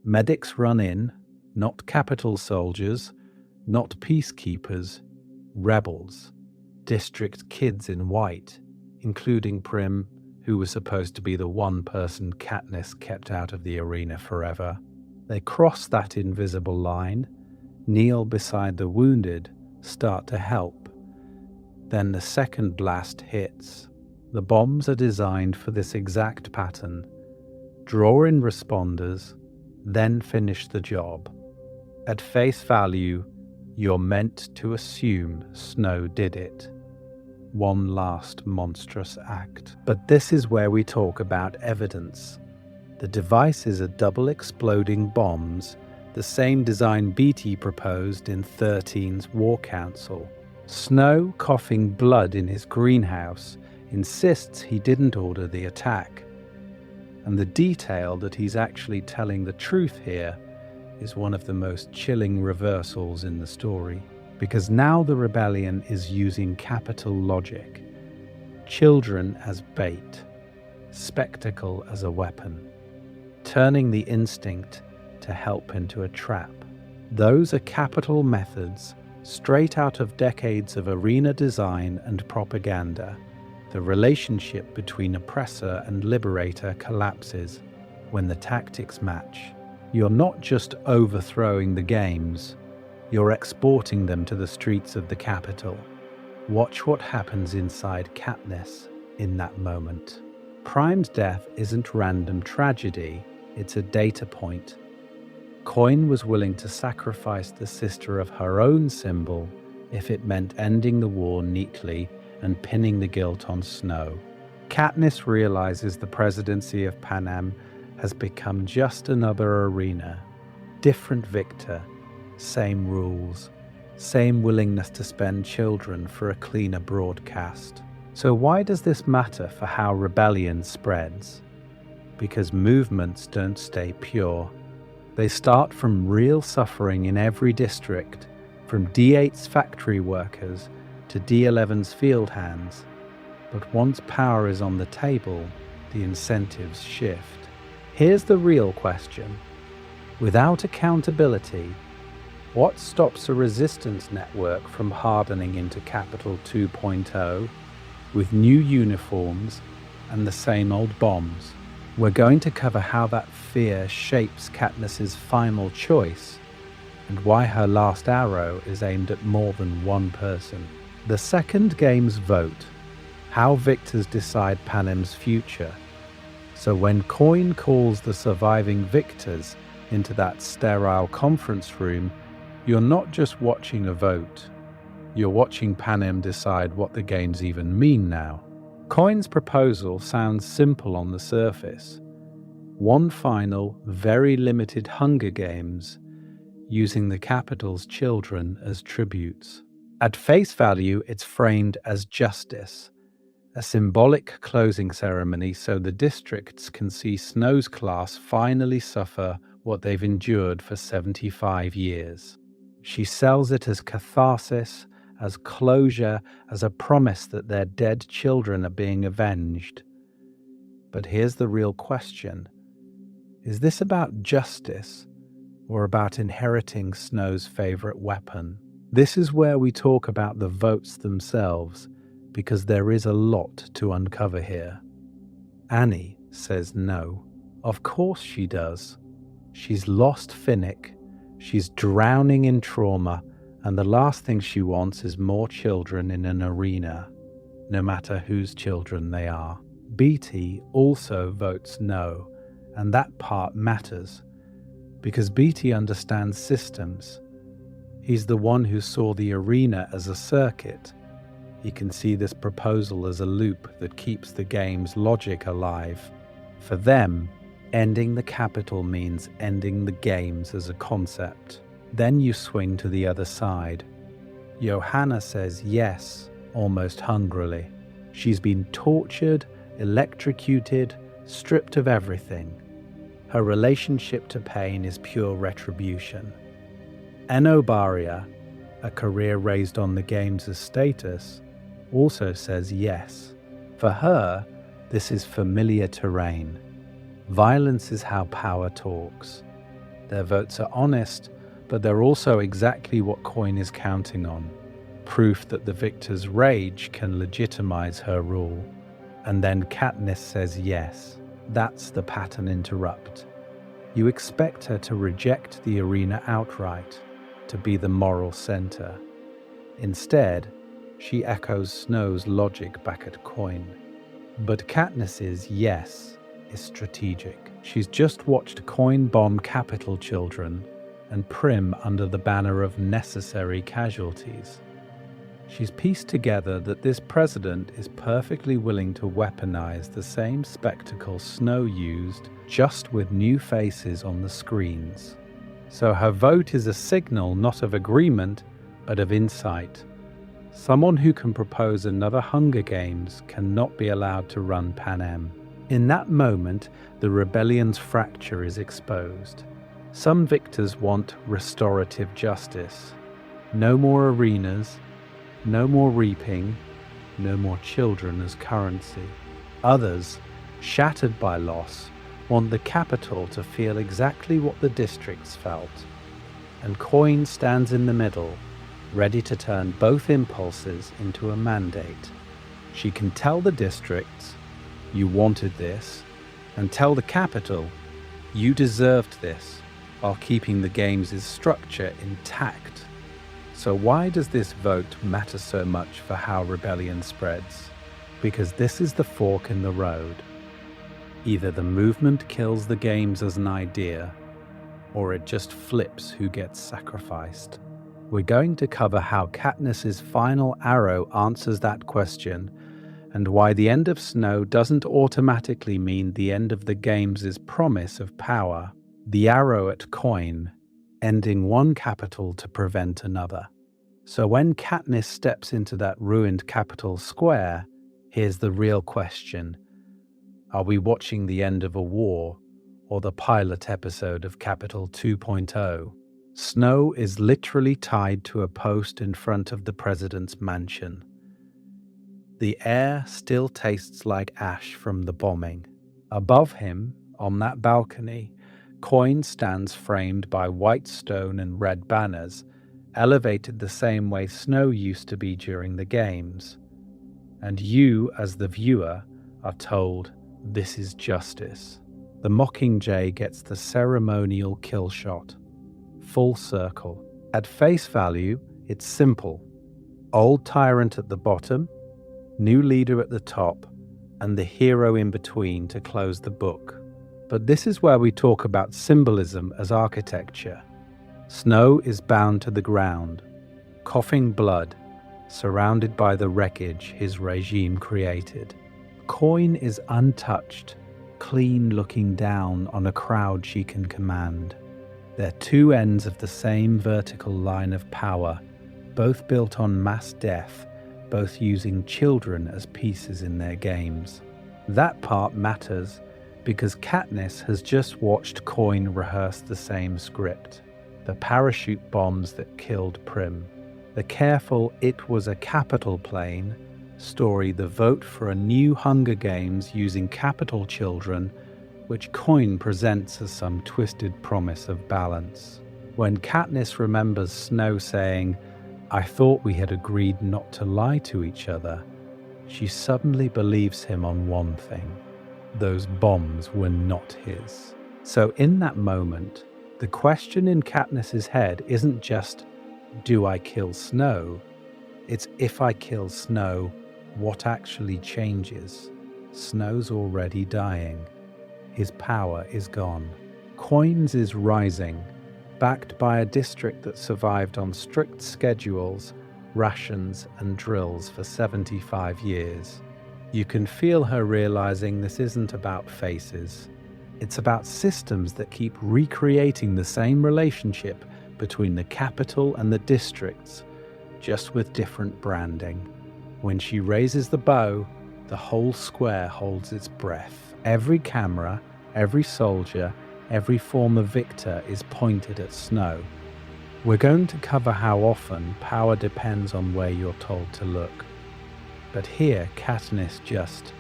Medics run in, not Capitol soldiers, not peacekeepers, rebels, district kids in white, including Prim, who was supposed to be the one person Katniss kept out of the arena forever. They cross that invisible line, kneel beside the wounded, start to help. Then the second blast hits. The bombs are designed for this exact pattern. Draw in responders, then finish the job. At face value, you're meant to assume Snow did it. One last monstrous act. But this is where we talk about evidence. The devices are double exploding bombs, the same design Beatty proposed in 13's War Council. Snow, coughing blood in his greenhouse, insists he didn't order the attack. And the detail that he's actually telling the truth here is one of the most chilling reversals in the story, because now the rebellion is using capital logic. Children as bait, spectacle as a weapon, turning the instinct to help into a trap. Those are capital methods straight out of decades of arena design and propaganda. The relationship between oppressor and liberator collapses when the tactics match. You're not just overthrowing the games, you're exporting them to the streets of the capital. Watch what happens inside Katniss in that moment. Prime's death isn't random tragedy, it's a data point. Coin was willing to sacrifice the sister of her own symbol if it meant ending the war neatly and pinning the guilt on Snow. Katniss realizes the presidency of Panem has become just another arena. Different victor, same rules, same willingness to spend children for a cleaner broadcast. So why does this matter for how rebellion spreads? Because movements don't stay pure. They start from real suffering in every district, from D8's factory workers to D11's field hands. But once power is on the table, the incentives shift. Here's the real question. Without accountability, what stops a resistance network from hardening into Capital 2.0 with new uniforms and the same old bombs? We're going to cover how that fear shapes Katniss's final choice and why her last arrow is aimed at more than one person. The second game's vote, how victors decide Panem's future. So when Coin calls the surviving victors into that sterile conference room, you're not just watching a vote, you're watching Panem decide what the games even mean now. Coin's proposal sounds simple on the surface. One final, very limited Hunger Games, using the Capitol's children as tributes. At face value, it's framed as justice, a symbolic closing ceremony so the districts can see Snow's class finally suffer what they've endured for 75 years. She sells it as catharsis, as closure, as a promise that their dead children are being avenged. But here's the real question. Is this about justice or about inheriting Snow's favorite weapon? This is where we talk about the votes themselves, because there is a lot to uncover here. Annie says no. Of course she does. She's lost Finnick, she's drowning in trauma, and the last thing she wants is more children in an arena, no matter whose children they are. Beatty also votes no, and that part matters, because Beatty understands systems. He's the one who saw the arena as a circuit. He can see this proposal as a loop that keeps the game's logic alive. For them, ending the Capitol means ending the games as a concept. Then you swing to the other side. Johanna says yes, almost hungrily. She's been tortured, electrocuted, stripped of everything. Her relationship to pain is pure retribution. Enobaria, a career raised on the games' status, also says yes. For her, this is familiar terrain. Violence is how power talks. Their votes are honest, but they're also exactly what Coin is counting on. Proof that the victor's rage can legitimize her rule. And then Katniss says yes. That's the pattern interrupt. You expect her to reject the arena outright, to be the moral center. Instead, she echoes Snow's logic back at Coin. But Katniss's yes is strategic. She's just watched Coin bomb Capitol children and Prim under the banner of necessary casualties. She's pieced together that this president is perfectly willing to weaponize the same spectacle Snow used, just with new faces on the screens. So her vote is a signal not of agreement, but of insight. Someone who can propose another Hunger Games cannot be allowed to run Panem. In that moment, the rebellion's fracture is exposed. Some victors want restorative justice. No more arenas, no more reaping, no more children as currency. Others, shattered by loss, want the Capitol to feel exactly what the districts felt. And Coin stands in the middle, ready to turn both impulses into a mandate. She can tell the districts, you wanted this, and tell the Capitol, you deserved this, while keeping the games' structure intact. So why does this vote matter so much for how rebellion spreads? Because this is the fork in the road. Either the movement kills the games as an idea, or it just flips who gets sacrificed. We're going to cover how Katniss's final arrow answers that question, and why the end of Snow doesn't automatically mean the end of the games' promise of power. The arrow at Coin, ending one Capitol to prevent another. So when Katniss steps into that ruined Capitol Square, here's the real question. Are we watching the end of a war, or the pilot episode of Capitol 2.0? Snow is literally tied to a post in front of the president's mansion. The air still tastes like ash from the bombing. Above him, on that balcony, Coin stands framed by white stone and red banners, elevated the same way Snow used to be during the games. And you, as the viewer, are told, this is justice. The Mockingjay gets the ceremonial kill shot. Full circle. At face value, it's simple. Old tyrant at the bottom, new leader at the top, and the hero in between to close the book. But this is where we talk about symbolism as architecture. Snow is bound to the ground, coughing blood, surrounded by the wreckage his regime created. Coin is untouched, clean looking down on a crowd she can command. They're two ends of the same vertical line of power, both built on mass death, both using children as pieces in their games. That part matters because Katniss has just watched Coin rehearse the same script. The parachute bombs that killed Prim, the careful "it was a capital plane" story, the vote for a new Hunger Games using capital children, which Coin presents as some twisted promise of balance. When Katniss remembers Snow saying, "I thought we had agreed not to lie to each other," she suddenly believes him on one thing: those bombs were not his. So in that moment, the question in Katniss's head isn't just, do I kill Snow? It's, if I kill Snow, what actually changes? Snow's already dying. His power is gone. Coins is rising, backed by a district that survived on strict schedules, rations, and drills for 75 years. You can feel her realizing this isn't about faces. It's about systems that keep recreating the same relationship between the capital and the districts, just with different branding. When she raises the bow, the whole square holds its breath. Every camera, every soldier, every former victor is pointed at Snow. We're going to cover how often power depends on where you're told to look. But here, Katniss just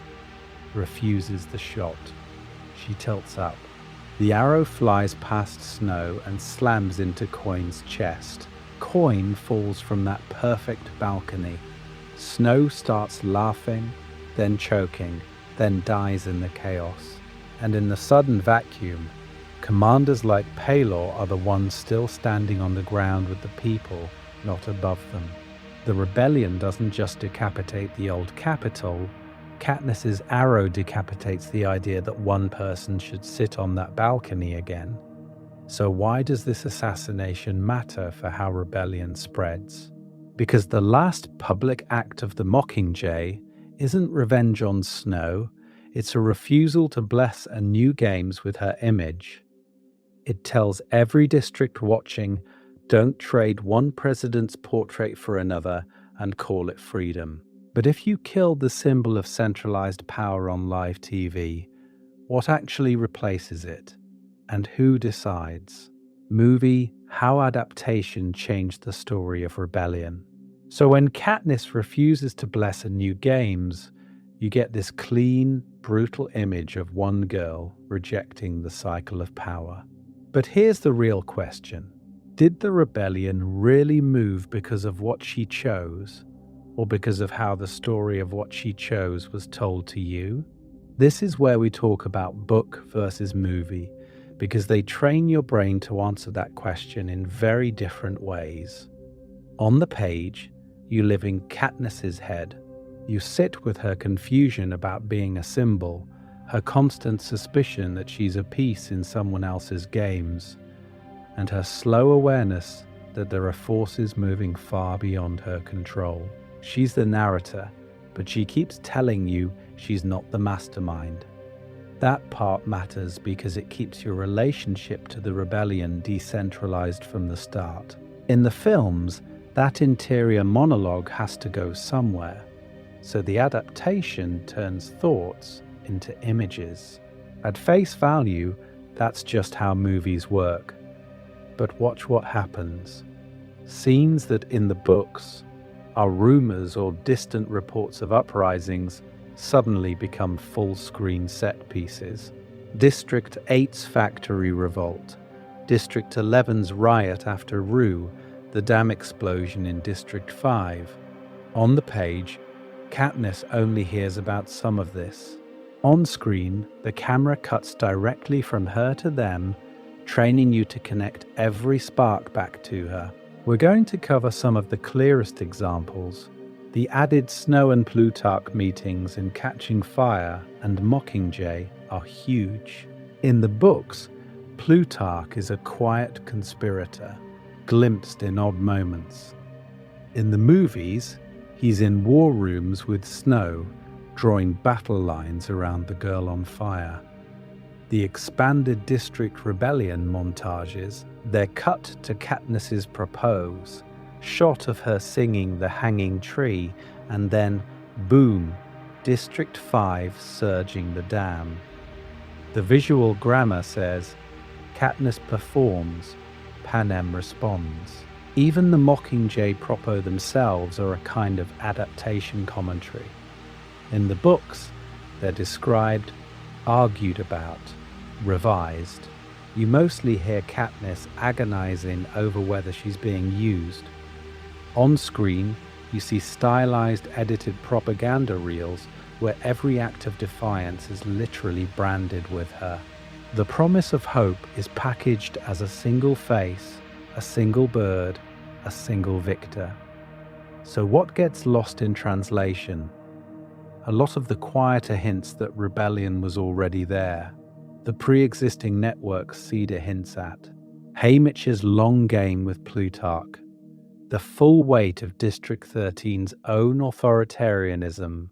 refuses the shot. She tilts up. The arrow flies past Snow and slams into Coin's chest. Coin falls from that perfect balcony. Snow starts laughing, then choking, then dies in the chaos. And in the sudden vacuum, commanders like Paylor are the ones still standing on the ground with the people, not above them. The rebellion doesn't just decapitate the old capital. Katniss's arrow decapitates the idea that one person should sit on that balcony again. So why does this assassination matter for how rebellion spreads? Because the last public act of the Mockingjay isn't revenge on Snow, it's a refusal to bless a new games with her image. It tells every district watching, don't trade one president's portrait for another and call it freedom. But if you killed the symbol of centralized power on live TV, what actually replaces it? And who decides? Movie, how adaptation changed the story of rebellion. So when Katniss refuses to bless a new games, you get this clean, brutal image of one girl rejecting the cycle of power. But here's the real question. Did the rebellion really move because of what she chose, or because of how the story of what she chose was told to you? This is where we talk about book versus movie, because they train your brain to answer that question in very different ways. On the page, you live in Katniss's head. You sit with her confusion about being a symbol, her constant suspicion that she's a piece in someone else's games, and her slow awareness that there are forces moving far beyond her control. She's the narrator, but she keeps telling you she's not the mastermind. That part matters because it keeps your relationship to the rebellion decentralized from the start. In the films, that interior monologue has to go somewhere, so the adaptation turns thoughts into images. At face value, that's just how movies work. But watch what happens. Scenes that in the books are rumors or distant reports of uprisings suddenly become full-screen set pieces. District 8's factory revolt, District 11's riot after Rue, the dam explosion in District 5. On the page, Katniss only hears about some of this. On screen, the camera cuts directly from her to them, training you to connect every spark back to her. We're going to cover some of the clearest examples. The added Snow and Plutarch meetings in Catching Fire and Mockingjay are huge. In the books, Plutarch is a quiet conspirator, glimpsed in odd moments. In the movies, he's in war rooms with Snow, drawing battle lines around the girl on fire. The expanded district rebellion montages, they're cut to Katniss's propose, shot of her singing The Hanging Tree, and then, boom, District 5 surging the dam. The visual grammar says, Katniss performs, Panem responds. Even the Mockingjay propo themselves are a kind of adaptation commentary. In the books, they're described, argued about, revised. You mostly hear Katniss agonizing over whether she's being used. On screen, you see stylized, edited propaganda reels where every act of defiance is literally branded with her. The promise of hope is packaged as a single face, a single bird, a single victor. So what gets lost in translation? A lot of the quieter hints that rebellion was already there. The pre-existing networks Cedar hints at. Haymitch's long game with Plutarch. The full weight of District 13's own authoritarianism,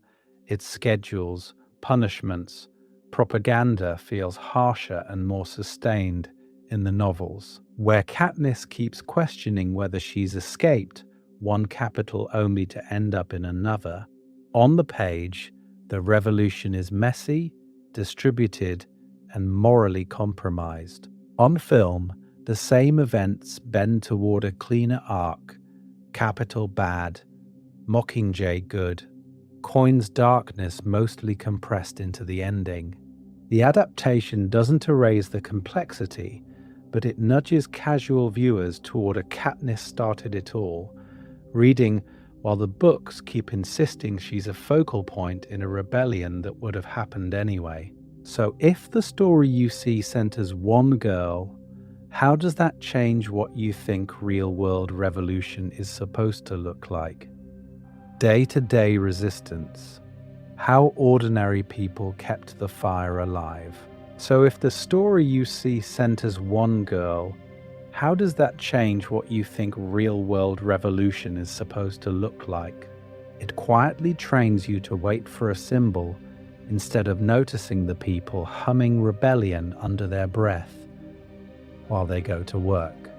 its schedules, punishments, propaganda feels harsher and more sustained in the novels, where Katniss keeps questioning whether she's escaped one capital only to end up in another. On the page, the revolution is messy, distributed, and morally compromised. On film, the same events bend toward a cleaner arc, capital bad, Mockingjay good, Coin's darkness mostly compressed into the ending. The adaptation doesn't erase the complexity, but it nudges casual viewers toward a Katniss started it all, reading while the books keep insisting she's a focal point in a rebellion that would have happened anyway. So if the story you see centers one girl, how does that change what you think real-world revolution is supposed to look like? Day-to-day resistance. How ordinary people kept the fire alive. So if the story you see centers one girl, how does that change what you think real-world revolution is supposed to look like? It quietly trains you to wait for a symbol instead of noticing the people humming rebellion under their breath while they go to work.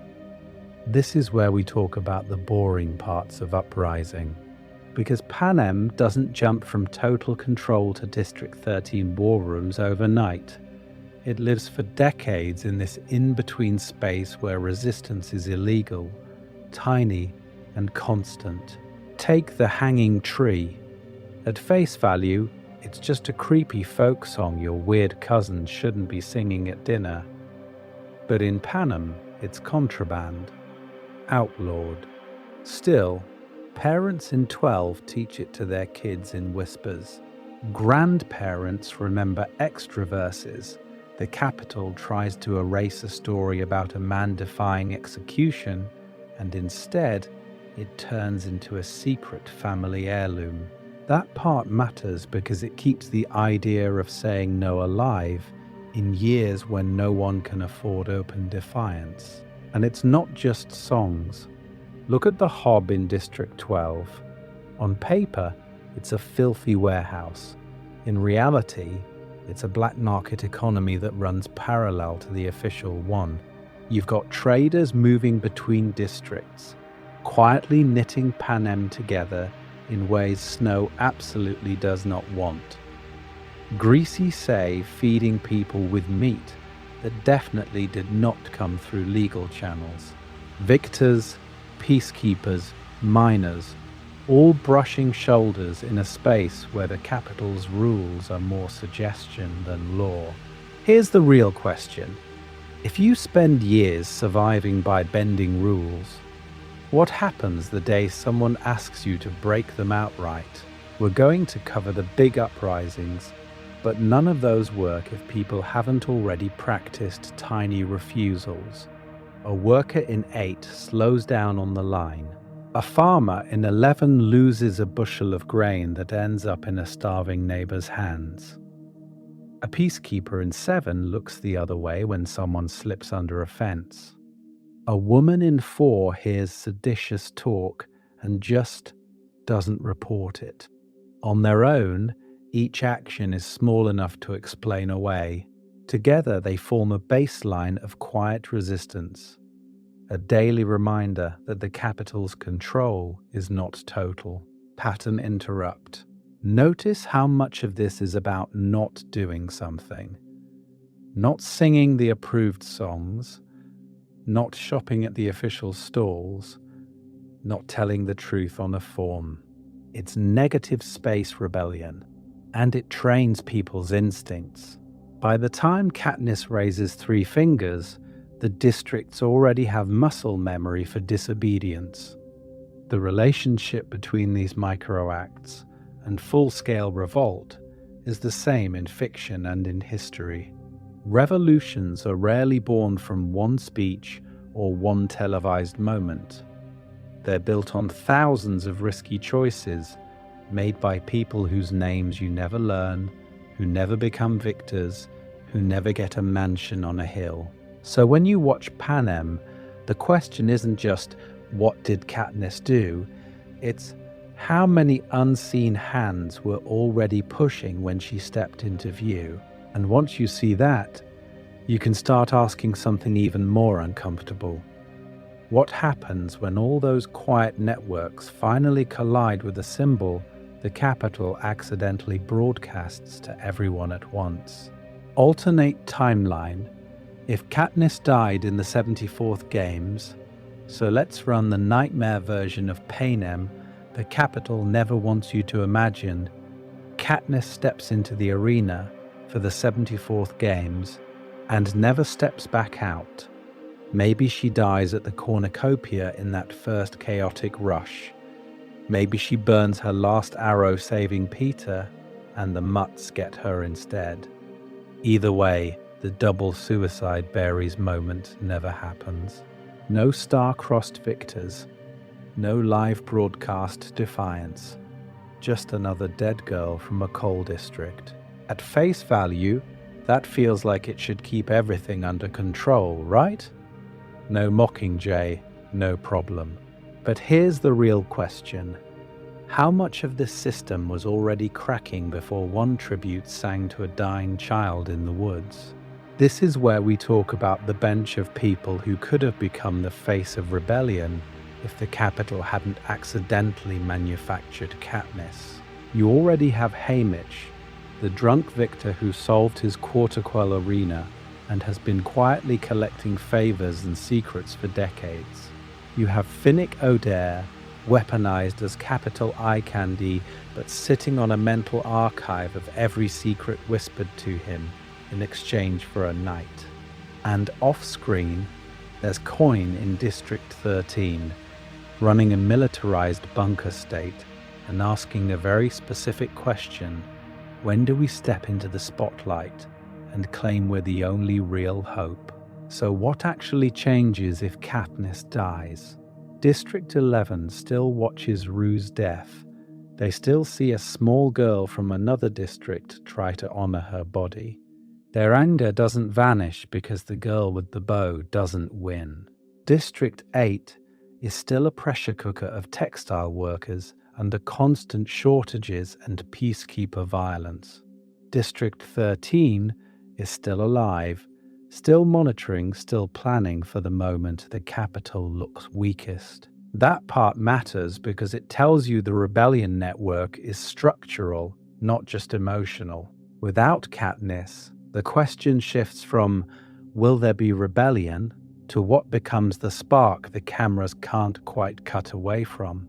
This is where we talk about the boring parts of Uprising, because Panem doesn't jump from total control to District 13 war rooms overnight. It lives for decades in this in-between space where resistance is illegal, tiny, and constant. Take The Hanging Tree. At face value, it's just a creepy folk song your weird cousin shouldn't be singing at dinner. But in Panem, it's contraband, outlawed. Still, parents in 12 teach it to their kids in whispers. Grandparents remember extra verses. The Capitol tries to erase a story about a man defying execution, and instead, it turns into a secret family heirloom. That part matters because it keeps the idea of saying no alive in years when no one can afford open defiance. And it's not just songs. Look at the Hob in District 12. On paper, it's a filthy warehouse. In reality, it's a black market economy that runs parallel to the official one. You've got traders moving between districts, quietly knitting Panem together in ways Snow absolutely does not want. Greasy Say feeding people with meat that definitely did not come through legal channels. Victors, peacekeepers, miners, all brushing shoulders in a space where the capital's rules are more suggestion than law. Here's the real question. If you spend years surviving by bending rules, what happens the day someone asks you to break them outright? We're going to cover the big uprisings, but none of those work if people haven't already practiced tiny refusals. A worker in 8 slows down on the line. A farmer in 11 loses a bushel of grain that ends up in a starving neighbor's hands. A peacekeeper in 7 looks the other way when someone slips under a fence. A woman in 4 hears seditious talk and just doesn't report it. On their own, each action is small enough to explain away. Together, they form a baseline of quiet resistance, a daily reminder that the capital's control is not total. Pattern interrupt. Notice how much of this is about not doing something. Not singing the approved songs, not shopping at the official stalls, not telling the truth on a form. It's negative space rebellion, and it trains people's instincts. By the time Katniss raises 3 fingers, the districts already have muscle memory for disobedience. The relationship between these microacts and full-scale revolt is the same in fiction and in history. Revolutions are rarely born from one speech or one televised moment. They're built on thousands of risky choices made by people whose names you never learn, who never become victors, who never get a mansion on a hill. So when you watch Panem, the question isn't just, what did Katniss do? It's, how many unseen hands were already pushing when she stepped into view? And once you see that, you can start asking something even more uncomfortable. What happens when all those quiet networks finally collide with a symbol the capital accidentally broadcasts to everyone at once? Alternate timeline. If Katniss died in the 74th Games, so let's run the nightmare version of Panem the capital never wants you to imagine. Katniss steps into the arena for the 74th Games and never steps back out. Maybe she dies at the cornucopia in that first chaotic rush. Maybe she burns her last arrow saving Peter and the mutts get her instead. Either way, the double suicide Barry's moment never happens. No star-crossed victors, no live broadcast defiance, just another dead girl from a coal district. At face value, that feels like it should keep everything under control, right? No Mockingjay, no problem. But here's the real question. How much of this system was already cracking before one tribute sang to a dying child in the woods? This is where we talk about the bench of people who could have become the face of rebellion if the capital hadn't accidentally manufactured Katniss. You already have Haymitch, the drunk victor who solved his quarter-quell arena and has been quietly collecting favors and secrets for decades. You have Finnick Odair, weaponized as capital eye candy, but sitting on a mental archive of every secret whispered to him in exchange for a night. And off-screen, there's Coin in District 13, running a militarized bunker state and asking a very specific question: when do we step into the spotlight and claim we're the only real hope? So what actually changes if Katniss dies? District 11 still watches Rue's death. They still see a small girl from another district try to honor her body. Their anger doesn't vanish because the girl with the bow doesn't win. District 8 is still a pressure cooker of textile workers under constant shortages and peacekeeper violence. District 13 is still alive, still monitoring, still planning for the moment the capital looks weakest. That part matters because it tells you the rebellion network is structural, not just emotional. Without Katniss, the question shifts from, will there be rebellion, to what becomes the spark the cameras can't quite cut away from.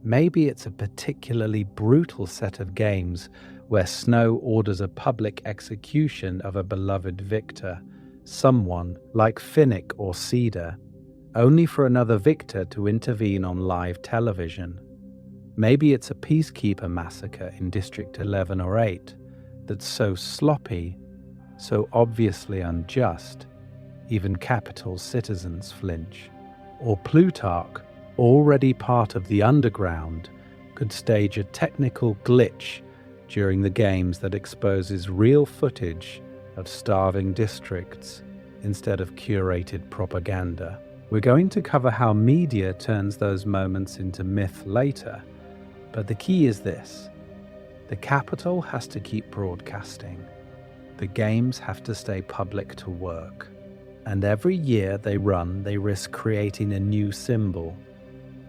Maybe it's a particularly brutal set of games where Snow orders a public execution of a beloved victor, someone like Finnick or Cedar, only for another victor to intervene on live television. Maybe it's a peacekeeper massacre in District 11 or 8 that's so sloppy, so obviously unjust, even capital citizens flinch. Or Plutarch, already part of the underground, could stage a technical glitch during the games that exposes real footage of starving districts instead of curated propaganda. We're going to cover how media turns those moments into myth later, but the key is this: the capital has to keep broadcasting. The games have to stay public to work. And every year they run, they risk creating a new symbol.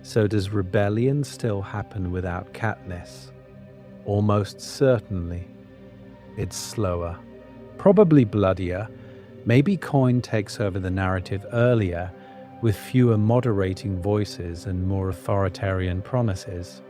So does rebellion still happen without Katniss? Almost certainly. It's slower, probably bloodier. Maybe Coin takes over the narrative earlier, with fewer moderating voices and more authoritarian promises.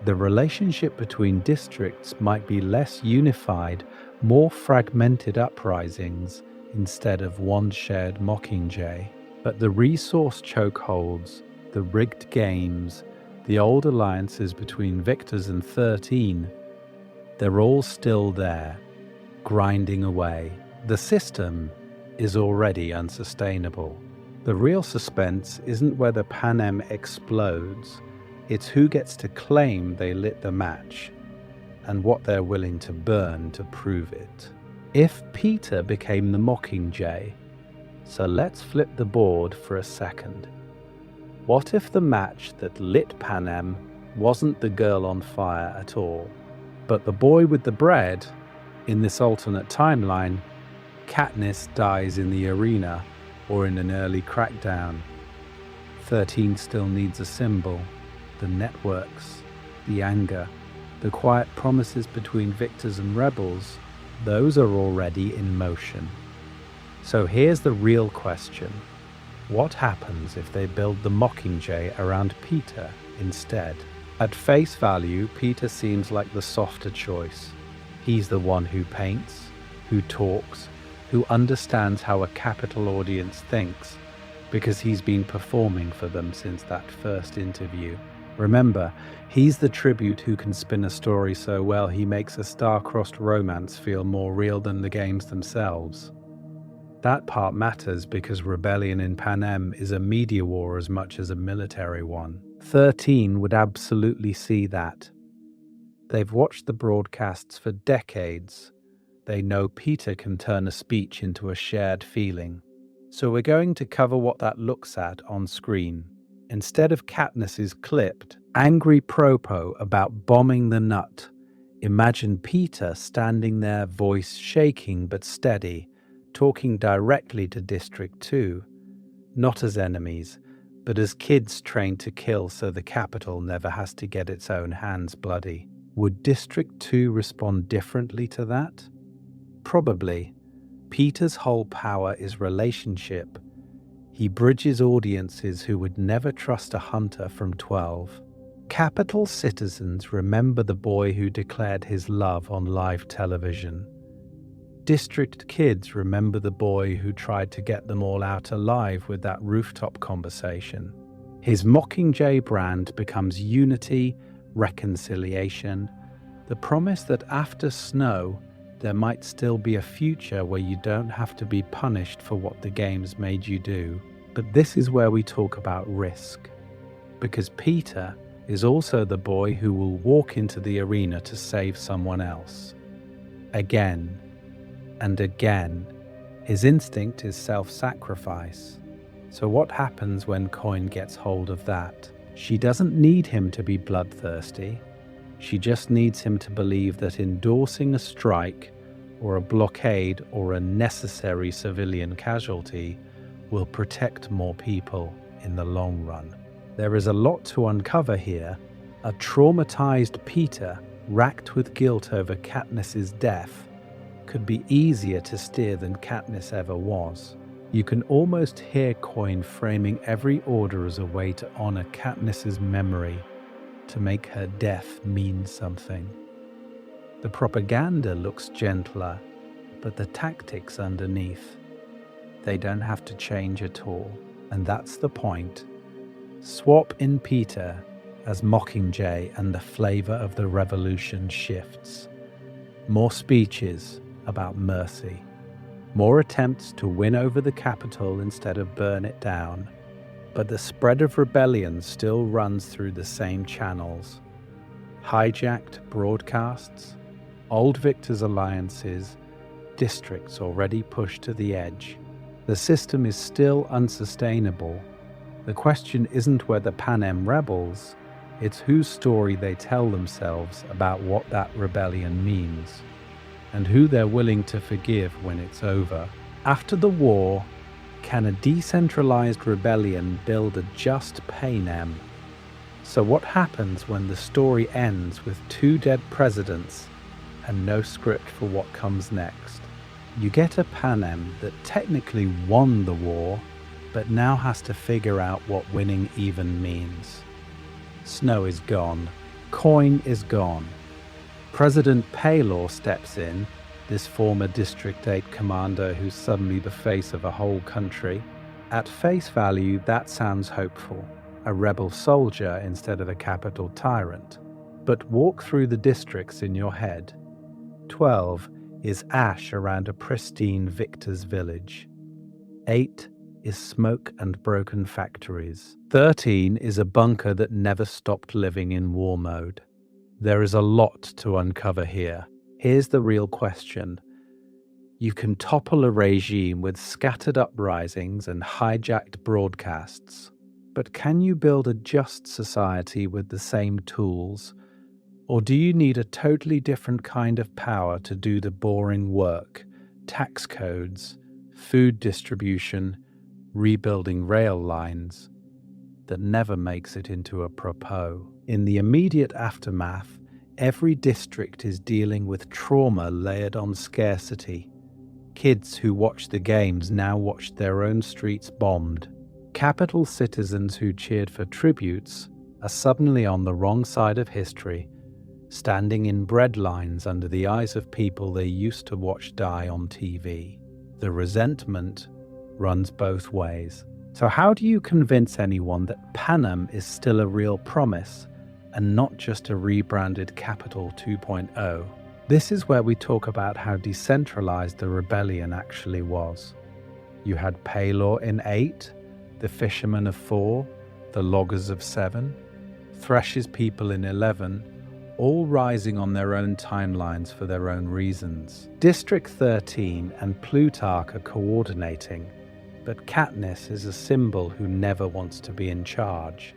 The relationship between districts might be less unified, more fragmented uprisings instead of one shared Mockingjay. But the resource chokeholds, the rigged games, the old alliances between Victors and 13, they're all still there, grinding away. The system is already unsustainable. The real suspense isn't whether Panem explodes, it's who gets to claim they lit the match and what they're willing to burn to prove it. If Peter became the Mockingjay, so let's flip the board for a second. What if the match that lit Panem wasn't the girl on fire at all, but the boy with the bread? In this alternate timeline, Katniss dies in the arena or in an early crackdown. 13 still needs a symbol. The networks, the anger, the quiet promises between victors and rebels, those are already in motion. So here's the real question. What happens if they build the Mockingjay around Peter instead? At face value, Peter seems like the softer choice. He's the one who paints, who talks, who understands how a capital audience thinks, because he's been performing for them since that first interview. Remember, he's the tribute who can spin a story so well he makes a star-crossed romance feel more real than the games themselves. That part matters because rebellion in Panem is a media war as much as a military one. 13 would absolutely see that. They've watched the broadcasts for decades. They know Peter can turn a speech into a shared feeling. So we're going to cover what that looks at on screen. Instead of Katniss's clipped, angry propo about bombing the nut, imagine Peter standing there, voice shaking but steady, talking directly to District 2, not as enemies, but as kids trained to kill so the capital never has to get its own hands bloody. Would District 2 respond differently to that? Probably. Peter's whole power is relationship. He bridges audiences who would never trust a hunter from 12. Capital citizens remember the boy who declared his love on live television. District kids remember the boy who tried to get them all out alive with that rooftop conversation. His Mockingjay brand becomes unity, reconciliation, the promise that after snow, there might still be a future where you don't have to be punished for what the games made you do. But this is where we talk about risk. Because Peter is also the boy who will walk into the arena to save someone else. Again and again. His instinct is self-sacrifice. So what happens when Coin gets hold of that? She doesn't need him to be bloodthirsty. She just needs him to believe that endorsing a strike or a blockade or a necessary civilian casualty will protect more people in the long run. There is a lot to uncover here. A traumatized Peter, racked with guilt over Katniss's death, could be easier to steer than Katniss ever was. You can almost hear Coin framing every order as a way to honor Katniss's memory, to make her death mean something. The propaganda looks gentler, but the tactics underneath, they don't have to change at all. And that's the point. Swap in Peter as Mockingjay and the flavor of the revolution shifts. More speeches about mercy. More attempts to win over the capital instead of burn it down. But the spread of rebellion still runs through the same channels. Hijacked broadcasts, old victors' alliances, districts already pushed to the edge. The system is still unsustainable. The question isn't whether Panem rebels, it's whose story they tell themselves about what that rebellion means. and who they're willing to forgive when it's over. After the war, can a decentralized rebellion build a just Panem? So what happens when the story ends with 2 dead presidents and no script for what comes next? You get a Panem that technically won the war, but now has to figure out what winning even means. Snow is gone. Coin is gone. President Paylor steps in, this former District 8 commander who's suddenly the face of a whole country. At face value, that sounds hopeful. A rebel soldier instead of a capital tyrant. But walk through the districts in your head. 12 is ash around a pristine victor's village. 8 is smoke and broken factories. 13 is a bunker that never stopped living in war mode. There is a lot to uncover here. Here's the real question. You can topple a regime with scattered uprisings and hijacked broadcasts. But can you build a just society with the same tools? Or do you need a totally different kind of power to do the boring work? Tax codes, food distribution, rebuilding rail lines that never makes it into a propos. In the immediate aftermath, every district is dealing with trauma layered on scarcity. Kids who watch the games now watch their own streets bombed. Capital citizens who cheered for tributes are suddenly on the wrong side of history, standing in bread lines under the eyes of people they used to watch die on TV. The resentment runs both ways. So how do you convince anyone that Panem is still a real promise and not just a rebranded Capital 2.0? This is where we talk about how decentralized the rebellion actually was. You had Paylor in 8, the fishermen of 4, the loggers of 7, Thresh's people in 11, all rising on their own timelines for their own reasons. District 13 and Plutarch are coordinating, but Katniss is a symbol who never wants to be in charge.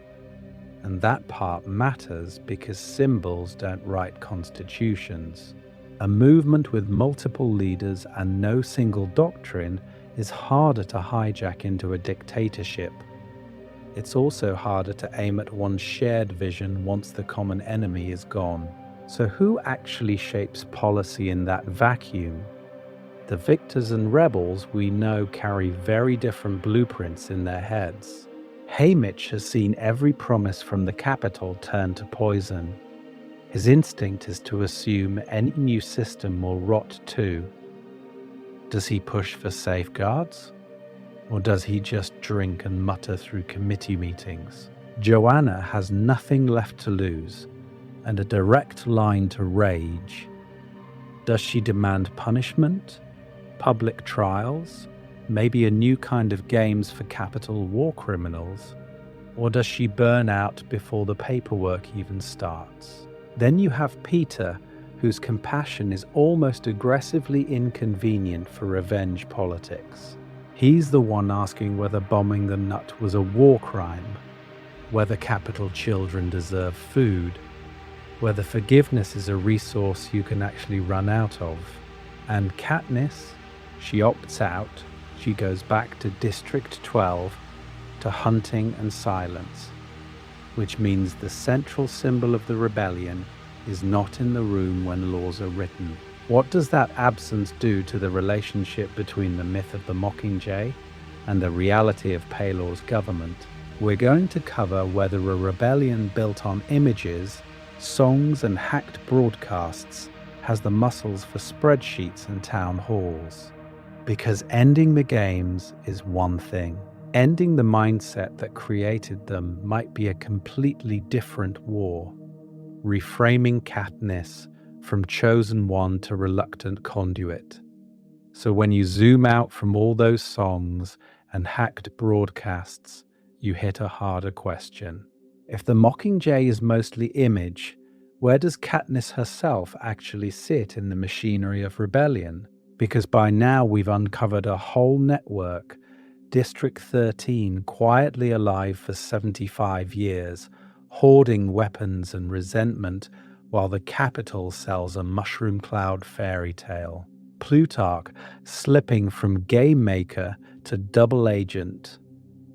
And that part matters because symbols don't write constitutions. A movement with multiple leaders and no single doctrine is harder to hijack into a dictatorship. It's also harder to aim at one's shared vision once the common enemy is gone. So who actually shapes policy in that vacuum? The victors and rebels we know carry very different blueprints in their heads. Haymitch has seen every promise from the capital turn to poison. His instinct is to assume any new system will rot too. Does he push for safeguards? Or does he just drink and mutter through committee meetings? Joanna has nothing left to lose and a direct line to rage. Does she demand punishment? Public trials? Maybe a new kind of games for capital war criminals? Or does she burn out before the paperwork even starts? Then you have Peter, whose compassion is almost aggressively inconvenient for revenge politics. He's the one asking whether bombing the Nut was a war crime, whether capital children deserve food, whether forgiveness is a resource you can actually run out of. And Katniss, she opts out. She goes back to District 12 to hunting and silence, which means the central symbol of the rebellion is not in the room when laws are written. What does that absence do to the relationship between the myth of the Mockingjay and the reality of Paylor's government? We're going to cover whether a rebellion built on images, songs, and hacked broadcasts has the muscles for spreadsheets and town halls. Because ending the games is one thing. Ending the mindset that created them might be a completely different war. Reframing Katniss from chosen one to reluctant conduit. So when you zoom out from all those songs and hacked broadcasts, you hit a harder question. If the Mockingjay is mostly image, where does Katniss herself actually sit in the machinery of rebellion? Because by now we've uncovered a whole network, District 13 quietly alive for 75 years, hoarding weapons and resentment while the capital sells a mushroom cloud fairy tale. Plutarch slipping from game maker to double agent.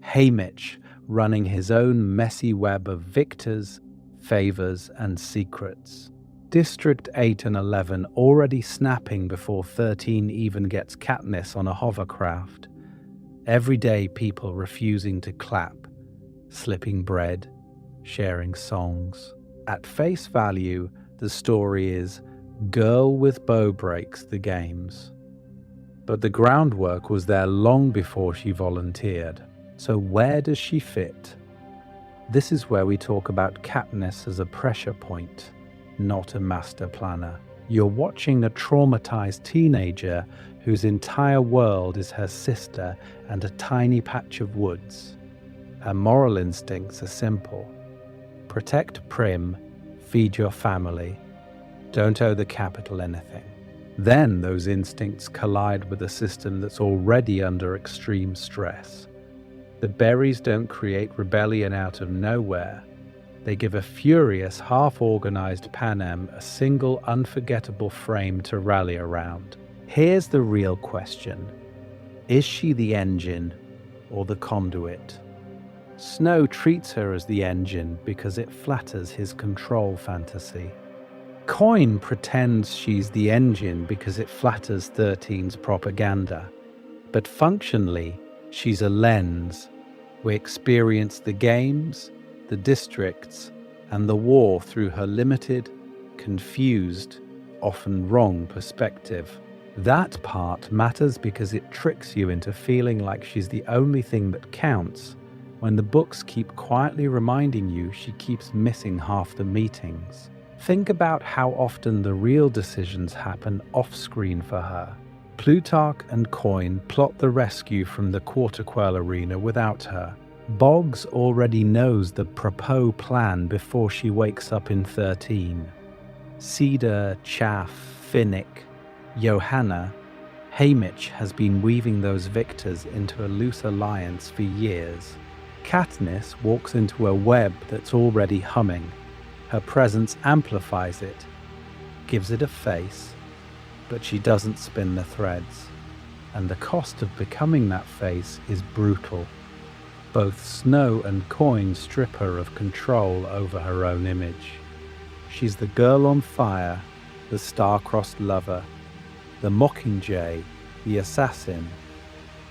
Haymitch running his own messy web of victors, favors, and secrets. District 8 and 11 already snapping before 13 even gets Katniss on a hovercraft. Everyday people refusing to clap, slipping bread, sharing songs. At face value, the story is girl with bow breaks the games. But the groundwork was there long before she volunteered. So where does she fit? This is where we talk about Katniss as a pressure point, not a master planner. You're watching a traumatized teenager whose entire world is her sister and a tiny patch of woods. Her moral instincts are simple. Protect Prim, feed your family, don't owe the capital anything. Then those instincts collide with a system that's already under extreme stress. The berries don't create rebellion out of nowhere. They give a furious, half-organized Panem a single, unforgettable frame to rally around. Here's the real question. Is she the engine or the conduit? Snow treats her as the engine because it flatters his control fantasy. Coin pretends she's the engine because it flatters 13's propaganda. But functionally, she's a lens. We experience the games, the districts, and the war through her limited, confused, often wrong perspective. That part matters because it tricks you into feeling like she's the only thing that counts, when the books keep quietly reminding you she keeps missing half the meetings. Think about how often the real decisions happen off-screen for her. Plutarch and Coin plot the rescue from the Quarterquell arena without her. Boggs already knows the propos plan before she wakes up in 13. Cedar, Chaff, Finnick, Johanna, Haymitch has been weaving those victors into a loose alliance for years. Katniss walks into a web that's already humming. Her presence amplifies it, gives it a face, but she doesn't spin the threads. And the cost of becoming that face is brutal. Both Snow and Coin strip her of control over her own image. She's the girl on fire, the star-crossed lover, the Mockingjay, the assassin.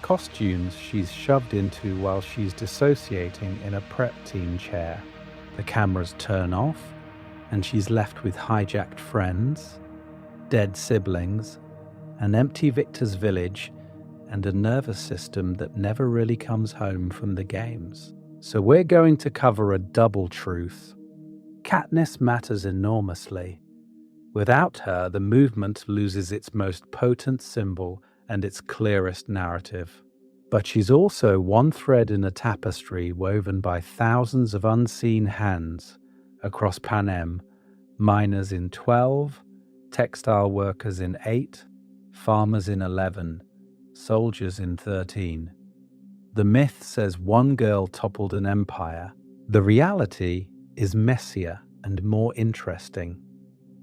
Costumes she's shoved into while she's dissociating in a prep team chair. The cameras turn off, and she's left with hijacked friends, dead siblings, an empty Victor's village, and a nervous system that never really comes home from the games. So we're going to cover a double truth. Katniss matters enormously. Without her, the movement loses its most potent symbol and its clearest narrative. But she's also one thread in a tapestry woven by thousands of unseen hands across Panem, miners in 12, textile workers in 8, farmers in 11, soldiers in 13. The myth says one girl toppled an empire. The reality is messier and more interesting.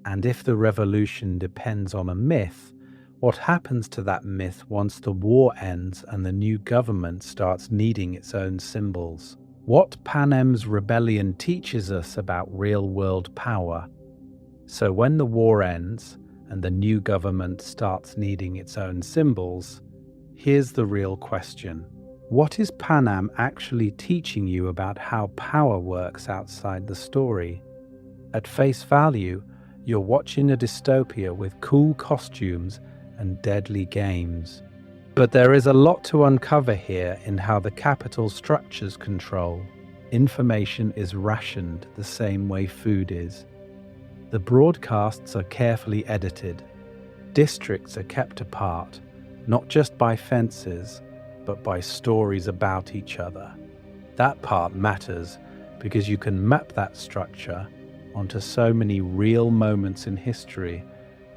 And if the revolution depends on a myth, what happens to that myth once the war ends and the new government starts needing its own symbols? What Panem's rebellion teaches us about real-world power. So when the war ends and the new government starts needing its own symbols, here's the real question. What is Panem actually teaching you about how power works outside the story? At face value, you're watching a dystopia with cool costumes and deadly games. But there is a lot to uncover here in how the capital structures control. Information is rationed the same way food is. The broadcasts are carefully edited. Districts are kept apart, not just by fences, but by stories about each other. That part matters because you can map that structure onto so many real moments in history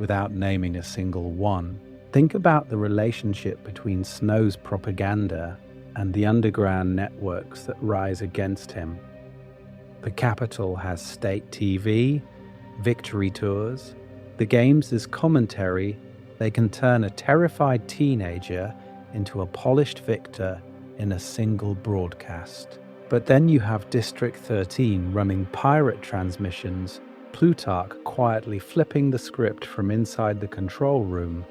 without naming a single one. Think about the relationship between Snow's propaganda and the underground networks that rise against him. The capital has state TV, victory tours. The games is commentary. They can turn a terrified teenager into a polished victor in a single broadcast. But then you have District 13 running pirate transmissions, Plutarch quietly flipping the script from inside the control room,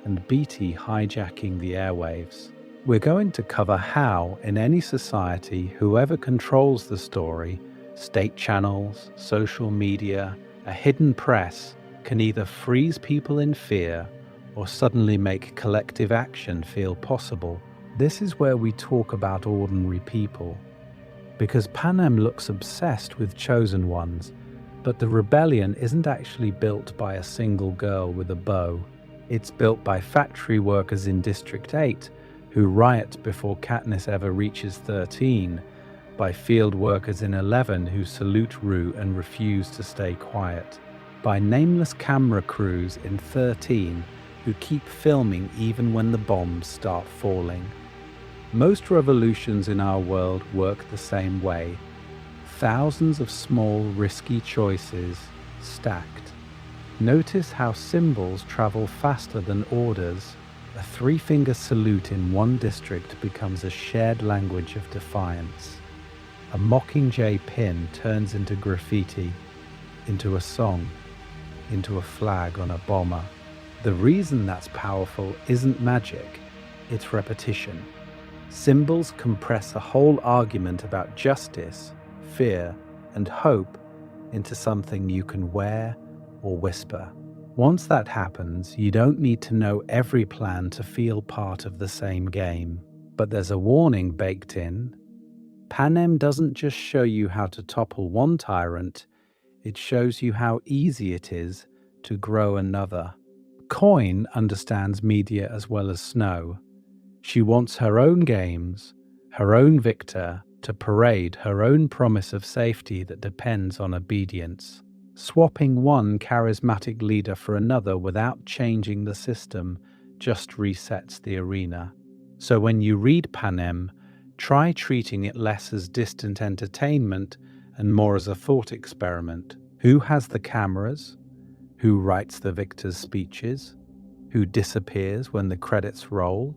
and BT hijacking the airwaves. We're going to cover how, in any society, whoever controls the story, state channels, social media, a hidden press, can either freeze people in fear or suddenly make collective action feel possible. This is where we talk about ordinary people. Because Panem looks obsessed with chosen ones, but the rebellion isn't actually built by a single girl with a bow. It's built by factory workers in District 8 who riot before Katniss ever reaches 13, by field workers in 11 who salute Rue and refuse to stay quiet, by nameless camera crews in 13 who keep filming even when the bombs start falling. Most revolutions in our world work the same way. Thousands of small, risky choices stacked. Notice how symbols travel faster than orders. A three-finger salute in one district becomes a shared language of defiance. A Mockingjay pin turns into graffiti, into a song, into a flag on a bomber. The reason that's powerful isn't magic, it's repetition. Symbols compress a whole argument about justice, fear, and hope into something you can wear or whisper. Once that happens, you don't need to know every plan to feel part of the same game. But there's a warning baked in. Panem doesn't just show you how to topple one tyrant, it shows you how easy it is to grow another. Coin understands media as well as Snow. She wants her own games, her own victor, to parade her own promise of safety that depends on obedience. Swapping one charismatic leader for another without changing the system just resets the arena. So when you read Panem, try treating it less as distant entertainment and more as a thought experiment. Who has the cameras? Who writes the victor's speeches? Who disappears when the credits roll?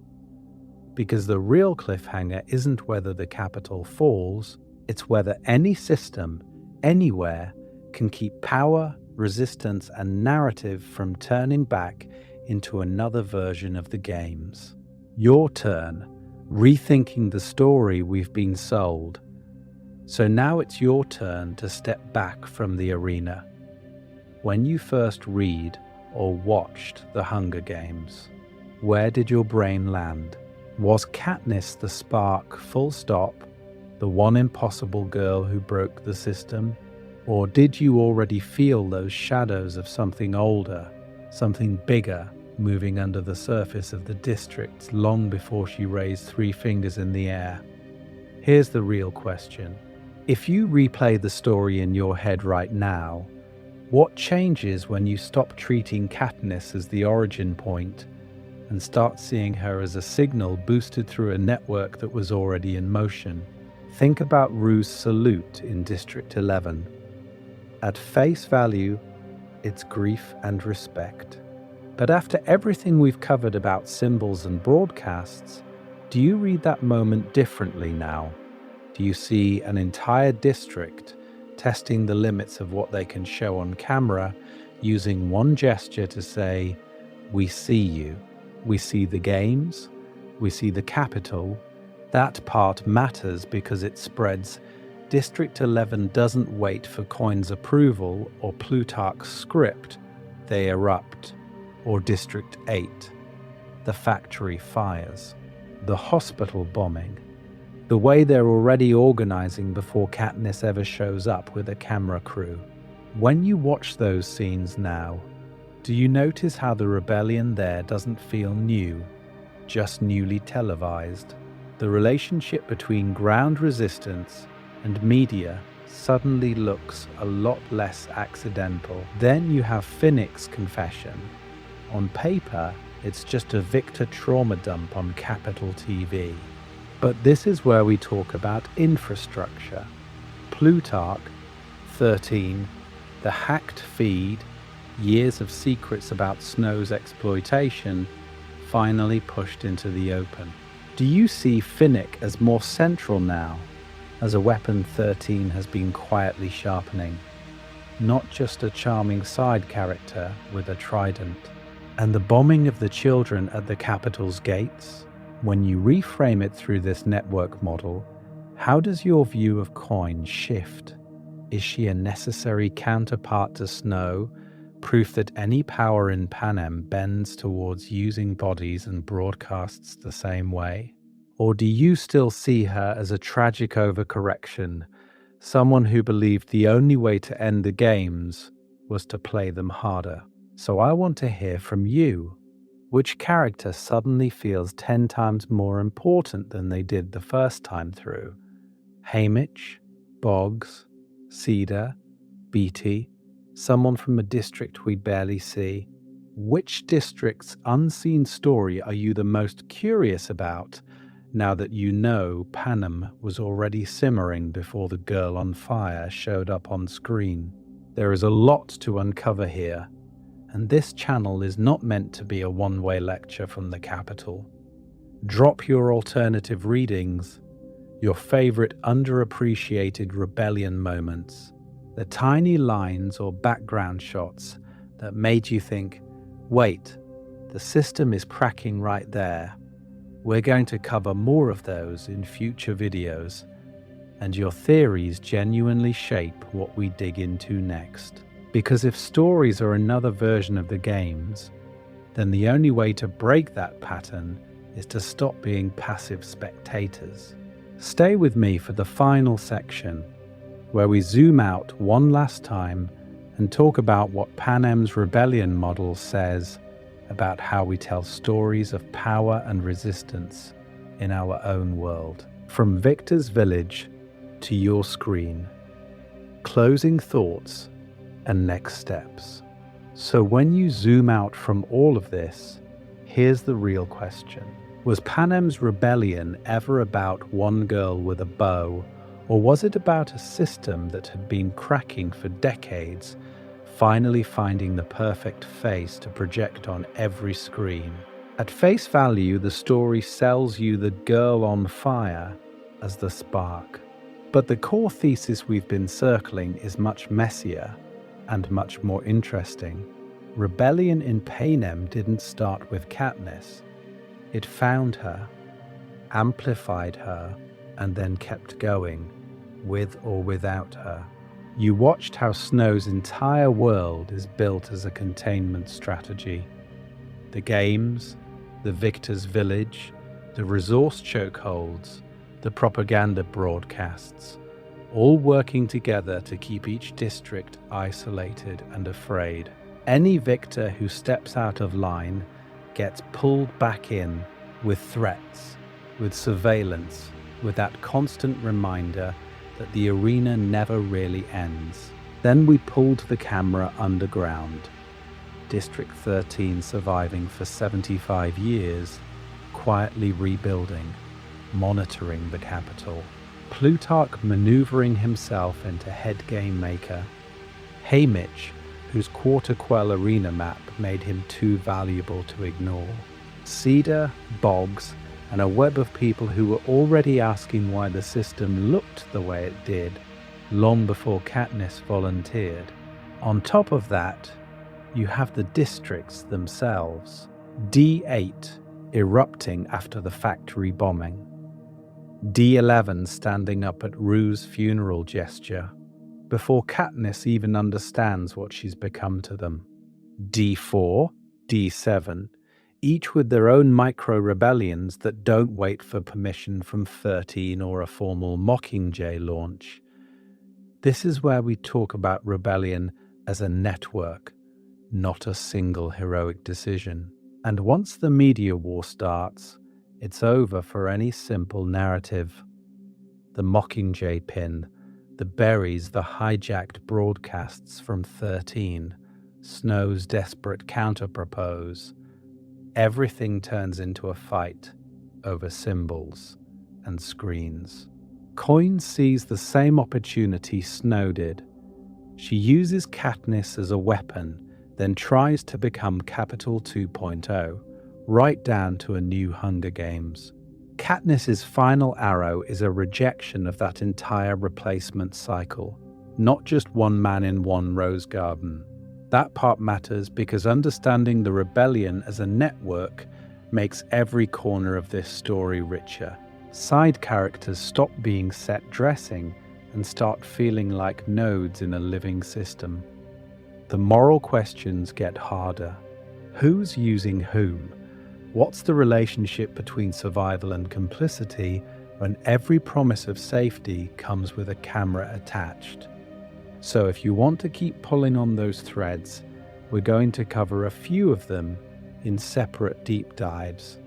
Because the real cliffhanger isn't whether the capital falls, it's whether any system, anywhere, can keep power, resistance, and narrative from turning back into another version of the games. Your turn, rethinking the story we've been sold. So now it's your turn to step back from the arena. When you first read or watched The Hunger Games, where did your brain land? Was Katniss the spark, full stop, the one impossible girl who broke the system? Or did you already feel those shadows of something older, something bigger, moving under the surface of the districts long before she raised three fingers in the air? Here's the real question. If you replay the story in your head right now, what changes when you stop treating Katniss as the origin point and start seeing her as a signal boosted through a network that was already in motion? Think about Rue's salute in District 11. At face value, it's grief and respect. But after everything we've covered about symbols and broadcasts, do you read that moment differently now? Do you see an entire district testing the limits of what they can show on camera, using one gesture to say, "We see you. We see the games. We see the capital." That part matters because it spreads. District 11 doesn't wait for Coin's approval or Plutarch's script. They erupt. Or District 8. The factory fires. The hospital bombing. The way they're already organizing before Katniss ever shows up with a camera crew. When you watch those scenes now, do you notice how the rebellion there doesn't feel new, just newly televised? The relationship between ground resistance and media suddenly looks a lot less accidental. Then you have Finnick's confession. On paper, it's just a Victor trauma dump on Capital TV. But this is where we talk about infrastructure. Plutarch, 13, The hacked feed, years of secrets about Snow's exploitation, finally pushed into the open. Do you see Finnick as more central now, as a weapon 13 has been quietly sharpening? Not just a charming side character with a trident. And the bombing of the children at the Capitol's gates? When you reframe it through this network model, how does your view of Coin shift? Is she a necessary counterpart to Snow, proof that any power in Panem bends towards using bodies and broadcasts the same way? Or do you still see her as a tragic overcorrection, someone who believed the only way to end the games was to play them harder? So I want to hear from you. Which character suddenly feels 10 times more important than they did the first time through? Haymitch, Boggs, Cedar, Beatty, someone from a district we barely see? Which district's unseen story are you the most curious about now that you know Panem was already simmering before the girl on fire showed up on screen? There is a lot to uncover here, and this channel is not meant to be a one-way lecture from the Capitol. Drop your alternative readings, your favorite underappreciated rebellion moments, the tiny lines or background shots that made you think, wait, the system is cracking right there. We're going to cover more of those in future videos, and your theories genuinely shape what we dig into next. Because if stories are another version of the games, then the only way to break that pattern is to stop being passive spectators. Stay with me for the final section, where we zoom out one last time and talk about what Panem's rebellion model says about how we tell stories of power and resistance in our own world. From Victor's village to your screen. Closing thoughts and next steps. So when you zoom out from all of this, here's the real question. Was Panem's rebellion ever about one girl with a bow, or was it about a system that had been cracking for decades, finally finding the perfect face to project on every screen? At face value, the story sells you the girl on fire as the spark. But the core thesis we've been circling is much messier and much more interesting. Rebellion in Panem didn't start with Katniss. It found her, amplified her, and then kept going, with or without her. You watched how Snow's entire world is built as a containment strategy. The games, the Victor's village, the resource chokeholds, the propaganda broadcasts, all working together to keep each district isolated and afraid. Any Victor who steps out of line gets pulled back in with threats, with surveillance, with that constant reminder that the arena never really ends. Then we pulled the camera underground. District 13 surviving for 75 years, quietly rebuilding, monitoring the Capitol. Plutarch maneuvering himself into head game maker. Haymitch, whose Quarter Quell arena map made him too valuable to ignore. Cedar, Boggs, and a web of people who were already asking why the system looked the way it did, long before Katniss volunteered. On top of that, you have the districts themselves. D8 erupting after the factory bombing. D11 standing up at Rue's funeral gesture, before Katniss even understands what she's become to them. D4, D7, each with their own micro-rebellions that don't wait for permission from 13 or a formal Mockingjay launch. This is where we talk about rebellion as a network, not a single heroic decision. And once the media war starts, it's over for any simple narrative. The Mockingjay pin, the berries, the hijacked broadcasts from 13, Snow's desperate counter-propose. Everything turns into a fight over symbols and screens. Coin sees the same opportunity Snow did. She uses Katniss as a weapon, then tries to become Capital 2.0, right down to a new Hunger Games. Katniss's final arrow is a rejection of that entire replacement cycle, not just one man in one rose garden. That part matters because understanding the rebellion as a network makes every corner of this story richer. Side characters stop being set dressing and start feeling like nodes in a living system. The moral questions get harder. Who's using whom? What's the relationship between survival and complicity when every promise of safety comes with a camera attached? So if you want to keep pulling on those threads, we're going to cover a few of them in separate deep dives.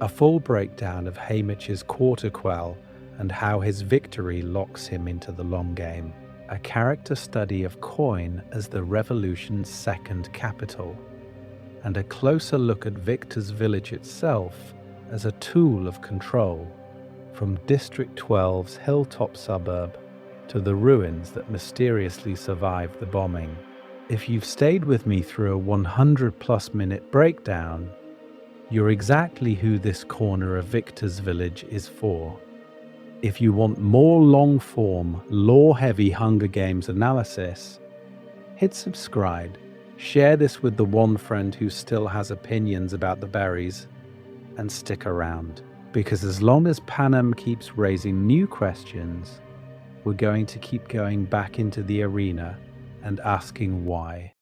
A full breakdown of Haymitch's quarter quell and how his victory locks him into the long game. A character study of Coin as the revolution's second capital. And a closer look at Victor's village itself as a tool of control, from District 12's hilltop suburb to the ruins that mysteriously survived the bombing. If you've stayed with me through a 100+ minute breakdown, you're exactly who this corner of Victor's village is for. If you want more long-form, lore-heavy Hunger Games analysis, hit subscribe. Share this with the one friend who still has opinions about the berries, and stick around. Because as long as Panem keeps raising new questions, we're going to keep going back into the arena and asking why.